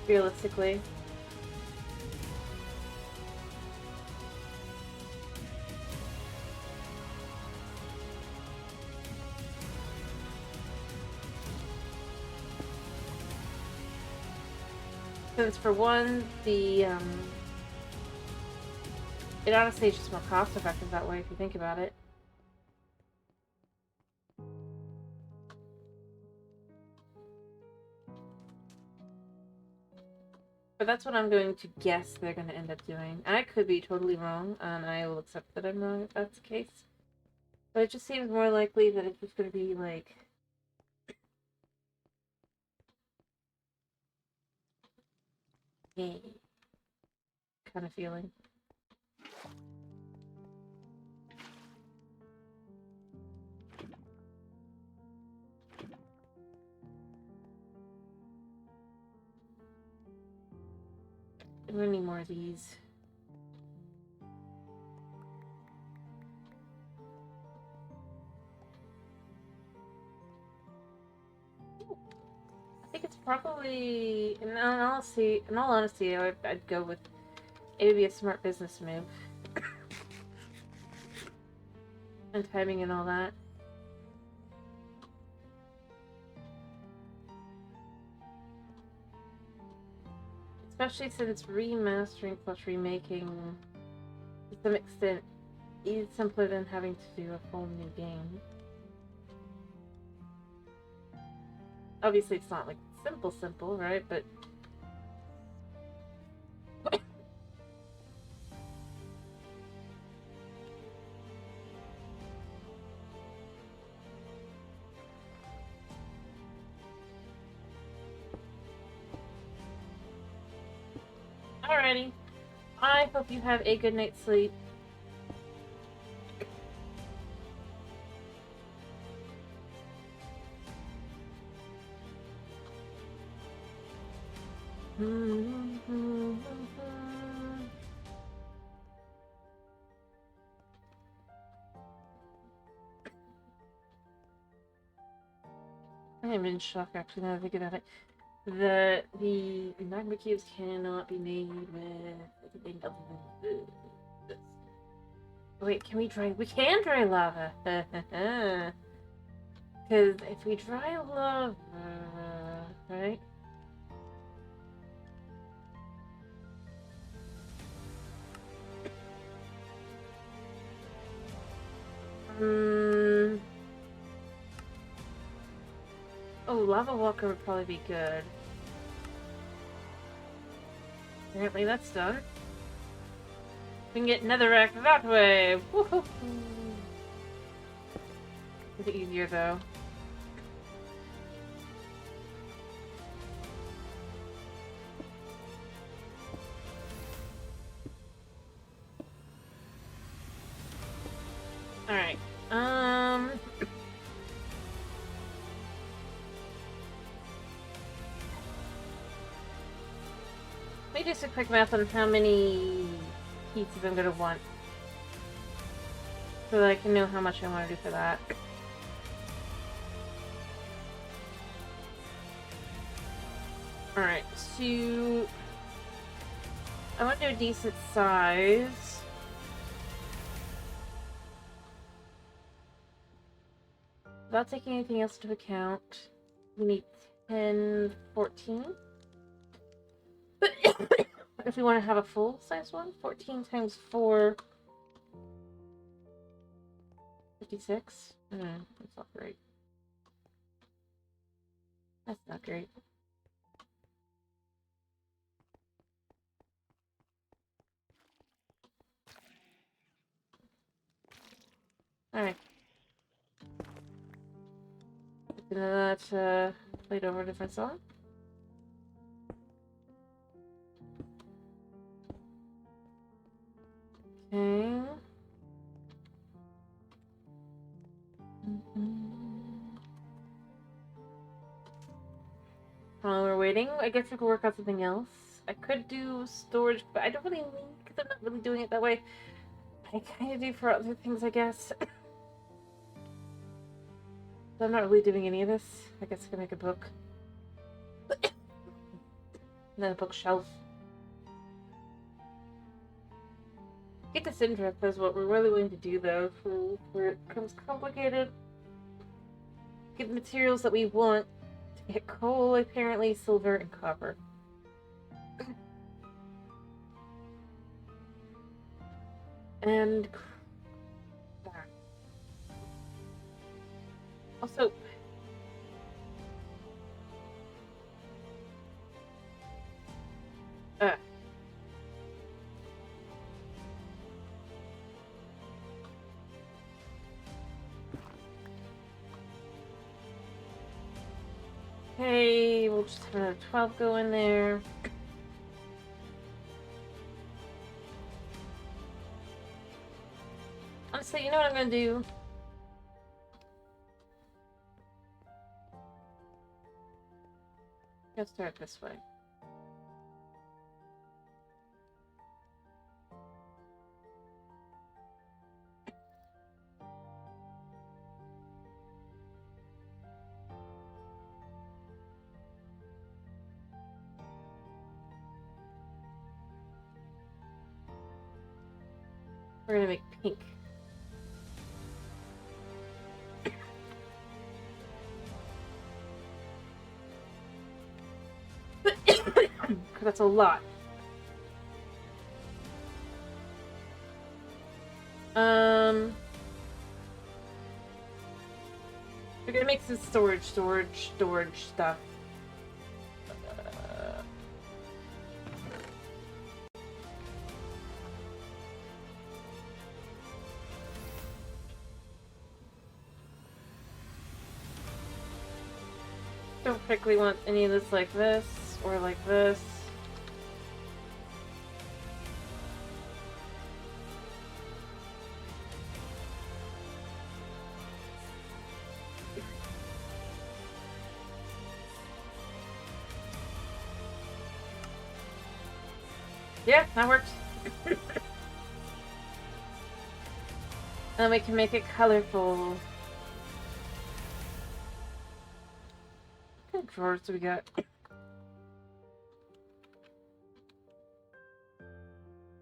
Realistically. Since for one, it honestly is just more cost effective that way if you think about it. But that's what I'm going to guess they're going to end up doing. I could be totally wrong, and I will accept that I'm wrong if that's the case. But it just seems more likely that it's just going to be like... yay. Kind of feeling. I'm gonna need more of these. I think it's probably, in all honesty, I'd go with, it would be a smart business move. And timing and all that. Especially since remastering plus remaking, to some extent, It's simpler than having to do a full new game. Obviously, it's not like simple, right? But alrighty. I hope you have a good night's sleep. I am in shock, actually, now that I think about it. The magma cubes cannot be made with anything other than this. Wait, can we dry? We can dry lava! Because if we dry lava, right? Oh, Lava Walker would probably be good. Apparently that's done. We can get Netherrack that way! Woohoo! It's easier though. Alright. Let me do some quick math on how many pizzas I'm gonna want. So that I can know how much I want to do for that. Alright, so I want to do a decent size. Without taking anything else into account, we need 10, 14. But if we want to have a full size one, 14 times 4, 56. That's not great. That's not great. Alright. That played over a different song. Okay. While we're waiting, I guess we could work out something else. I could do storage, but I don't really need, because I'm not really doing it that way. I kind of do for other things, I guess. But I'm not really doing any of this. I guess I can make a book. And then a bookshelf. Get the Syndrip is what we're really going to do, though, for where it becomes complicated. Get the materials that we want. To get coal, apparently, silver, and copper. And also, okay, we'll just have another 12 go in there. Honestly, you know what I'm gonna do? Let's start this way. We're gonna make pink. Because that's a lot. We're gonna make some storage stuff. Don't particularly want any of this like this or like this. Yeah, that works. And we can make it colorful. What drawers do we got?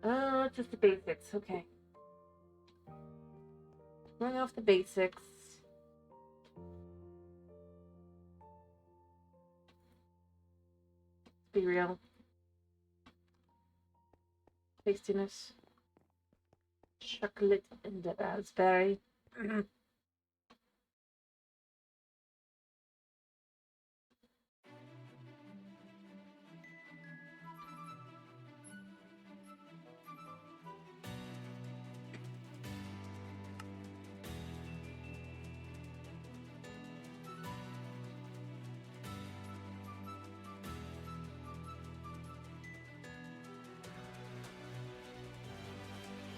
Oh, it's just the basics. Okay. Going off the basics. Be real. Tastiness. Chocolate and the raspberry.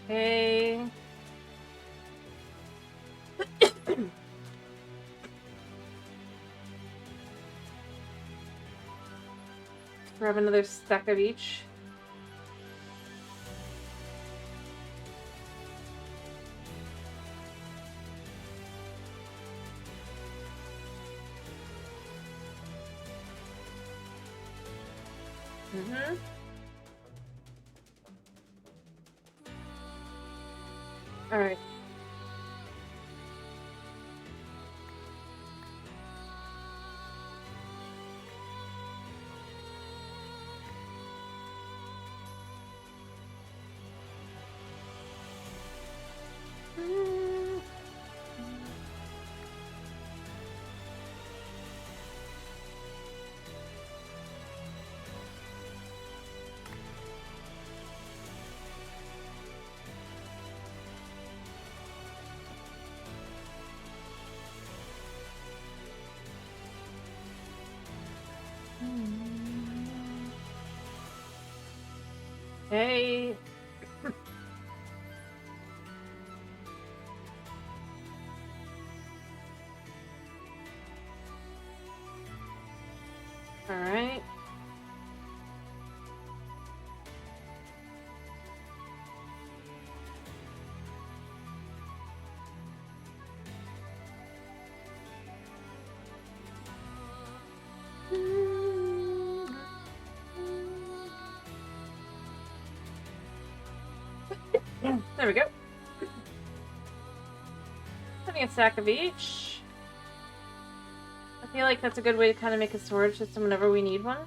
Okay. Grab another stack of each. Mm-hmm. All right. Hey. All right. There we go. Having a stack of each. I feel like that's a good way to kind of make a storage system whenever we need one.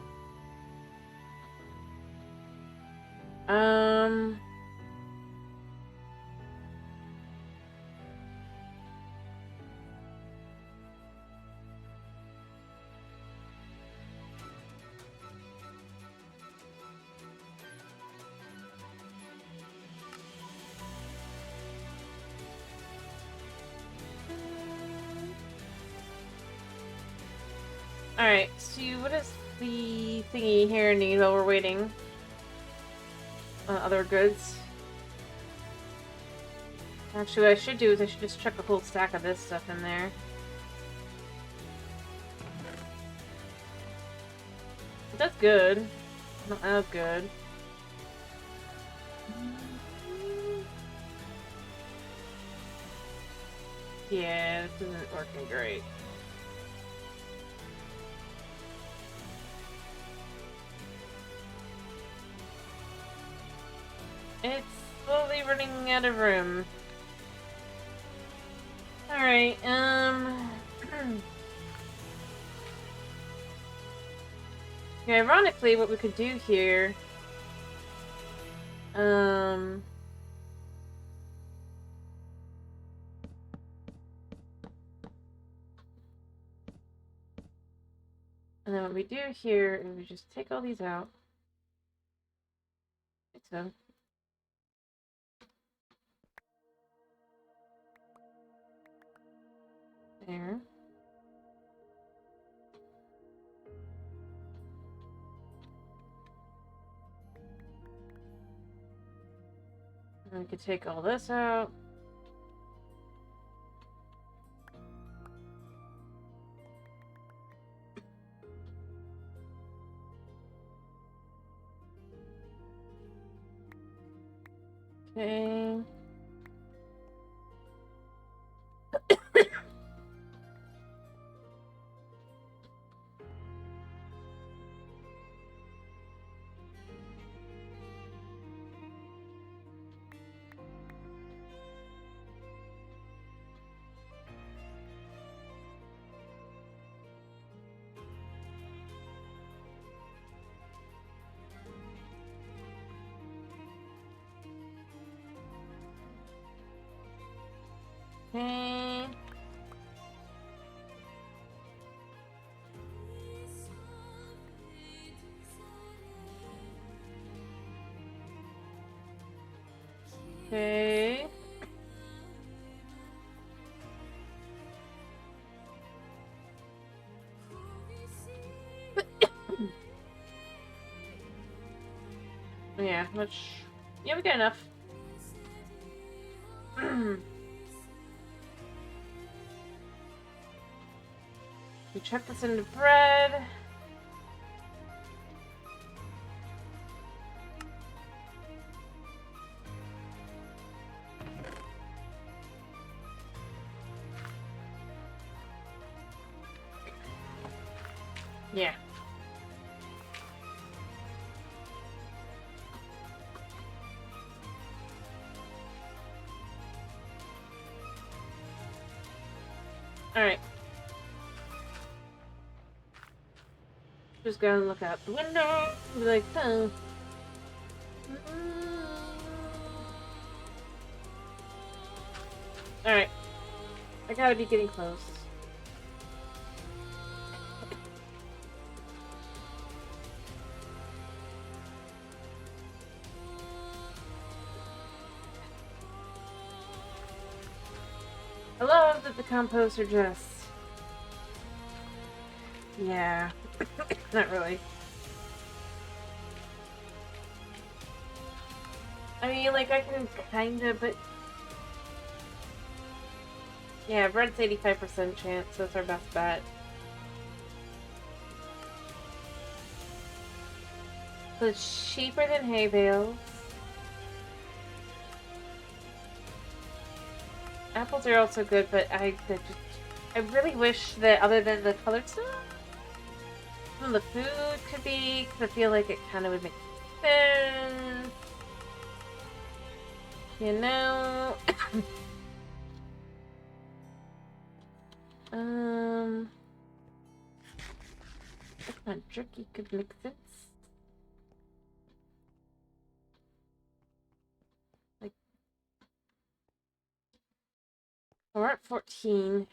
Alright, so what is the thingy here need while we're waiting on other goods? Actually, what I should do is I should just chuck a whole stack of this stuff in there. But that's good. Not as good. Yeah, this isn't working great. It's slowly running out of room. Alright, yeah, ironically, what we could do here, And then what we do here is we just take all these out. Like so. There. And we could take all this out. Okay. Okay. Okay. Yeah, much. Yeah, we got enough. We chuck this into bread. Yeah. Alright. Just go and look out the window. Be like, oh. Alright. I gotta be getting close. I love that the composts are just... Yeah. Not really. I mean, like, I can kinda, but... Yeah, bread's 85% chance, so that's our best bet. So it's cheaper than hay bales. Apples are also good, but I really wish that other than the colored stuff, some of the food could be, because I feel like it kind of would make sense. You know? If my jerky could make sense. Like, we're at 14.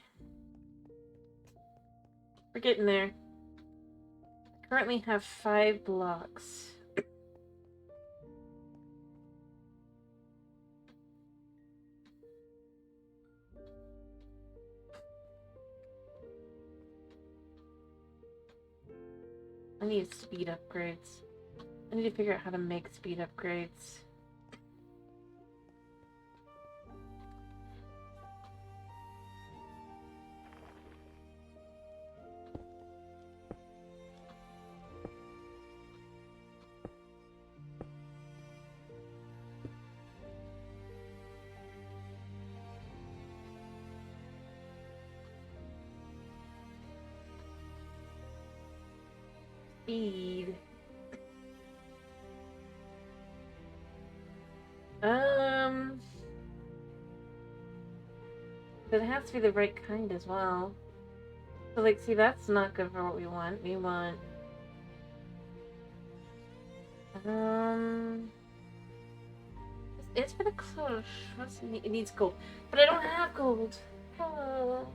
We're getting there. I currently have 5 blocks. I need speed upgrades. I need to figure out how to make speed upgrades. Speed. But it has to be the right kind as well. So, like, see, that's not good for what we want. We want... It's for the cloche. What's it need? It needs gold. But I don't have gold. Oh.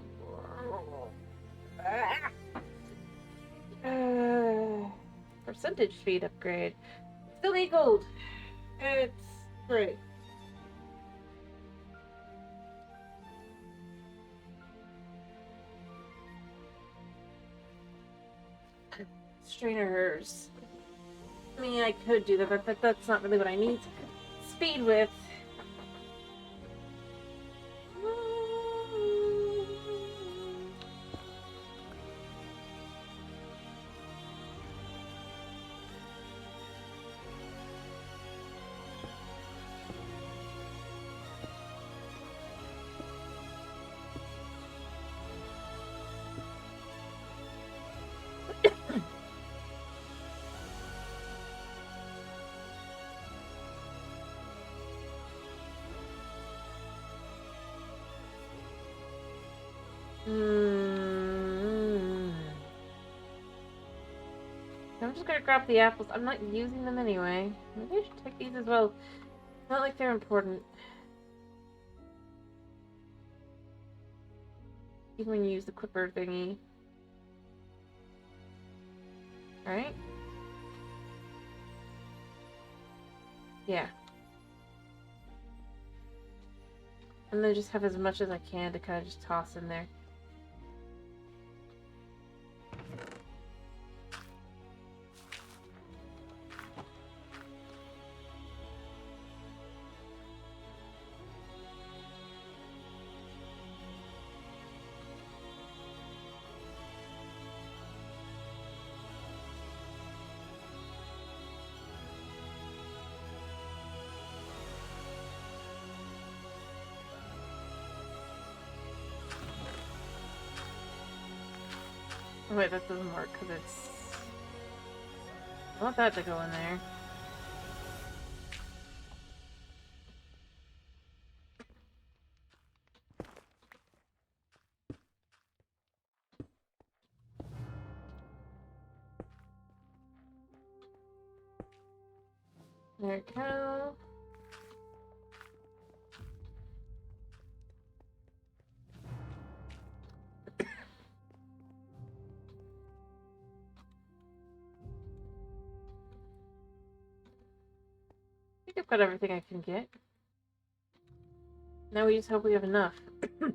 Percentage speed upgrade. Still need gold. It's great. Strainers. I mean, I could do that, but that's not really what I need speed with. I'm just gonna grab the apples. I'm not using them anyway. Maybe I should take these as well. Not like they're important. Even when you use the clipper thingy. Right? Yeah. And then just have as much as I can to kind of just toss in there. Oh, wait, that doesn't work because it's... I want that to go in there. There we go. I think I've got everything I can get. Now we just hope we have enough. I'm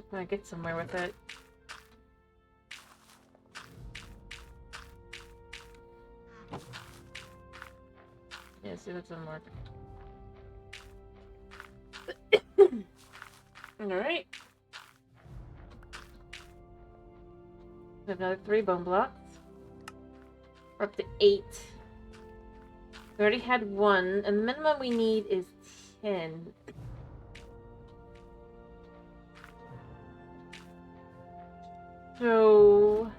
gonna get somewhere with it. Yeah, see, that doesn't work. Alright. We have another 3 bone blocks. We're up to 8. We already had 1, and the minimum we need is 10. So...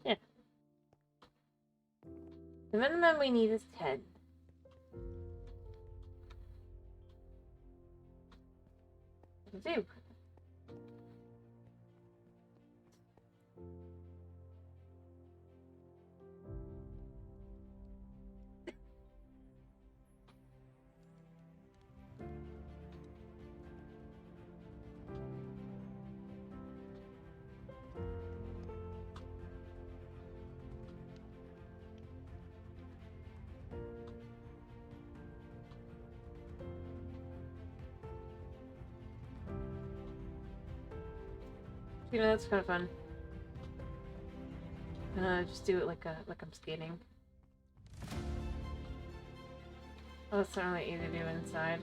yeah. The minimum we need is 10. Do. You know, that's kind of fun. Just do it like I'm skating. Oh, that's certainly easy to do inside.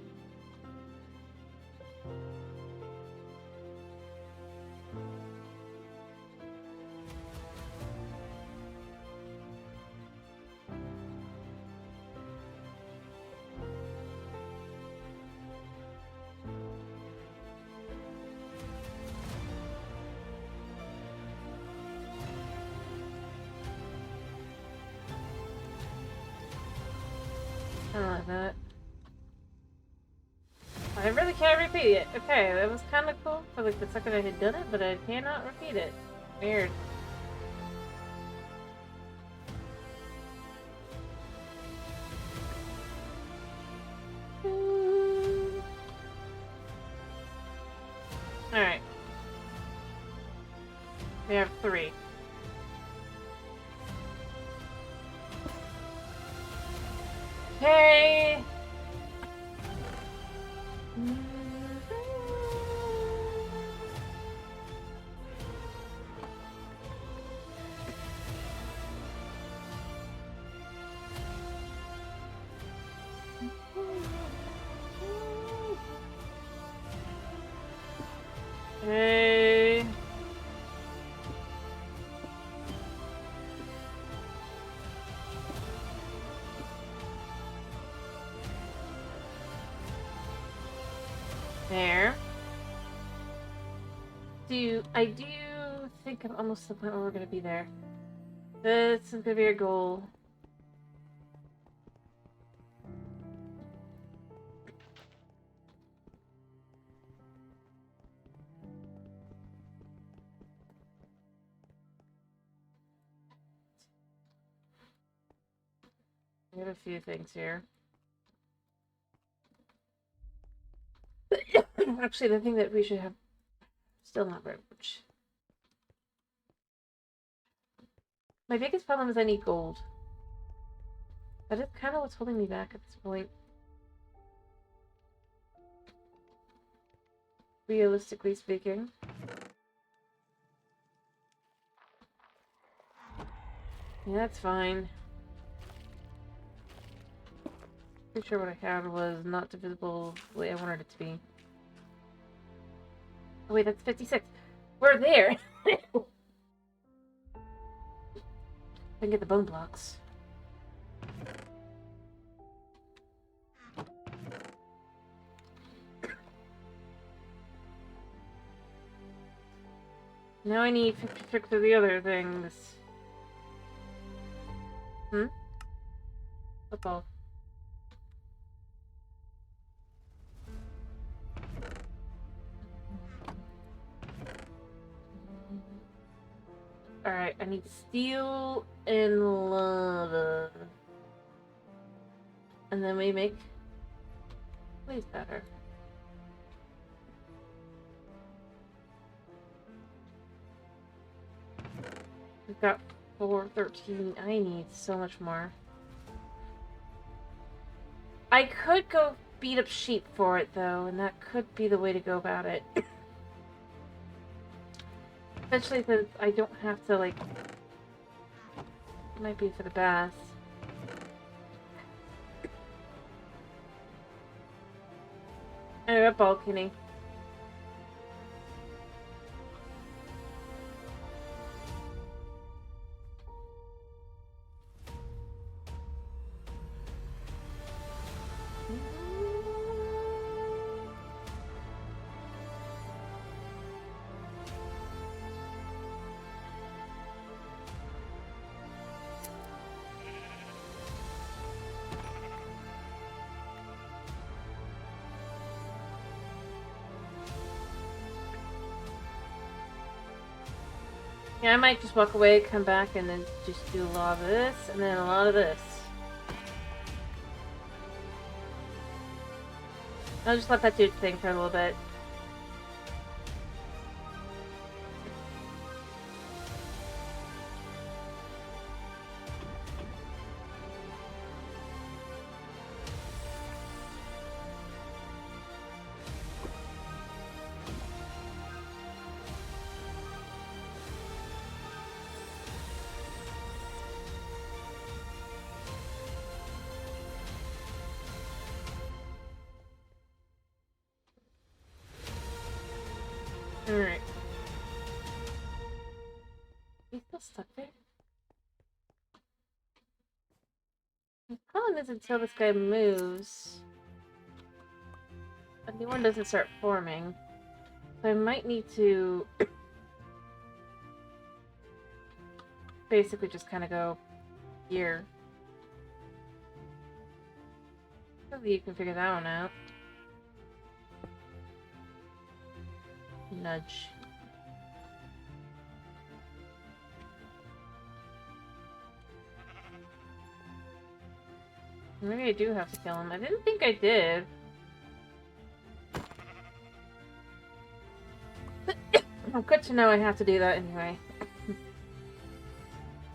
I don't like that. I really can't repeat it. Okay, that was kind of cool for like the second I had done it, but I cannot repeat it. Weird. Alright. We have 3. Hey! Hey! There. I do think I'm almost to the point where we're gonna be there. This is gonna be our goal. We have a few things here. Actually, the thing that we should have still not very much. My biggest problem is I need gold. That is kind of what's holding me back at this point. Realistically speaking. Yeah, that's fine. Pretty sure what I had was not divisible the way I wanted it to be. Oh wait, that's 56. We're there! I can get the bone blocks. Now I need 56 of the other things. Football. Alright, I need steel and lava. And then we make blaze powder. We've got 413. I need so much more. I could go beat up sheep for it, though, and that could be the way to go about it. Especially since I don't have to, like... It might be for the best. I have a balcony. Yeah, I might just walk away, come back, and then just do a lot of this, and then a lot of this. I'll just let that do its thing for a little bit. Alright. He's still stuck there? The problem is until this guy moves, a new one doesn't start forming. So I might need to basically just kind of go here. Hopefully you can figure that one out. Nudge. Maybe I do have to kill him. I didn't think I did. Oh, good to know I have to do that anyway.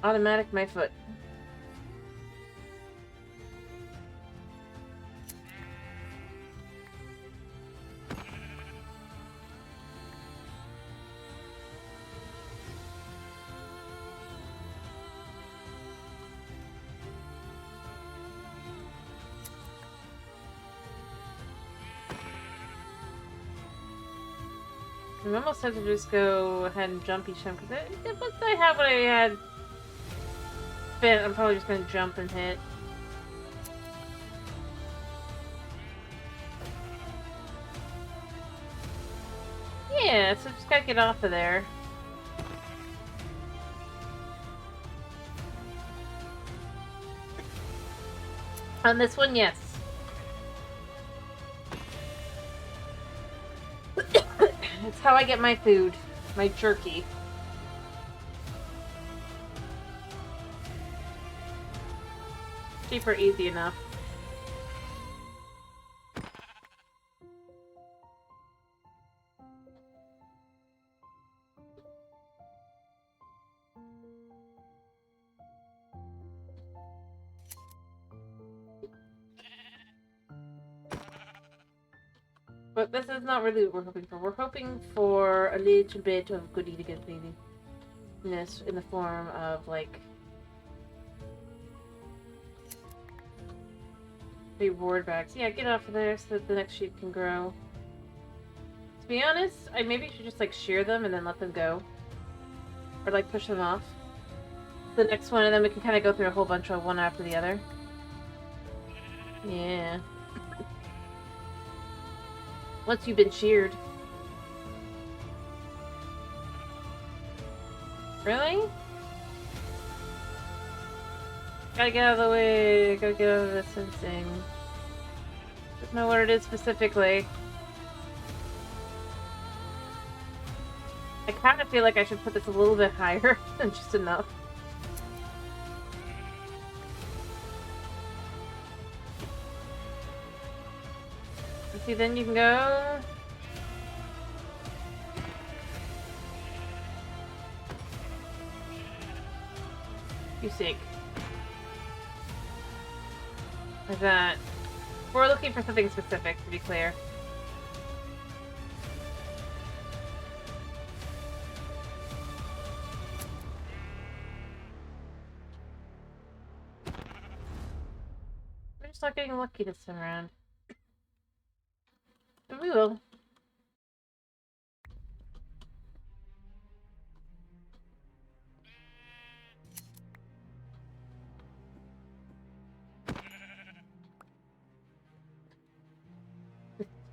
Automatic my foot. I'm almost tempted to just go ahead and jump each time, because once I have what I had spent, I'm probably just going to jump and hit. Yeah, so just gotta get off of there. On this one, yes. It's how I get my food. My jerky. Cheaper, easy enough. But this is not really what we're hoping for. We're hoping for a little bit of goodie to get goodiness in the form of, like, reward bags. Yeah, get off of there so that the next sheep can grow. To be honest, I maybe should just, like, shear them and then let them go. Or, like, push them off. The next one, and then we can kind of go through a whole bunch of one after the other. Yeah. Once you've been sheared. Really? Gotta get out of the way. Gotta get out of this fencing. Don't know what it is specifically. I kind of feel like I should put this a little bit higher than just enough. See, then you can go. You sick. Like that. We're looking for something specific, to be clear. We're just not getting lucky this time around. But we will.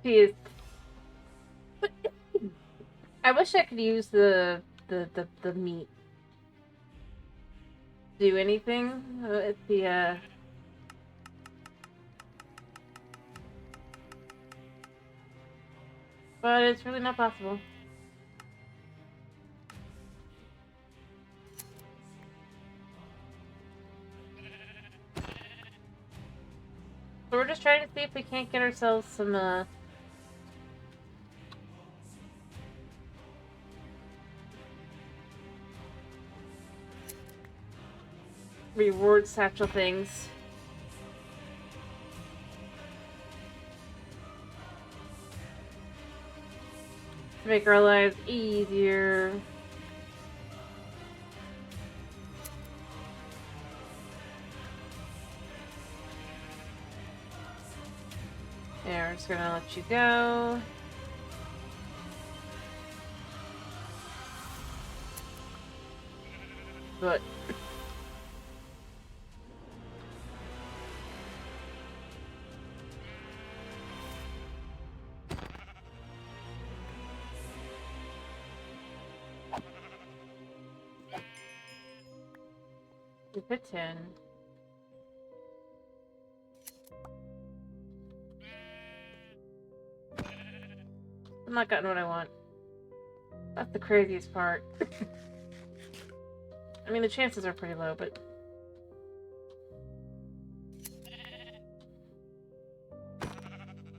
Jeez. I wish I could use the meat. Do anything with the but it's really not possible. So we're just trying to see if we can't get ourselves some reward satchel things. To make our lives easier. Yeah, we're just gonna let you go. But keep it 10. I'm not getting what I want. That's the craziest part. I mean, the chances are pretty low, but...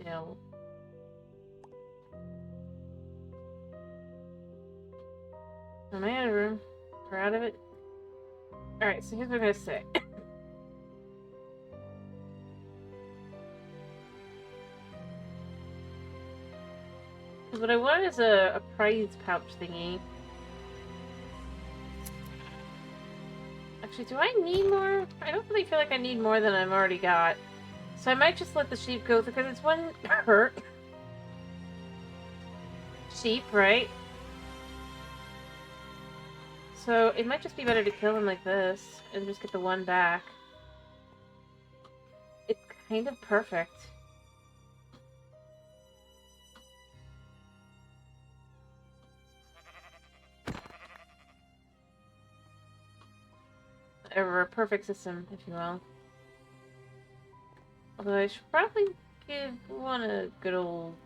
Still. Am I out of room? We're out of it? Alright, so here's what I'm gonna say. What I want is a prize pouch thingy. Actually, do I need more? I don't really feel like I need more than I've already got. So I might just let the sheep go because it's one hurt. Sheep, right? So it might just be better to kill him like this and just get the one back. It's kind of perfect. Or a perfect system, if you will. Although I should probably give one a good old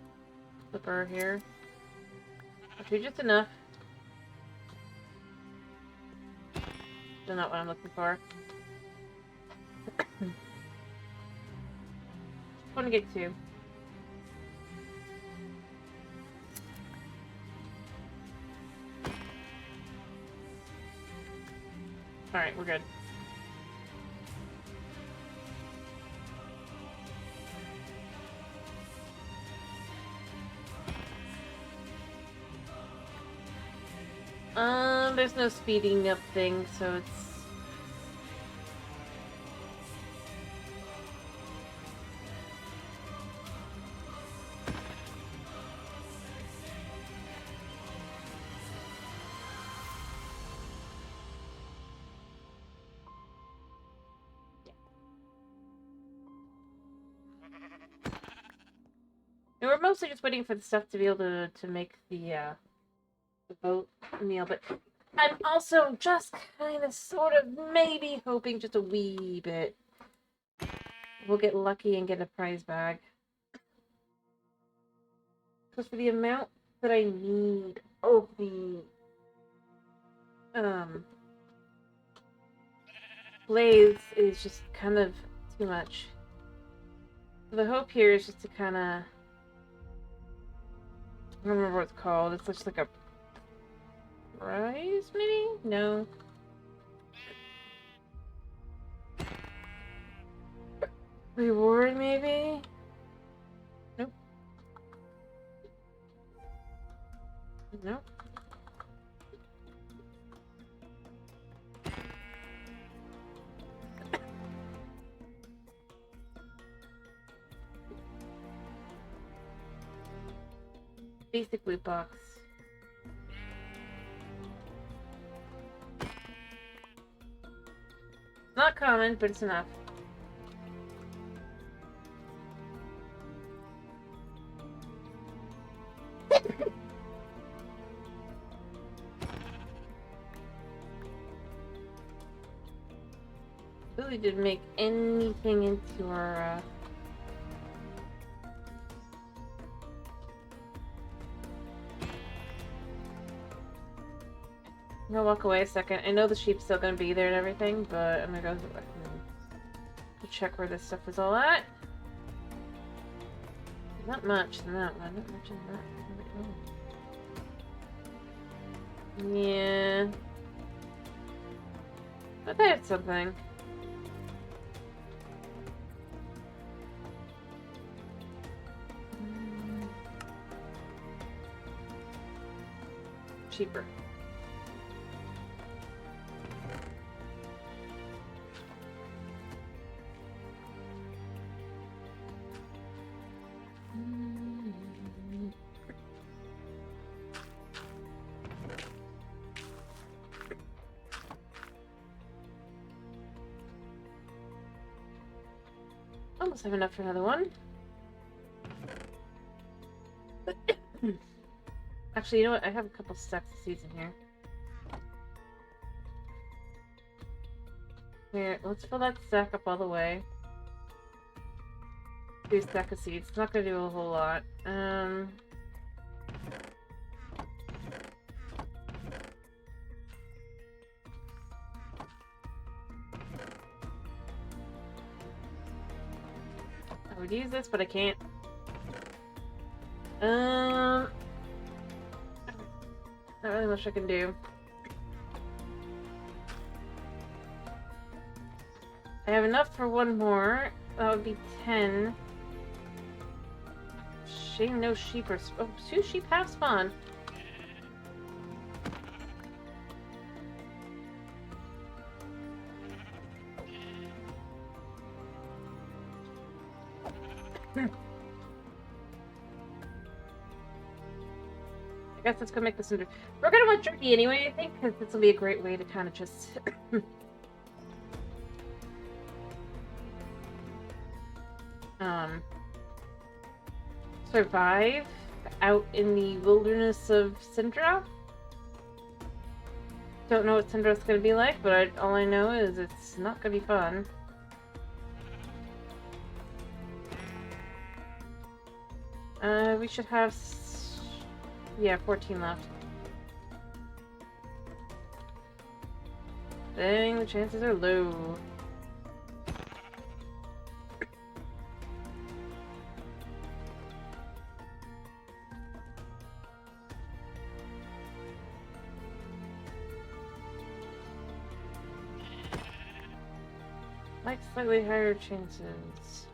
flipper here. Actually, just enough. Still not what I'm looking for. Just want to get two. Alright, we're good. There's no speeding up thing, so it's... And we're mostly just waiting for the stuff to be able to make the boat meal, but I'm also just kind of sort of maybe hoping just a wee bit we'll get lucky and get a prize bag. Because for the amount that I need of the blades is just kind of too much. So the hope here is just to kind of... I don't remember what it's called. It's just like a prize, maybe? No. Reward, maybe? Nope. Nope. Basic loot box. Not common, but it's enough. Really didn't make anything into our I'm gonna walk away a second. I know the sheep's still gonna be there and everything, but I'm gonna go check where this stuff is all at. Not much in that one. Not much in that one. Yeah. But they have something. Cheaper. Almost have enough for another one. Actually, you know what? I have a couple stacks of seeds in here. Here, let's fill that stack up all the way. 2 stacks of seeds. It's not gonna do a whole lot. I would use this, but I can't. Not really much I can do. I have enough for one more. That would be 10. Shame no sheep are... Oh, 2 sheep have spawned. I guess let's go make this into... We're gonna want jerky anyway, I think, because this will be a great way to kind of just... survive out in the wilderness of Syndra. Don't know what Syndra's gonna be like, but all I know is it's not gonna be fun. We should have... Yeah, 14 left. Dang, the chances are low. Like slightly higher chances.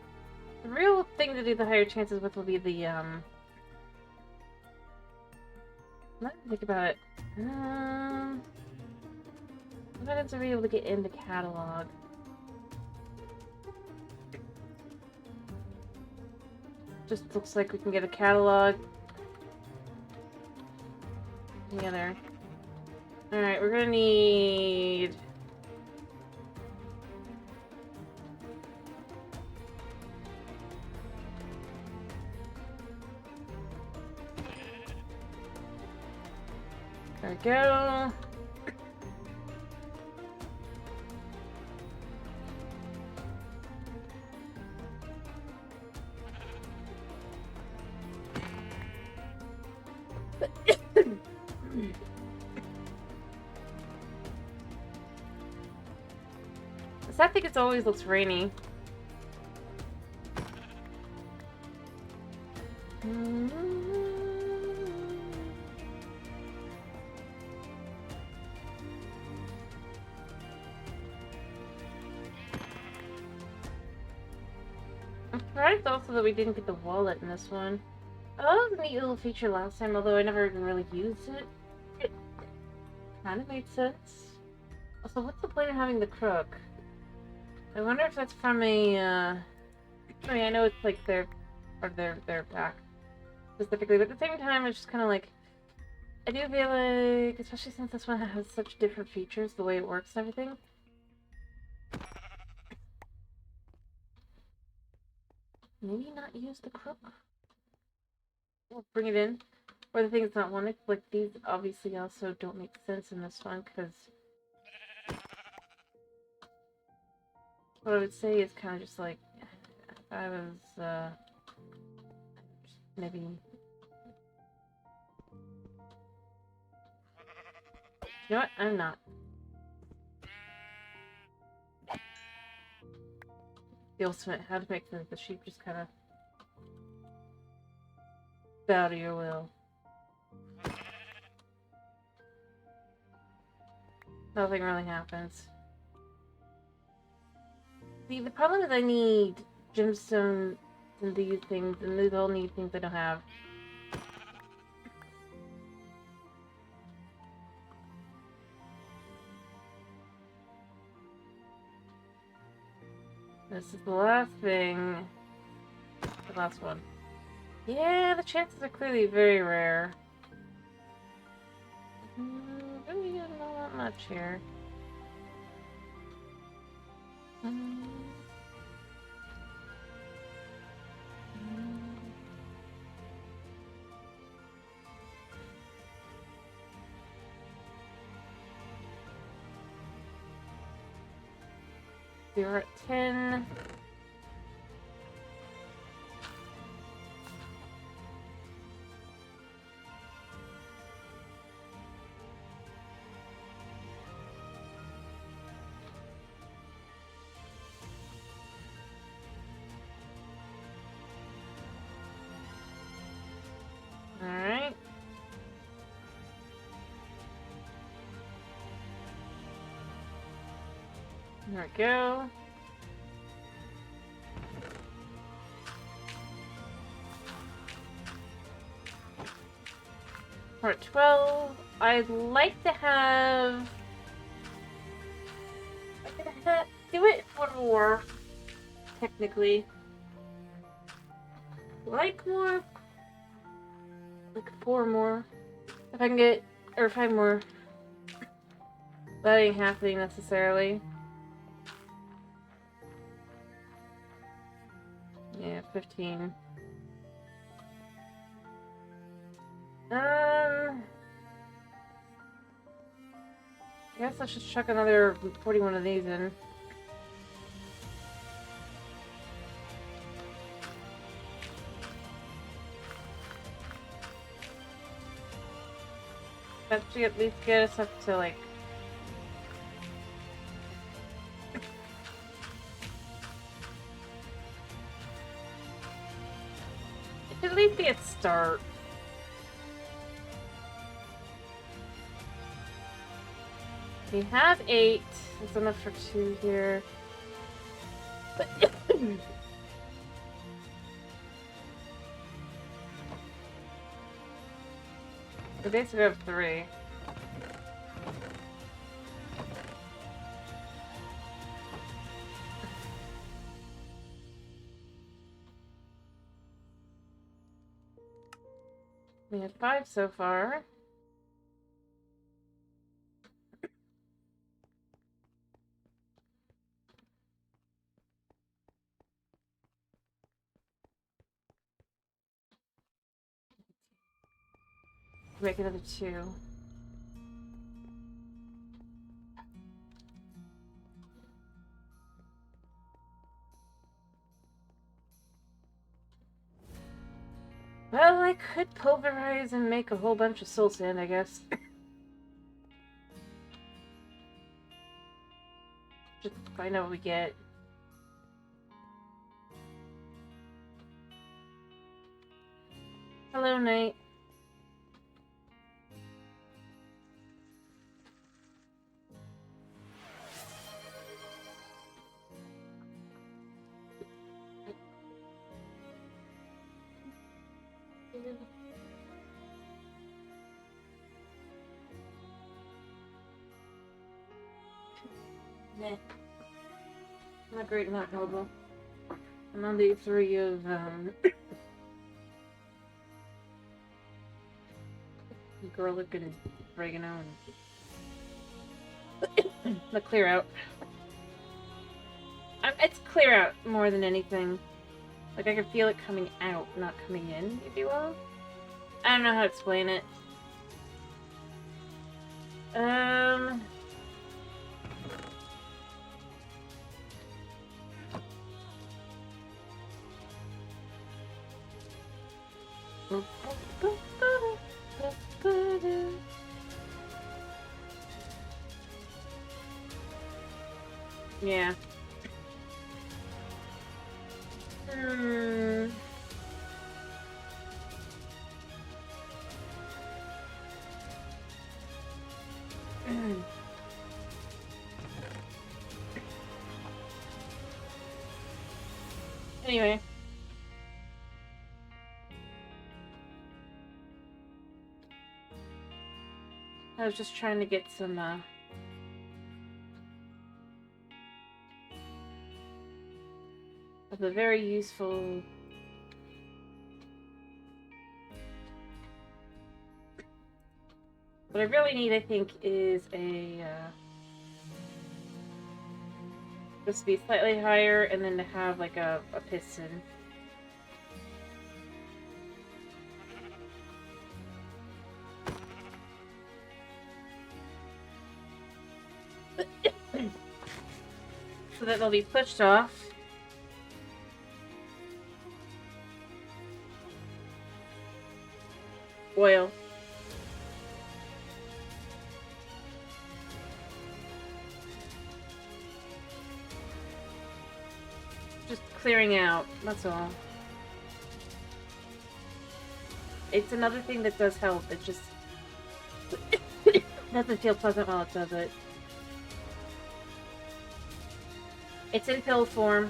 The real thing to do the higher chances with will be the, let me think about it. Evidence are able to get in the catalog. Just looks like we can get a catalog. Together. Alright, we're gonna need... There we go. I think it always looks rainy. I'm surprised also that we didn't get the wallet in this one. Oh, that was a neat little feature last time, although I never even really used it. It kind of made sense. Also, what's the point of having the crook? I wonder if that's from a, I mean, I know it's like their back specifically, but at the same time, it's just kind of like, I do feel like, especially since this one has such different features, the way it works and everything. Maybe not use the crook? Or bring it in. Or the things not wanted, like these obviously also don't make sense in this one, because what I would say is kind of just like, if I was, maybe... You know what? I'm not. The ultimate, how to make the sheep just kind of bow to your will. Nothing really happens. See, the problem is I need gemstones and these things, and these all need things I don't have. This is the last thing. The last one. Yeah, the chances are clearly very rare. Really not that much here. We're at 10. There we go. We're at 12. I'd like to have... do it one more, technically. Like more? Like 4 more. If I can get... or 5 more. That ain't happening necessarily. Yeah, 15. I guess let's just chuck another 41 of these in. That should at least get us up to, like... it should at least be a start. We have 8. That's enough for 2 here. But we basically have 3. We have 5 so far. Make another 2. Well, I could pulverize and make a whole bunch of soul sand, I guess. Just find out what we get. Hello, Knight. Nah. Not great, not horrible. I'm on day 3 of, garlic and oregano and the clear out. It's clear out more than anything. Like, I can feel it coming out, not coming in, if you will. I don't know how to explain it. Yeah. Anyway. I was just trying to get some, of the very useful... What I really need, I think, is a, just to be slightly higher, and then to have, like, a piston. So that they'll be pushed off. Oil. Just clearing out, that's all. It's another thing that does help, it just doesn't feel pleasant while it does it. It's in pill form.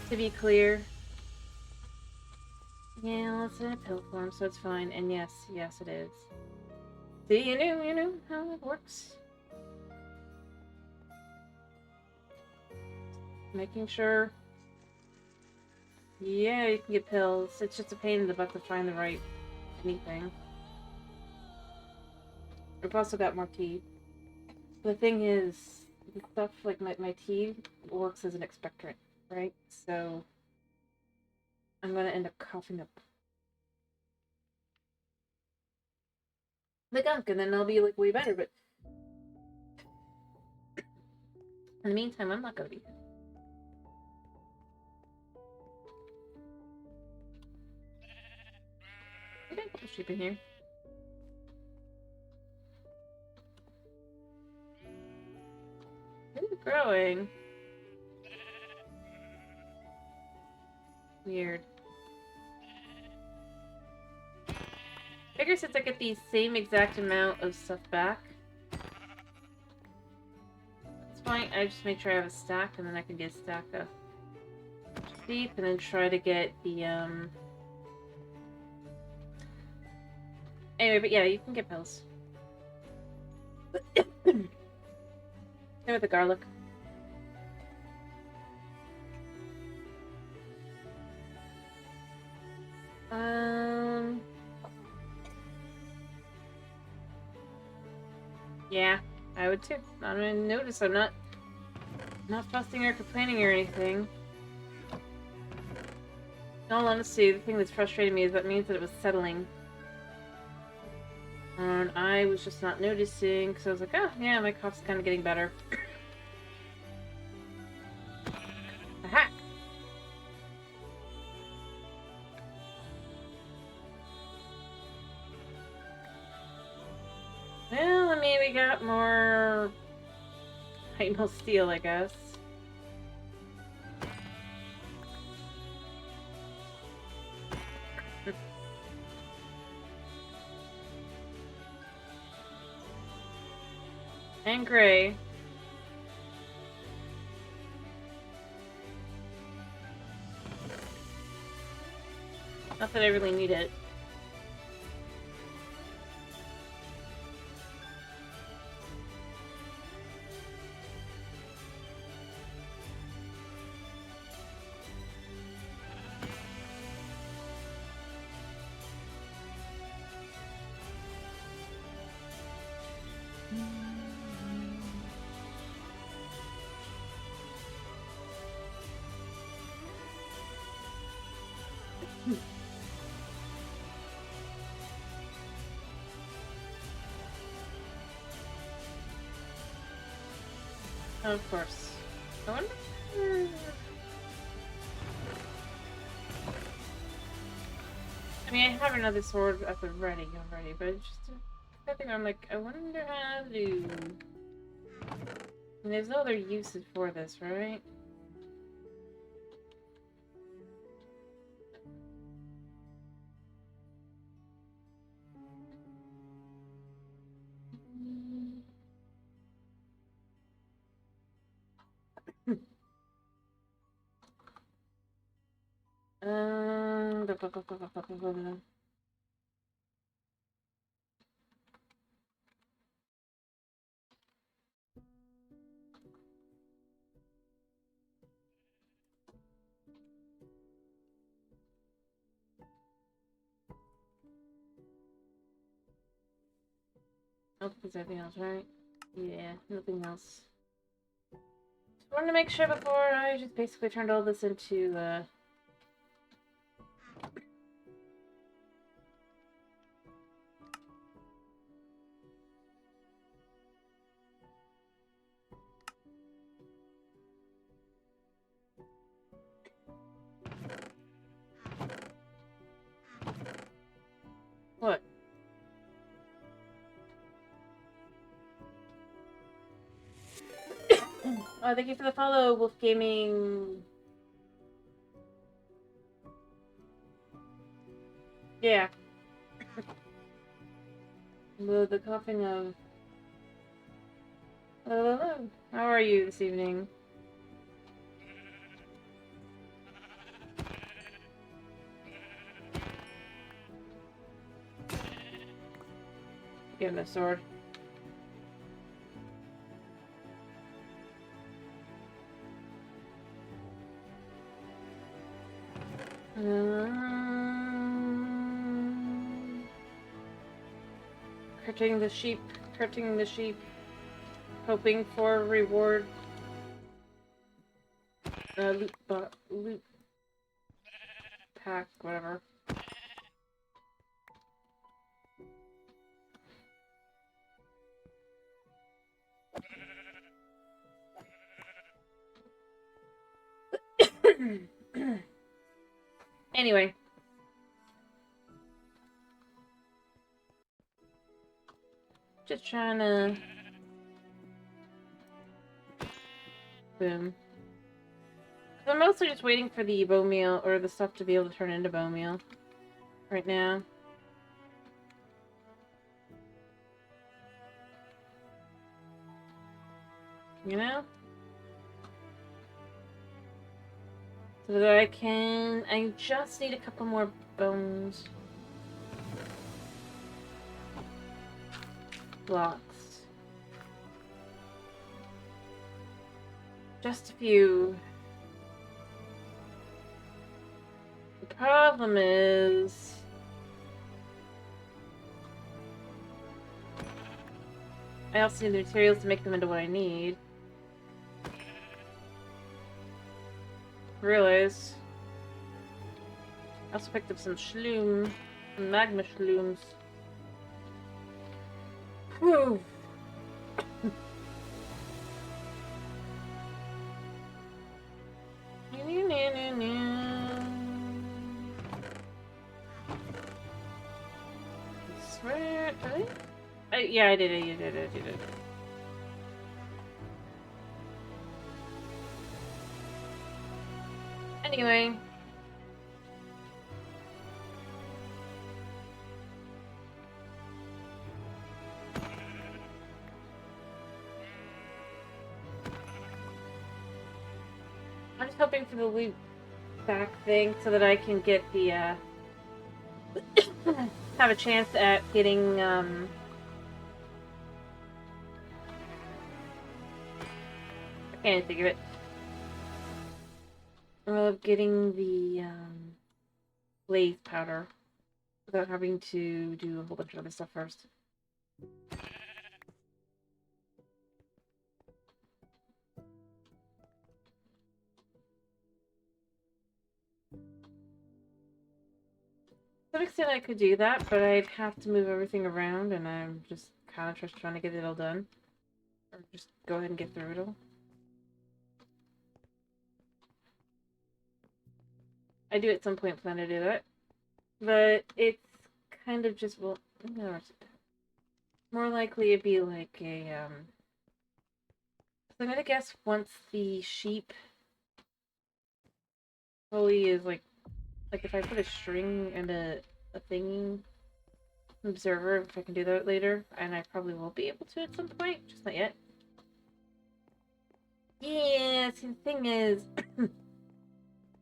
To be clear. Yeah, it's in a pill form, so it's fine. And yes, it is. See, you knew how it works. Making sure. Yeah, you can get pills. It's just a pain in the butt to find the right anything. I've also got more tea. The thing is, the stuff like my tea works as an expectorant, right? So I'm gonna end up coughing up the gunk, and then I'll be like way better. But in the meantime, I'm not gonna be. Okay, put the sheep in here. Ooh, growing. Weird. Figure since I get the same exact amount of stuff back, it's fine. I just make sure I have a stack, and then I can get a stack of sheep, and then try to get the Anyway, but yeah, you can get pills. Same with the garlic. Yeah, I would too. I'm gonna notice I'm not fussing or complaining or anything. In all honesty, the thing that's frustrating me is that means that it was settling. And I was just not noticing, because I was like, oh, yeah, my cough's kind of getting better. Aha! Well, I mean, we got more Hypno Steel, I guess. And gray. Not that I really need it. Of course. I wonder... I mean, I have another sword at the ready already, but it's just that thing I'm like, I wonder how to... And there's no other usage for this, right? Blah, blah, blah, blah, blah, blah, blah, blah. I don't think there's anything else, right? Yeah, nothing else. Just wanted to make sure before I just basically turned all this into, What? Oh, thank you for the follow, Wolf Gaming. Yeah. The coughing of... Hello. How are you this evening? Give him the sword. Hurting the sheep. Hurting the sheep. Hoping for reward. Loot pack, whatever. Anyway. Just trying to... Boom. I'm mostly just waiting for the bone meal, or the stuff to be able to turn into bone meal. Right now. You know? So that I can... I just need a couple more bones. Blocks. Just a few. The problem is... I also need the materials to make them into what I need. Realize. I also picked up some shloom. Some magma shlooms. Whew. I swear, yeah, I did it. Anyway. I'm just hoping for the loot back thing so that I can get the, have a chance at getting, I can't think of it. Of getting the, blaze powder without having to do a whole bunch of other stuff first. To some extent I could do that, but I'd have to move everything around, and I'm just kind of just trying to get it all done. Or just go ahead and get through it all. I do at some point plan to do that. But it's kind of just, well, no, more likely it'd be like a, so I'm gonna guess once the sheep fully is like if I put a string and a thingy observer, if I can do that later, and I probably will be able to at some point, just not yet. Yeah, see, the thing is,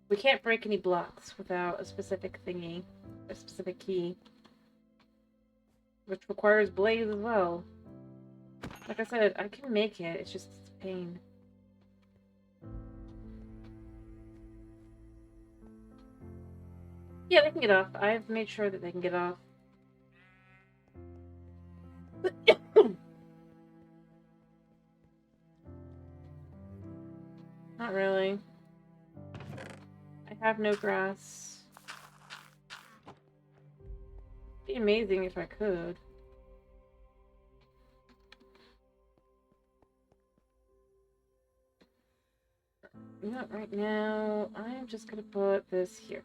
we can't break any blocks without a specific thingy, a specific key, which requires blaze as well. Like I said, I can make it, it's just a pain. Yeah, they can get off. I've made sure that they can get off. Not really. I have no grass. It'd be amazing if I could. Not right now. I'm just gonna put this here.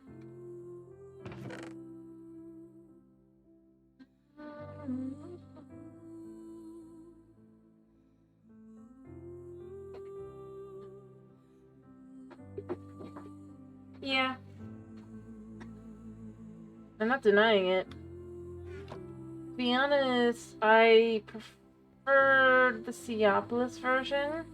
Yeah. I'm not denying it. To be honest, I For the Seopolis version.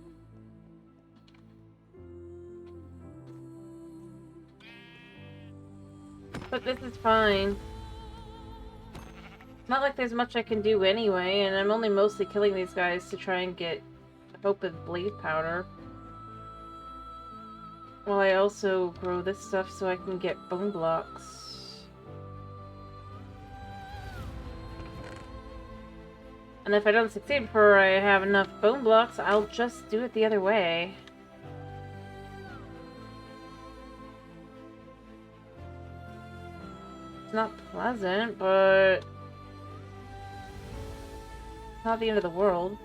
But this is fine. It's not like there's much I can do anyway, and I'm only mostly killing these guys to try and get hope of blade powder. While I also grow this stuff so I can get bone blocks. And if I don't succeed before I have enough bone blocks, I'll just do it the other way. It's not pleasant, but it's not the end of the world.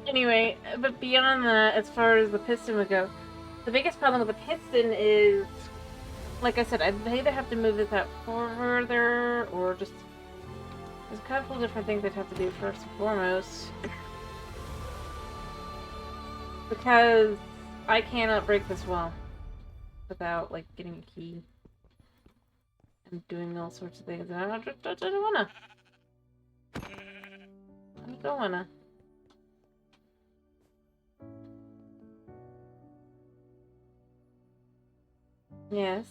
Anyway, but beyond that, as far as the piston would go, the biggest problem with the piston is, like I said, I either have to move this out further, or just... There's a couple different things I'd have to do first and foremost. Because I cannot break this wall without, like, getting a key. And doing all sorts of things, and I don't wanna. I don't wanna. Yes.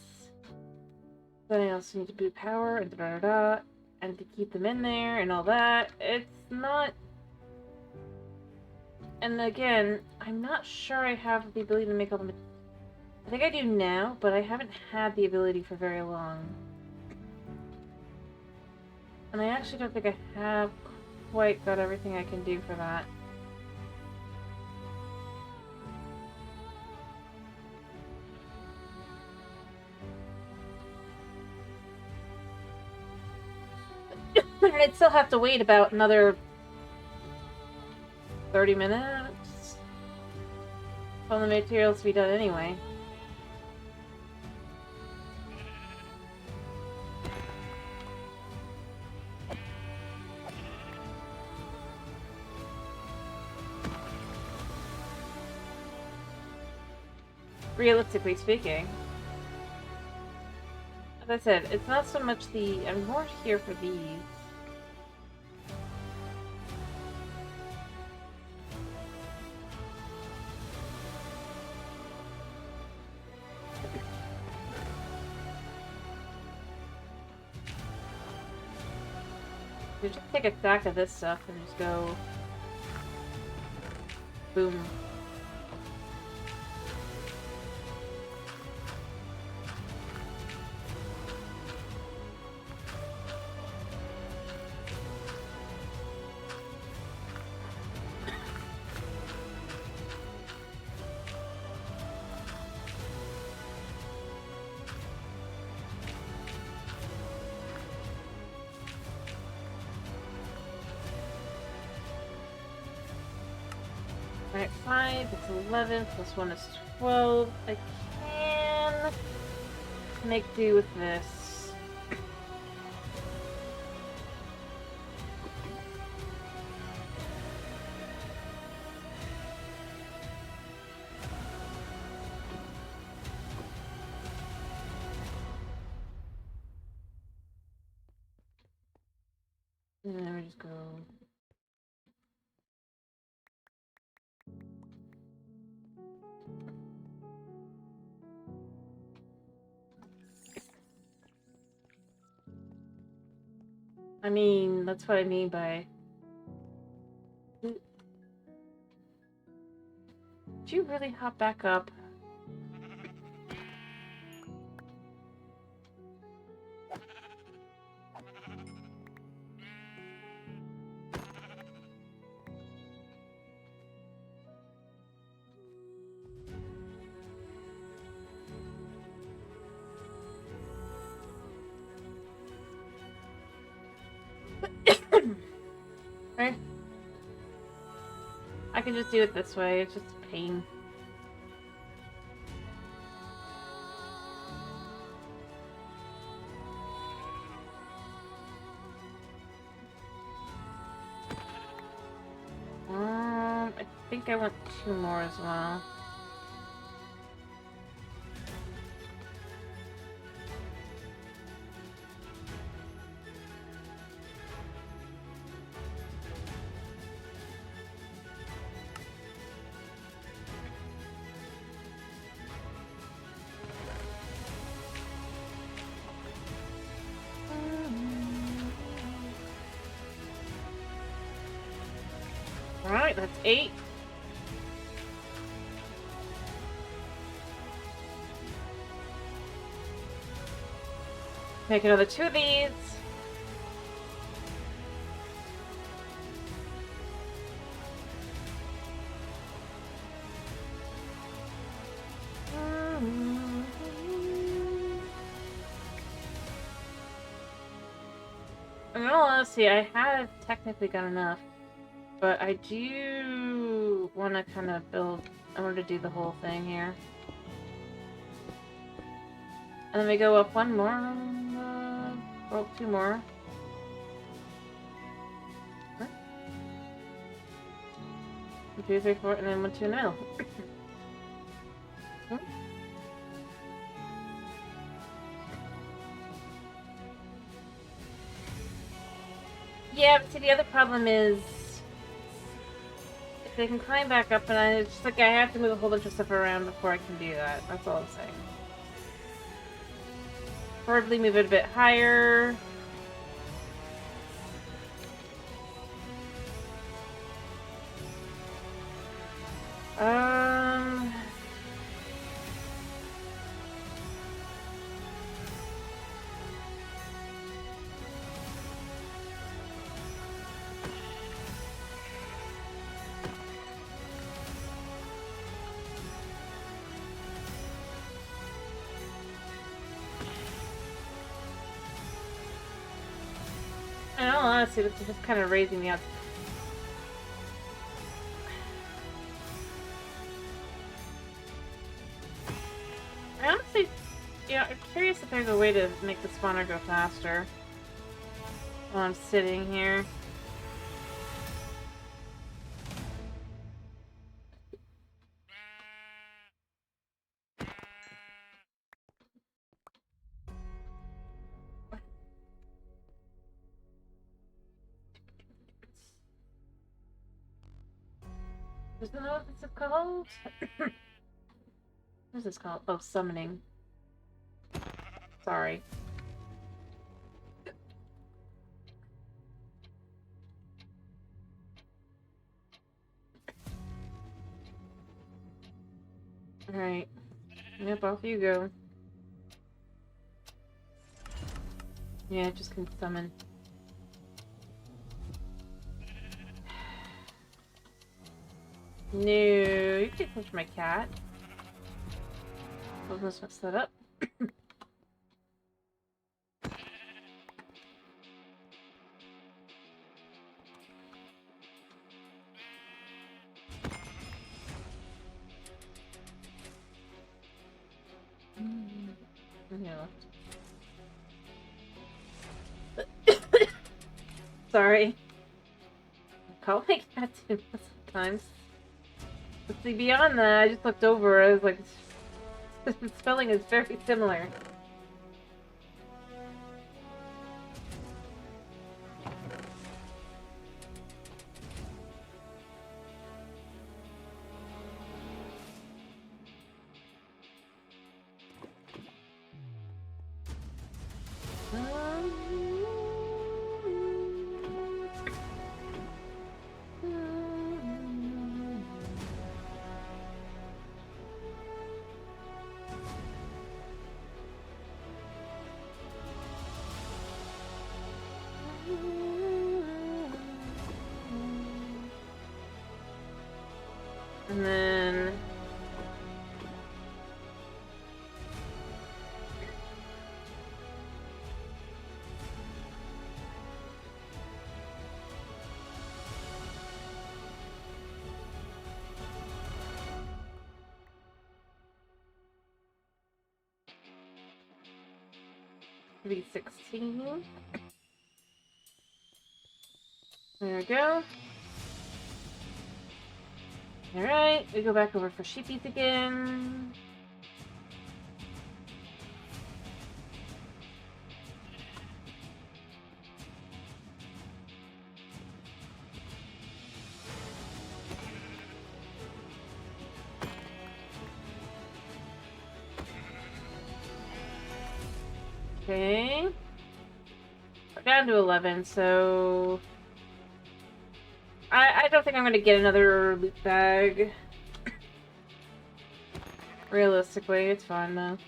Then I also need to boot power and da-da-da-da, and to keep them in there and all that. It's not... And again, I'm not sure I have the ability to make all the... I think I do now, but I haven't had the ability for very long. And I actually don't think I have quite got everything I can do for that. I'd still have to wait about another 30 minutes for all the materials to be done anyway. Realistically speaking. As I said, it's not so much the... I'm more here for these. You just take a stack of this stuff and just go... Boom. Alright, 5, it's 11, plus 1 is 12. I can make do with this. And then we just go... I mean, that's what I mean by... Did you really hop back up? Right? I can just do it this way, it's just a pain. think I want 2 more as well. Alright, that's 8. Make another 2 of these. In all honesty, I have technically got enough, but I do want to kind of build. I want to do the whole thing here, and then we go up 1 more. Oh, 2 more. Huh? 1, 2, 3, 4, and then 1, 2 in the middle. Hmm? Yeah, but see, the other problem is if they can climb back up, and it's just like I have to move a whole bunch of stuff around before I can do that. That's all I'm saying. Preferably move it a bit higher. I don't know, honestly, this is just kind of raising me up. I honestly, I'm curious if there's a way to make the spawner go faster while I'm sitting here. Doesn't know what this is called? What is this called? Oh, summoning. Sorry. Alright. Yep, off you go. Yeah, just can summon. No, you can't touch my cat. Let's mess that up. Sorry. I call my cat too sometimes. But see, beyond that, I just looked over. I was like, the spelling is very similar. And then... maybe 16. There we go. Alright, we go back over for sheepies again. Okay. We're down to 11, so... I don't think I'm gonna get another loot bag. Realistically, it's fine though.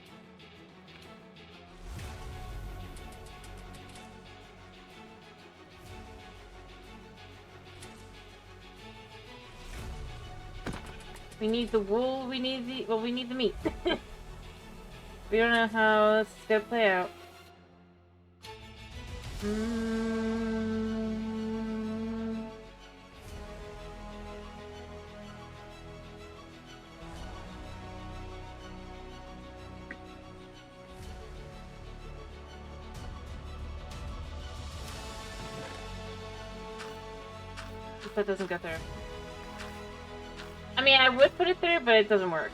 We need the wool, we need the... well, we need the meat. We don't know how this is gonna play out. If that doesn't go through. I mean, I would put it there, but it doesn't work.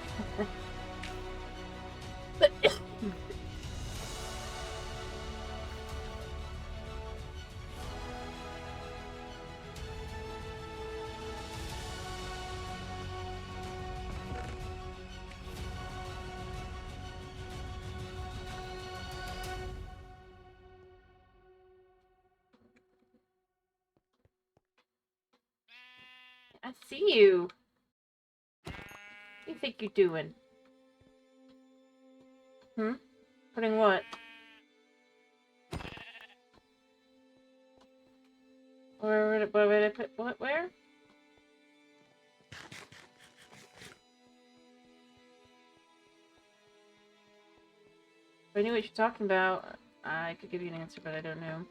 I see you. What do you think you're doing? Putting what? Where would I put what? Where? If I knew what you're talking about, I could give you an answer, but I don't know.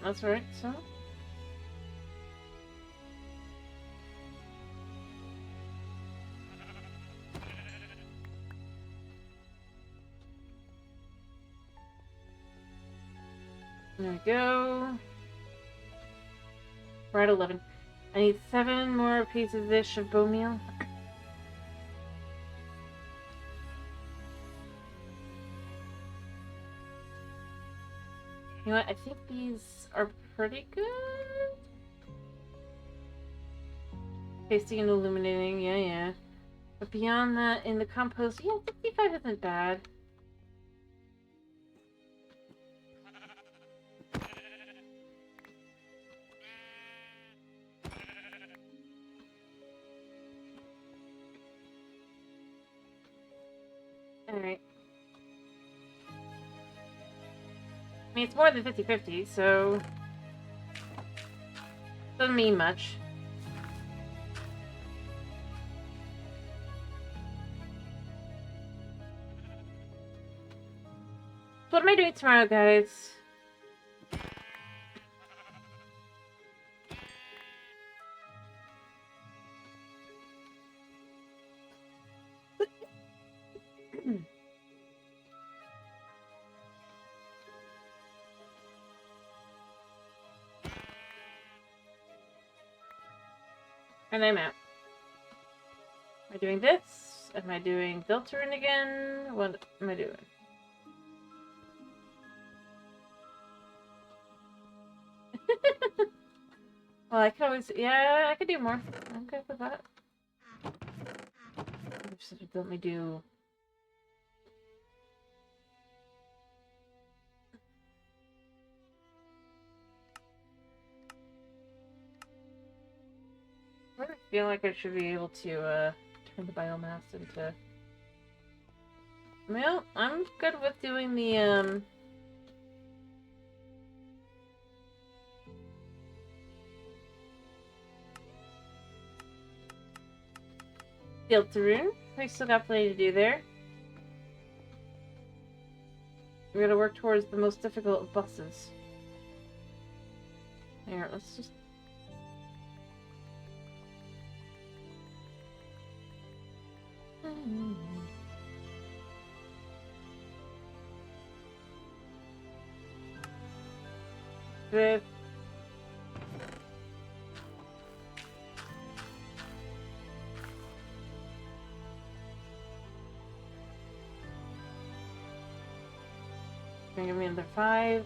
That's right, so. There we go. We're at 11. I need 7 more pieces-ish of bone meal. You know what? I think these are pretty good. Tasting and illuminating, yeah. But beyond that, in the compost, yeah, 65 isn't bad. Alright. I mean, it's more than 50-50, so... doesn't mean much. So what am I doing tomorrow, guys? And I'm out. Am I doing this? Am I doing Deltarune again? What am I doing? Well, I could always... yeah, I could do more. I'm good with that. Just let me do... I feel like I should be able to turn the biomass into... Well, I'm good with doing the Deltarune. We still got plenty to do there. We gotta work towards the most difficult of bosses. Here, let's just... Fifth. Give me another 5.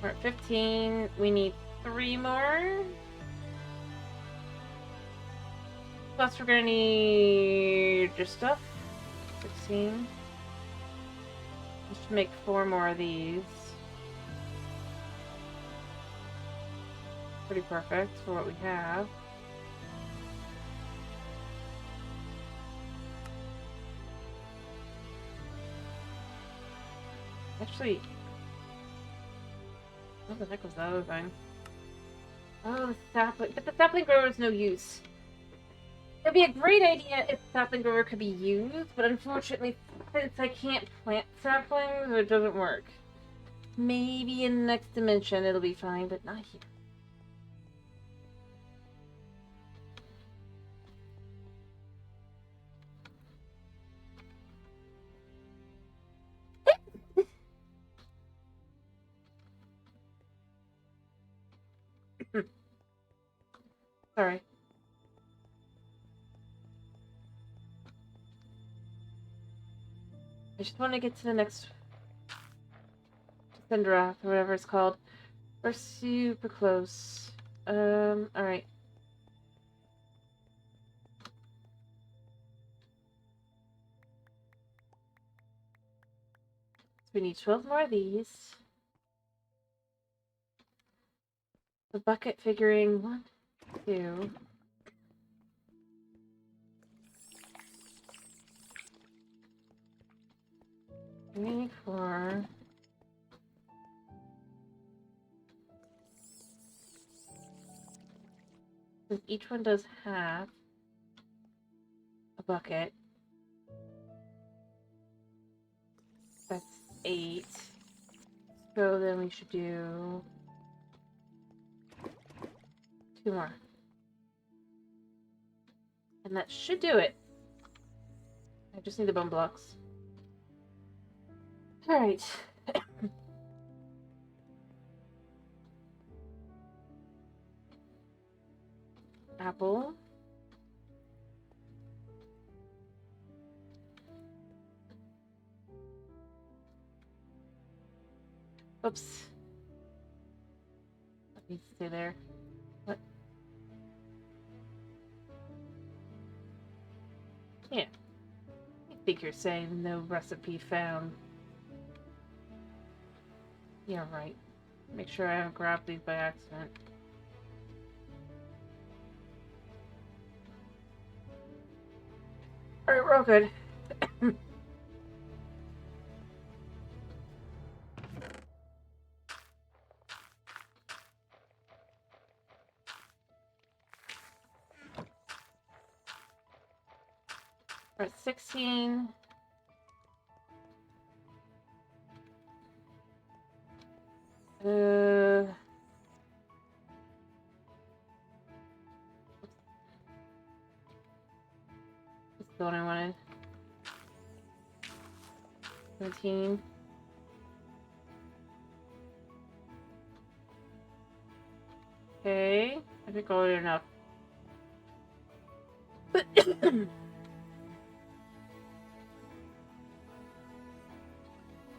We're at 15. We need 3 more. Plus, we're gonna need your stuff. 16. Let's make 4 more of these. Pretty perfect for what we have. Actually, what the heck was that other thing? Oh, the sapling. But the sapling grower is no use. It'd be a great idea if the sapling grower could be used, but unfortunately, since I can't plant saplings, it doesn't work. Maybe in the next dimension it'll be fine, but not here. Sorry. I just want to get to the next Cinderrath, or whatever it's called. We're super close. Alright. So we need 12 more of these. The bucket figuring 1, 2. 3, 4. Since each one does have a bucket. That's 8. So then we should do 2 more. And that should do it. I just need the bone blocks. Alright. Apple. Oops. That needs to stay there. What? Yeah. I think you're saying no recipe found. Yeah, right. Make sure I haven't grabbed these by accident. Alright, we're all good. We're at 16. That's the one I wanted. 17. Okay, I think I'll order enough.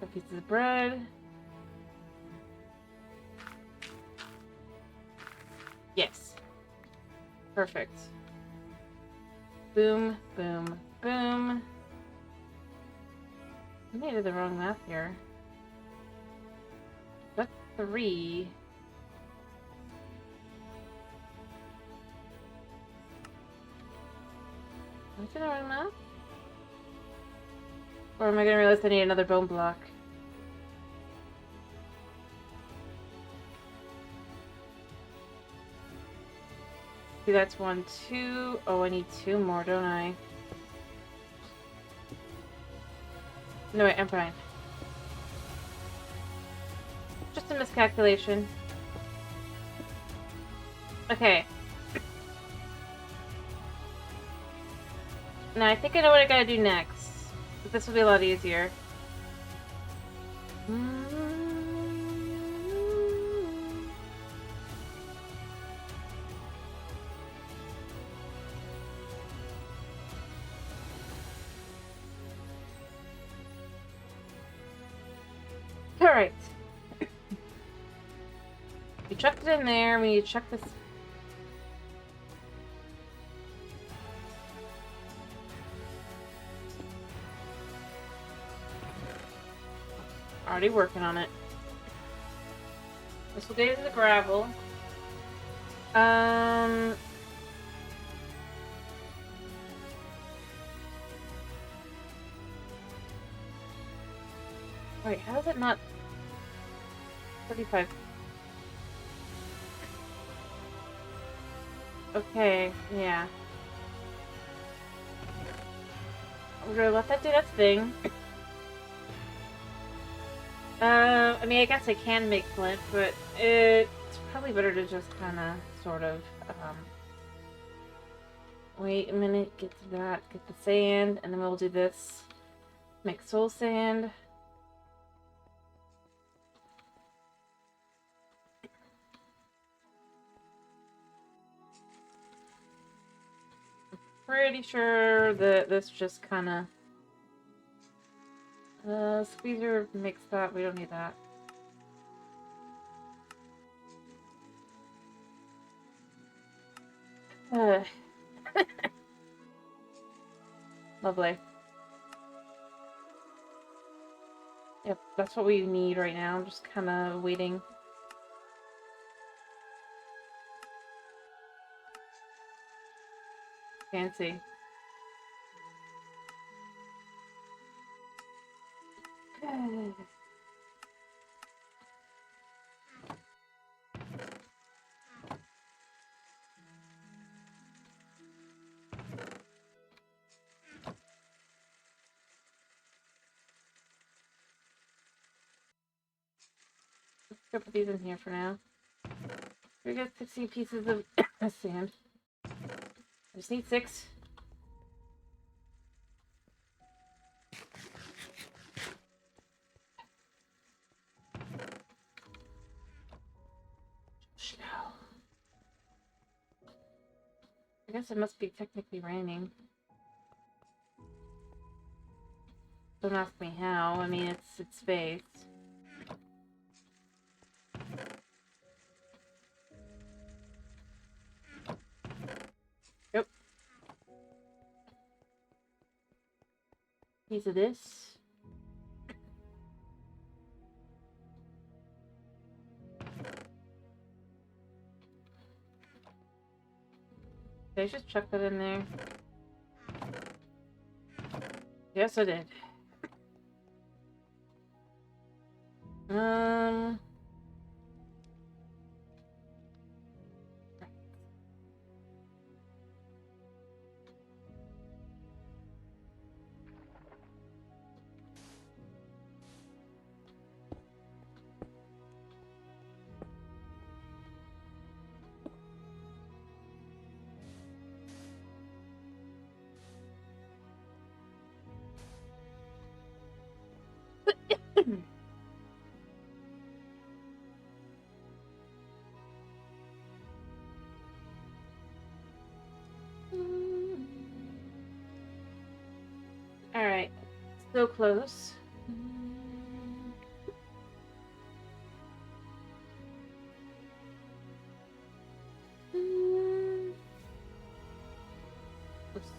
A piece of bread. Yes. Perfect. Boom, boom, boom. I made the wrong math here. That's 3. Am I doing the wrong math? Or am I gonna realize I need another bone block? See, that's 1, 2. Oh, I need 2 more, don't I? No, wait, I'm fine. Just a miscalculation. Okay. Now, I think I know what I gotta do next. But this will be a lot easier. Alright. We chucked it in there. We need to chuck this. Already working on it. This will go to the gravel. Wait, how is it not 35? Okay, yeah. We're gonna let that do that thing. I mean, I guess I can make flint, but it's probably better to just kind of, sort of, wait a minute, get to that, get the sand, and then we'll do this. Make soul sand. Pretty sure that this just kind of squeezer makes that. We don't need that. Lovely. Yep, that's what we need right now. I'm just kind of waiting. Fancy. Let's put these in here for now. We got 60 pieces of sand. I just need 6. I guess it must be technically raining. Don't ask me how. I mean, it's space. Yep. Piece of this. Did I just chuck that in there? Yes, I did. Alright. So close.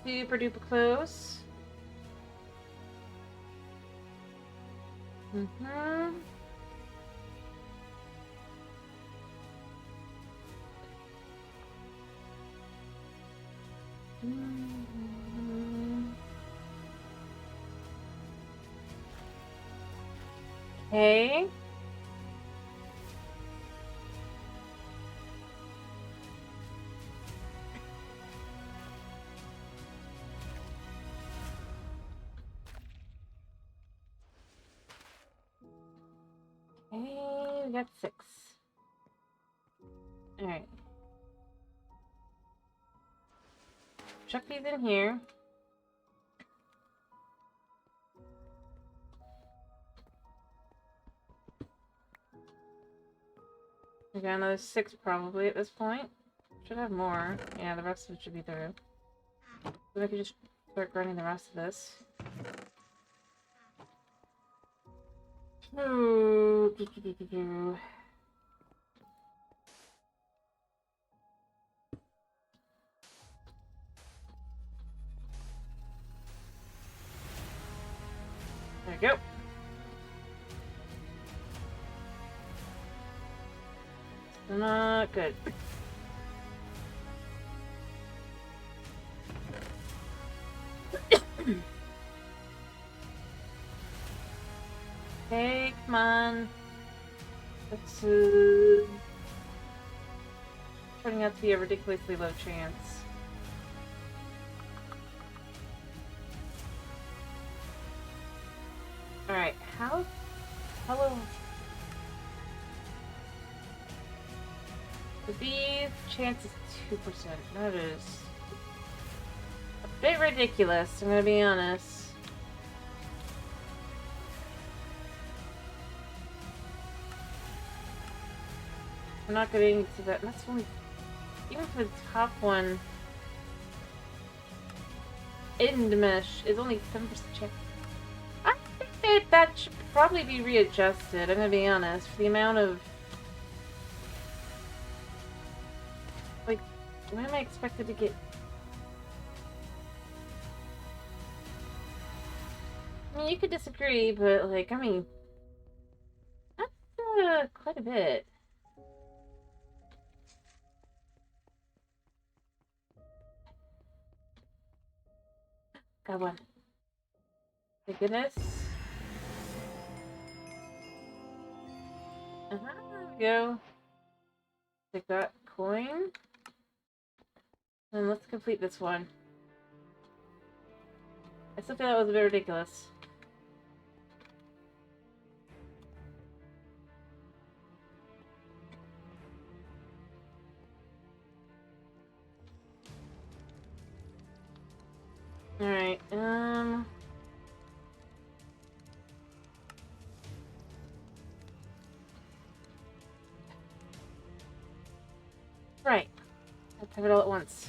Super duper close. Okay. Okay, we got 6. Alright. Chuck these in here. We got another 6 probably at this point. Should have more. Yeah, the rest of it should be through. So I could just start running the rest of this. Ooh. There we go. Not good. Okay, come on. That's turning out to be a ridiculously low chance. Alright, how low? The bees chance is 2%. That is a bit ridiculous, I'm gonna be honest. I'm not getting to that. That's only even for the top one. End mesh is only 7% chance. I think that should probably be readjusted. I'm gonna be honest. For the amount of like, when am I expected to get? I mean, you could disagree, but like, I mean, that's quite a bit. Got one. Thank goodness. There we go. Take that coin. And let's complete this one. I still feel that was a bit ridiculous. Alright, right. Let's have it all at once.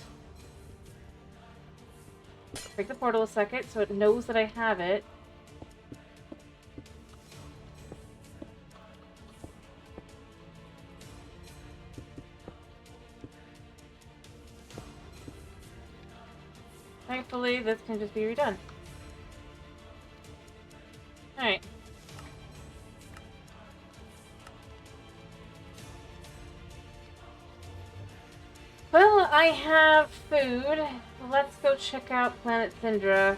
Break the portal a second so it knows that I have it. Thankfully, this can just be redone. Alright. Well, I have food. Let's go check out Planet Syndra.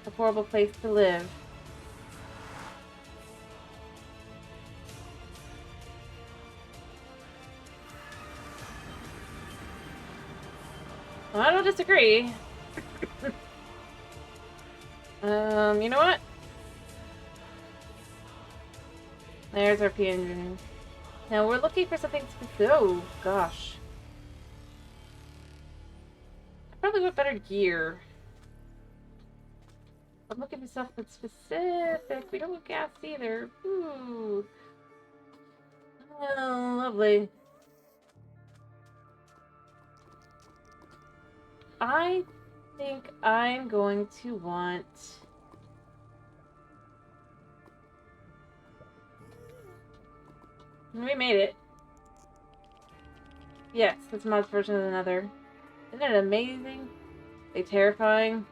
A horrible place to live. Well, I don't disagree. You know what? There's our PNG. Now we're looking for something specific. Oh, gosh. I probably want better gear. I'm looking for something specific. We don't want gas either. Ooh. Oh, lovely. I think I'm going to want... We made it. Yes, this mod's version of another. Isn't it amazing? They terrifying.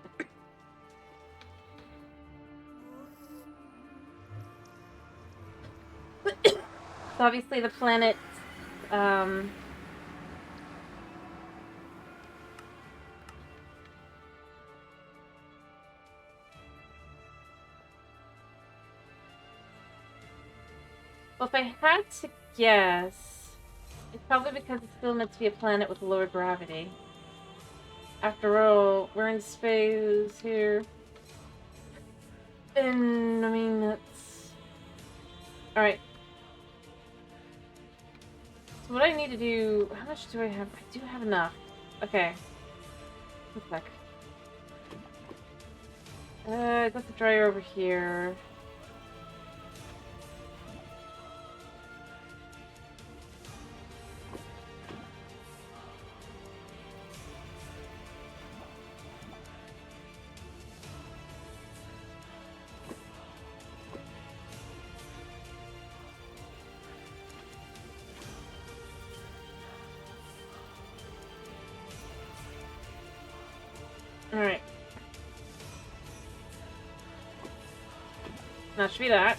So obviously the planet, well, if I had to guess, it's probably because it's still meant to be a planet with lower gravity. After all, we're in space here. And, I mean, that's... Alright. So what I need to do... How much do I have? I do have enough. Okay. One sec. I got the dryer over here. Alright. That should be that.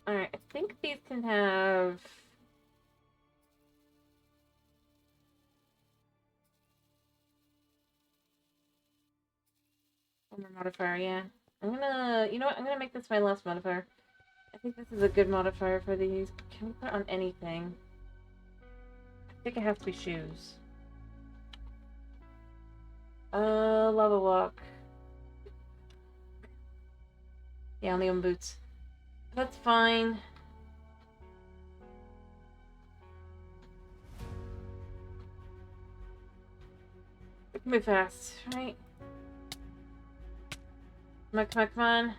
Alright, I think these can have... one more modifier, yeah. I'm gonna... You know what? I'm gonna make this my last modifier. I think this is a good modifier for these. Can we put it on anything? I think it has to be shoes. Lava walk. Yeah, only on boots. That's fine. We can move fast, right? Come on, come on, come on.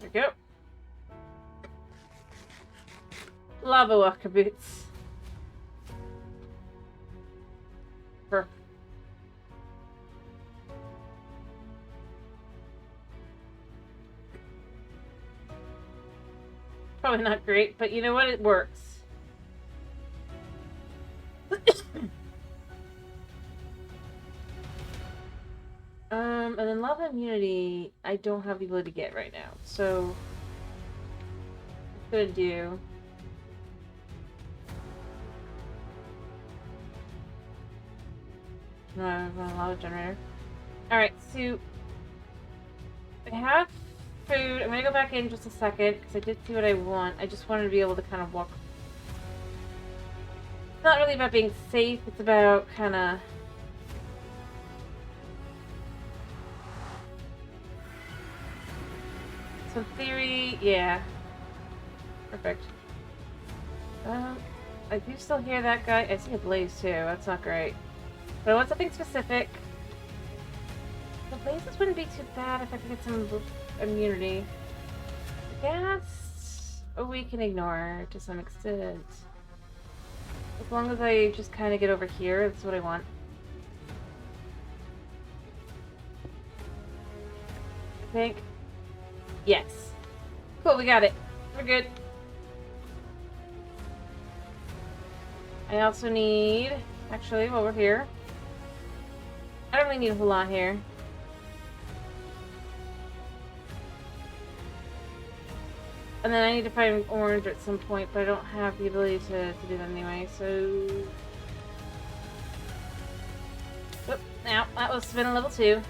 There we go. Lava walker boots. Perfect. Probably not great, but you know what? It works. And then lava immunity, I don't have the ability to get right now, so what I'm gonna do. No, I have a lava generator. Alright, so I have food. I'm gonna go back in just a second because I did see what I want. I just wanted to be able to kind of walk. It's not really about being safe, it's about kind of. So, in theory, yeah. Perfect. I do still hear that guy. I see a blaze too. That's not great. But I want something specific. The blazes wouldn't be too bad if I could get some immunity. Gas, we can ignore to some extent. As long as I just kind of get over here, that's what I want. I think. Yes. Cool, we got it. We're good. I also need... Actually, while we're here... I don't really need a whole lot here. And then I need to find orange at some point, but I don't have the ability to do that anyway, so... Oop, now, that was spin level 2.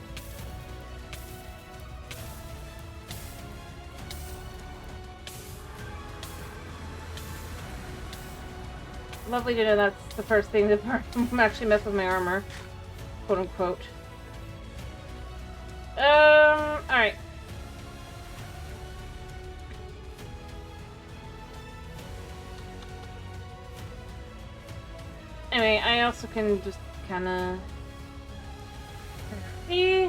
Lovely to know that's the first thing that actually mess with my armor. Quote unquote. Alright. Anyway, I also can just kinda... See?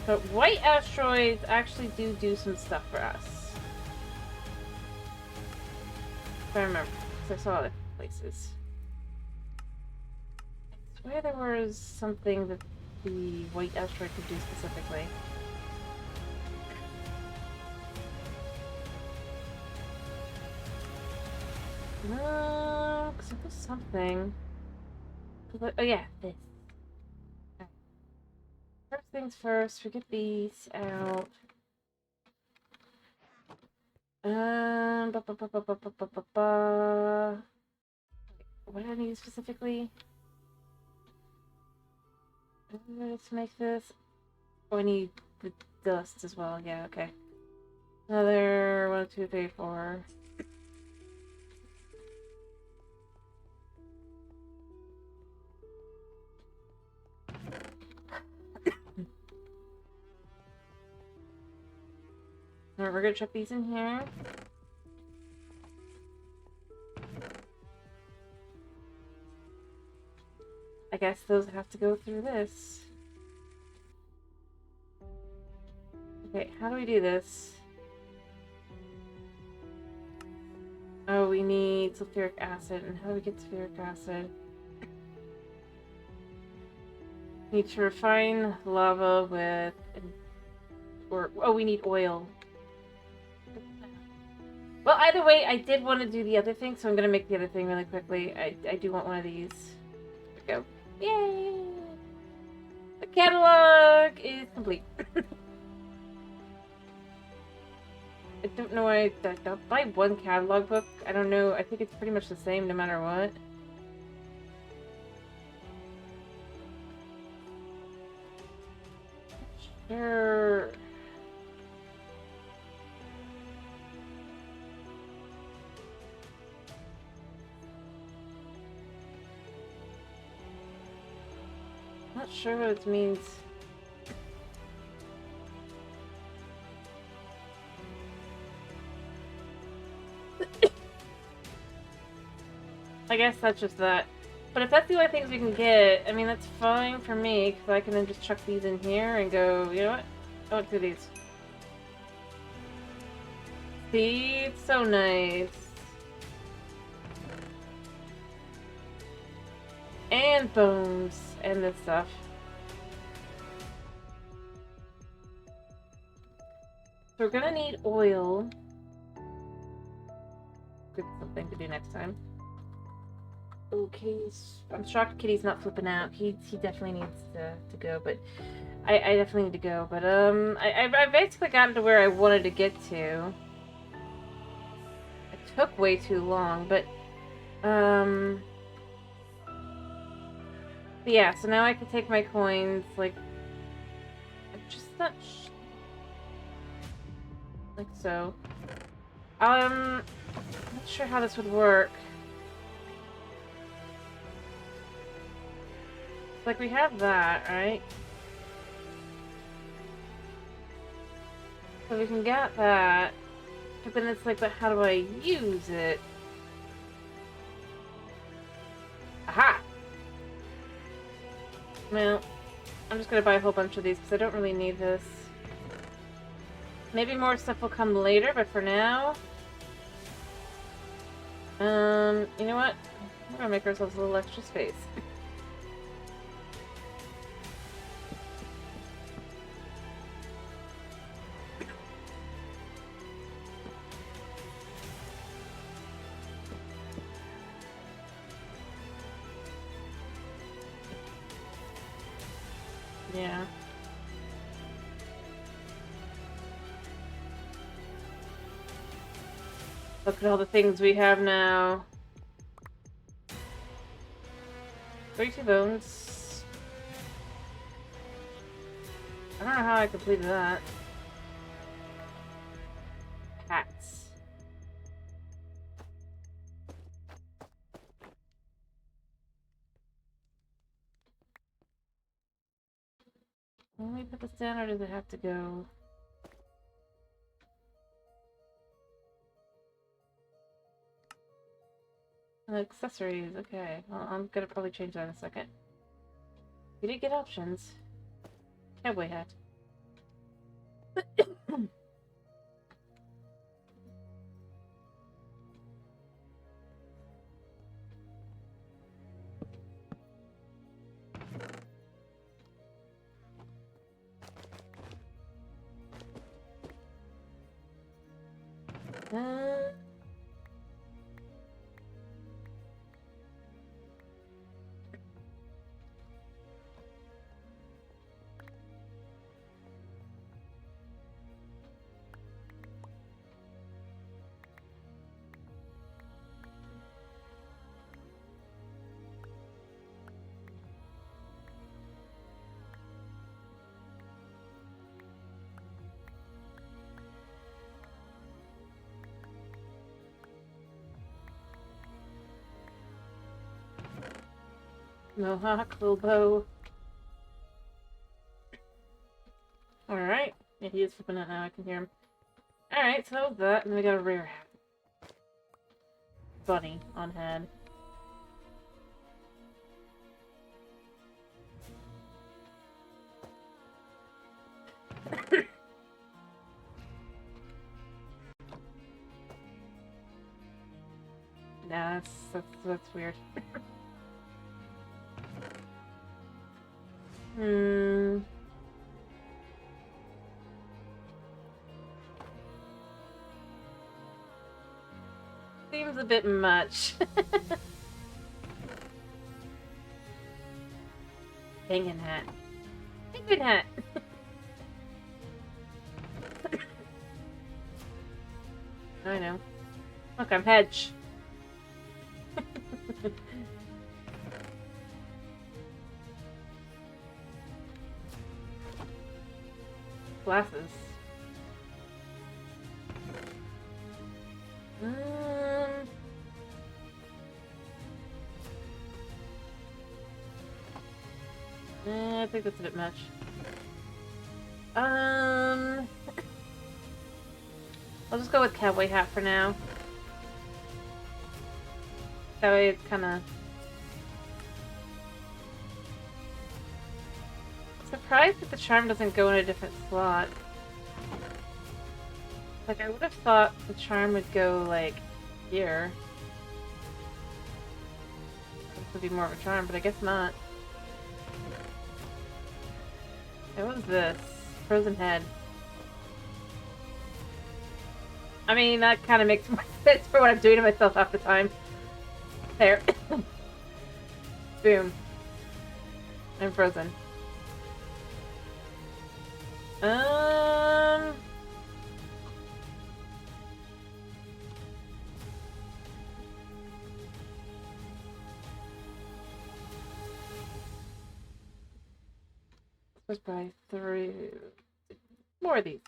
But white asteroids actually do some stuff for us. If I remember, because I saw other places. I swear there was something that the white asteroid could do specifically. No, because it was something. Oh yeah, this. First things first, we get these out. What do I need specifically? Let's make this. Oh, I need the dust as well. Yeah, okay. Another 1, 2, 3, 4. Alright, we're gonna chuck these in here. I guess those have to go through this. Okay, how do we do this? Oh, we need sulfuric acid. And how do we get sulfuric acid? Need to refine lava with... oh, we need oil. Well, either way, I did want to do the other thing, so I'm going to make the other thing really quickly. I do want one of these. There we go. Yay! The catalog is complete. I don't know why I'll buy one catalog book. I don't know. I think it's pretty much the same no matter what. Sure. Not sure what it means. I guess that's just that. But if that's the only things we can get, I mean, that's fine for me, because I can then just chuck these in here and go, you know what? I want to do these. See? It's so nice. And bones. And this stuff. So we're gonna need oil. Good something to do next time. Okay, I'm shocked Kitty's not flipping out. He definitely needs to go, but I definitely need to go. But I basically gotten to where I wanted to get to. It took way too long, but yeah. So now I can take my coins, like just not like so. I'm not sure how this would work. Like, we have that, right? So we can get that. But then it's like, but how do I use it? Aha! Well, I'm just gonna buy a whole bunch of these because I don't really need this. Maybe more stuff will come later, but for now... you know what? We're gonna make ourselves a little extra space. Yeah. Look at all the things we have now. 32 bones. I don't know how I completed that. Cats. Can we put this down or does it have to go? Accessories, okay. Well, I'm gonna probably change that in a second. We did get options. Cowboy hat. uh... Mohawk, Bilbo. Alright. Yeah, he is flipping out now. I can hear him. Alright, so that, and then we got a rare hat. Bunny on head. Nah, that's weird. Seems a bit much. Penguin hat. Penguin hat! I know. Look, I'm Hedge. Glasses. I think that's a bit much. I'll just go with cowboy hat for now. That way it's kinda... Surprised that the charm doesn't go in a different slot. Like, I would have thought the charm would go, like, here. This would be more of a charm, but I guess not. What was this? Frozen head. I mean, that kind of makes more sense for what I'm doing to myself half the time. There. Boom. I'm frozen. Let's buy 3 more of these.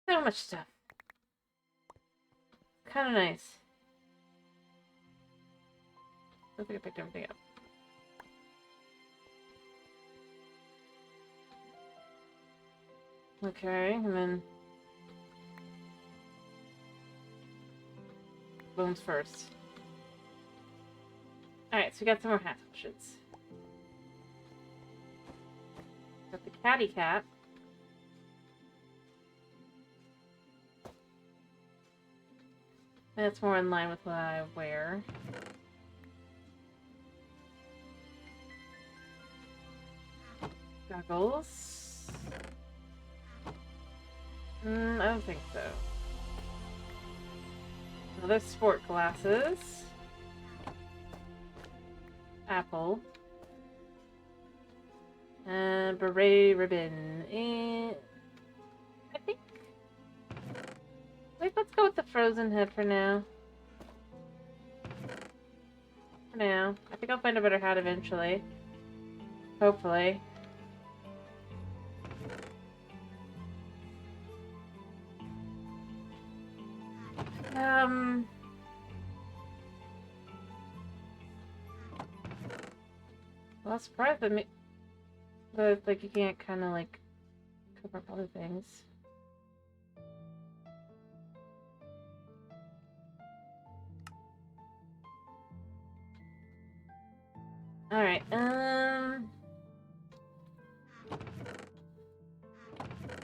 So much stuff. Kind of nice. I think I picked everything up. Okay, and then bones first. Alright, so we got some more hat options. Got the catty cat. That's more in line with what I wear. Goggles. I don't think so. Another sport glasses. Apple. Beret ribbon. And I think... Wait, let's go with the frozen head for now. For now. I think I'll find a better hat eventually. Hopefully. Well, I'm surprised that like you can't kind of like cover up other things. All right.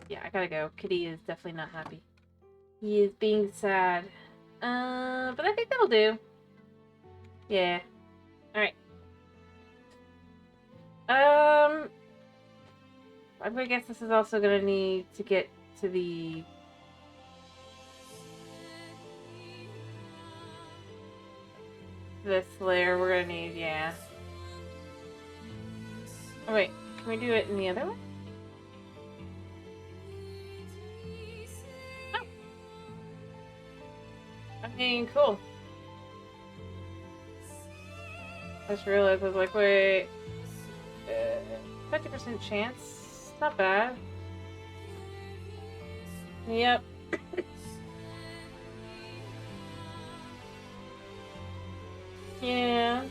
Yeah, I gotta go. Kitty is definitely not happy. He is being sad. But I think that'll do. Yeah. Alright. I'm gonna guess this is also gonna need to get to the... this layer we're gonna need, yeah. Oh wait, can we do it in the other one? Oh. I mean, cool. I just realized, I was like, wait... 50% chance? Not bad. Yep. Yeah,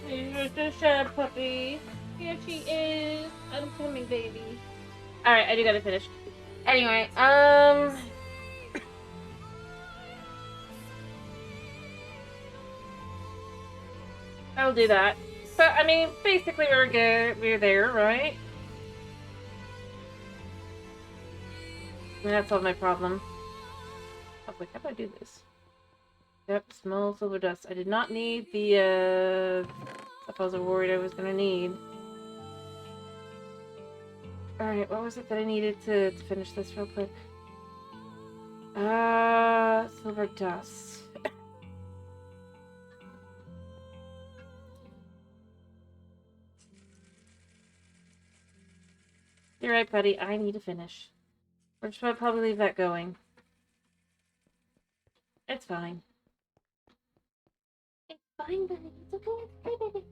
just shut up, puppy. Here she is. I'm coming, baby. Alright, I do gotta finish. Anyway, I'll do that. But, I mean, basically we're good. We're there, right? And that's all my problem. Oh, wait, how do I do this? Yep, small silver dust. I did not need the, stuff I was worried I was gonna need. Alright, what was it that I needed to finish this real quick? Silver dust. You're right, buddy. I need to finish. Or should I probably leave that going? It's fine. It's fine, buddy. It's okay. It's okay, baby.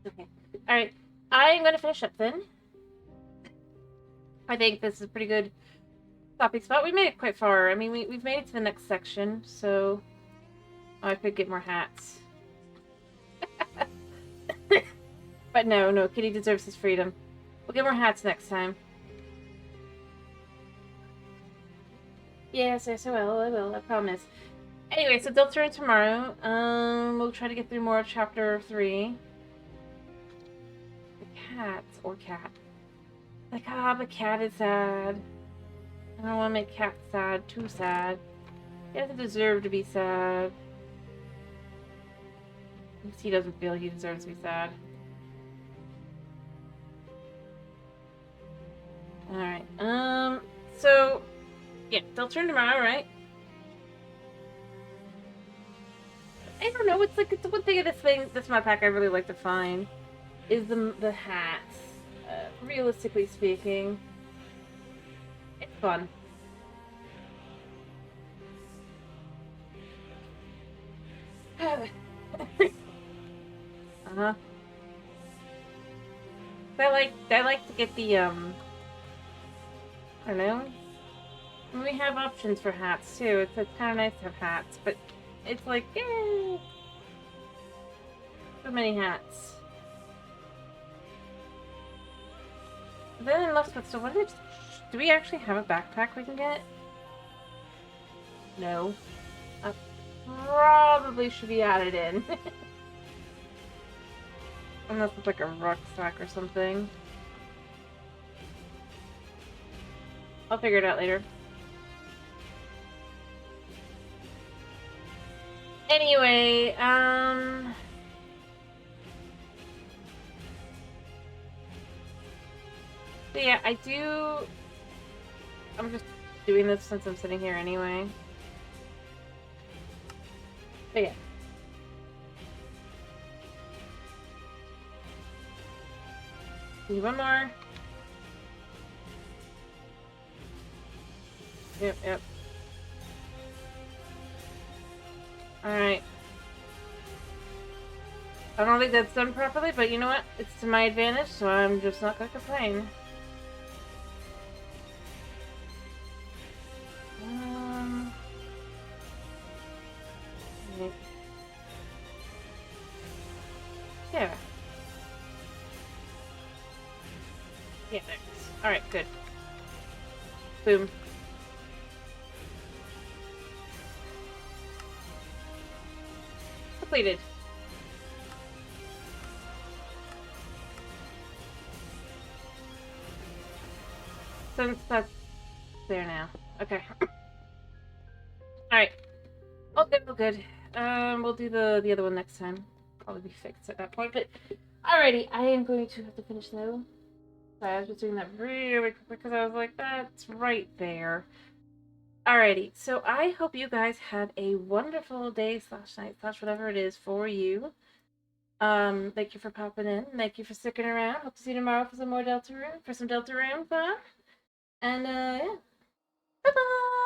Okay. Alright. I'm gonna finish up then. I think this is a pretty good stopping spot. We made it quite far. I mean, we've made it to the next section, so... Oh, I could get more hats. But no, Kitty deserves his freedom. We'll get more hats next time. Yes, I will, I promise. Anyway, so they'll turn tomorrow. We'll try to get through more of chapter 3. The cats, or cat. Like, the cat is sad. I don't want to make cat sad, too sad. He doesn't deserve to be sad. At least he doesn't feel he deserves to be sad. Alright, so, yeah, they'll turn tomorrow, right? I don't know, it's like, it's one thing of this mod pack I really like to find, is the hats. Realistically speaking. It's fun. Uh-huh. I like to get the, I don't know. We have options for hats, too. It's kind of nice to have hats, but it's like, yay! So many hats. Then left with, so what is, do we actually have a backpack we can get? No. Probably should be added in. Unless it's like a rucksack or something. I'll figure it out later. Anyway, so yeah, I'm just doing this since I'm sitting here anyway. But yeah. Need one more. Yep. Alright. I don't think that's done properly, but you know what? It's to my advantage, so I'm just not gonna complain. Yeah. Yeah, there it is. Alright, good. Boom. Completed. Since that's there now. Okay. Alright. All good. We'll do the other one next time. Probably be fixed at that point, but alrighty, I am going to have to finish though. Sorry, I was just doing that really quick because I was like, that's right there. Alrighty, so I hope you guys had a wonderful day / night / whatever it is for you. Thank you for popping in. Thank you for sticking around. Hope to see you tomorrow for some more Deltarune, for some Deltarune fun. And yeah. Bye-bye!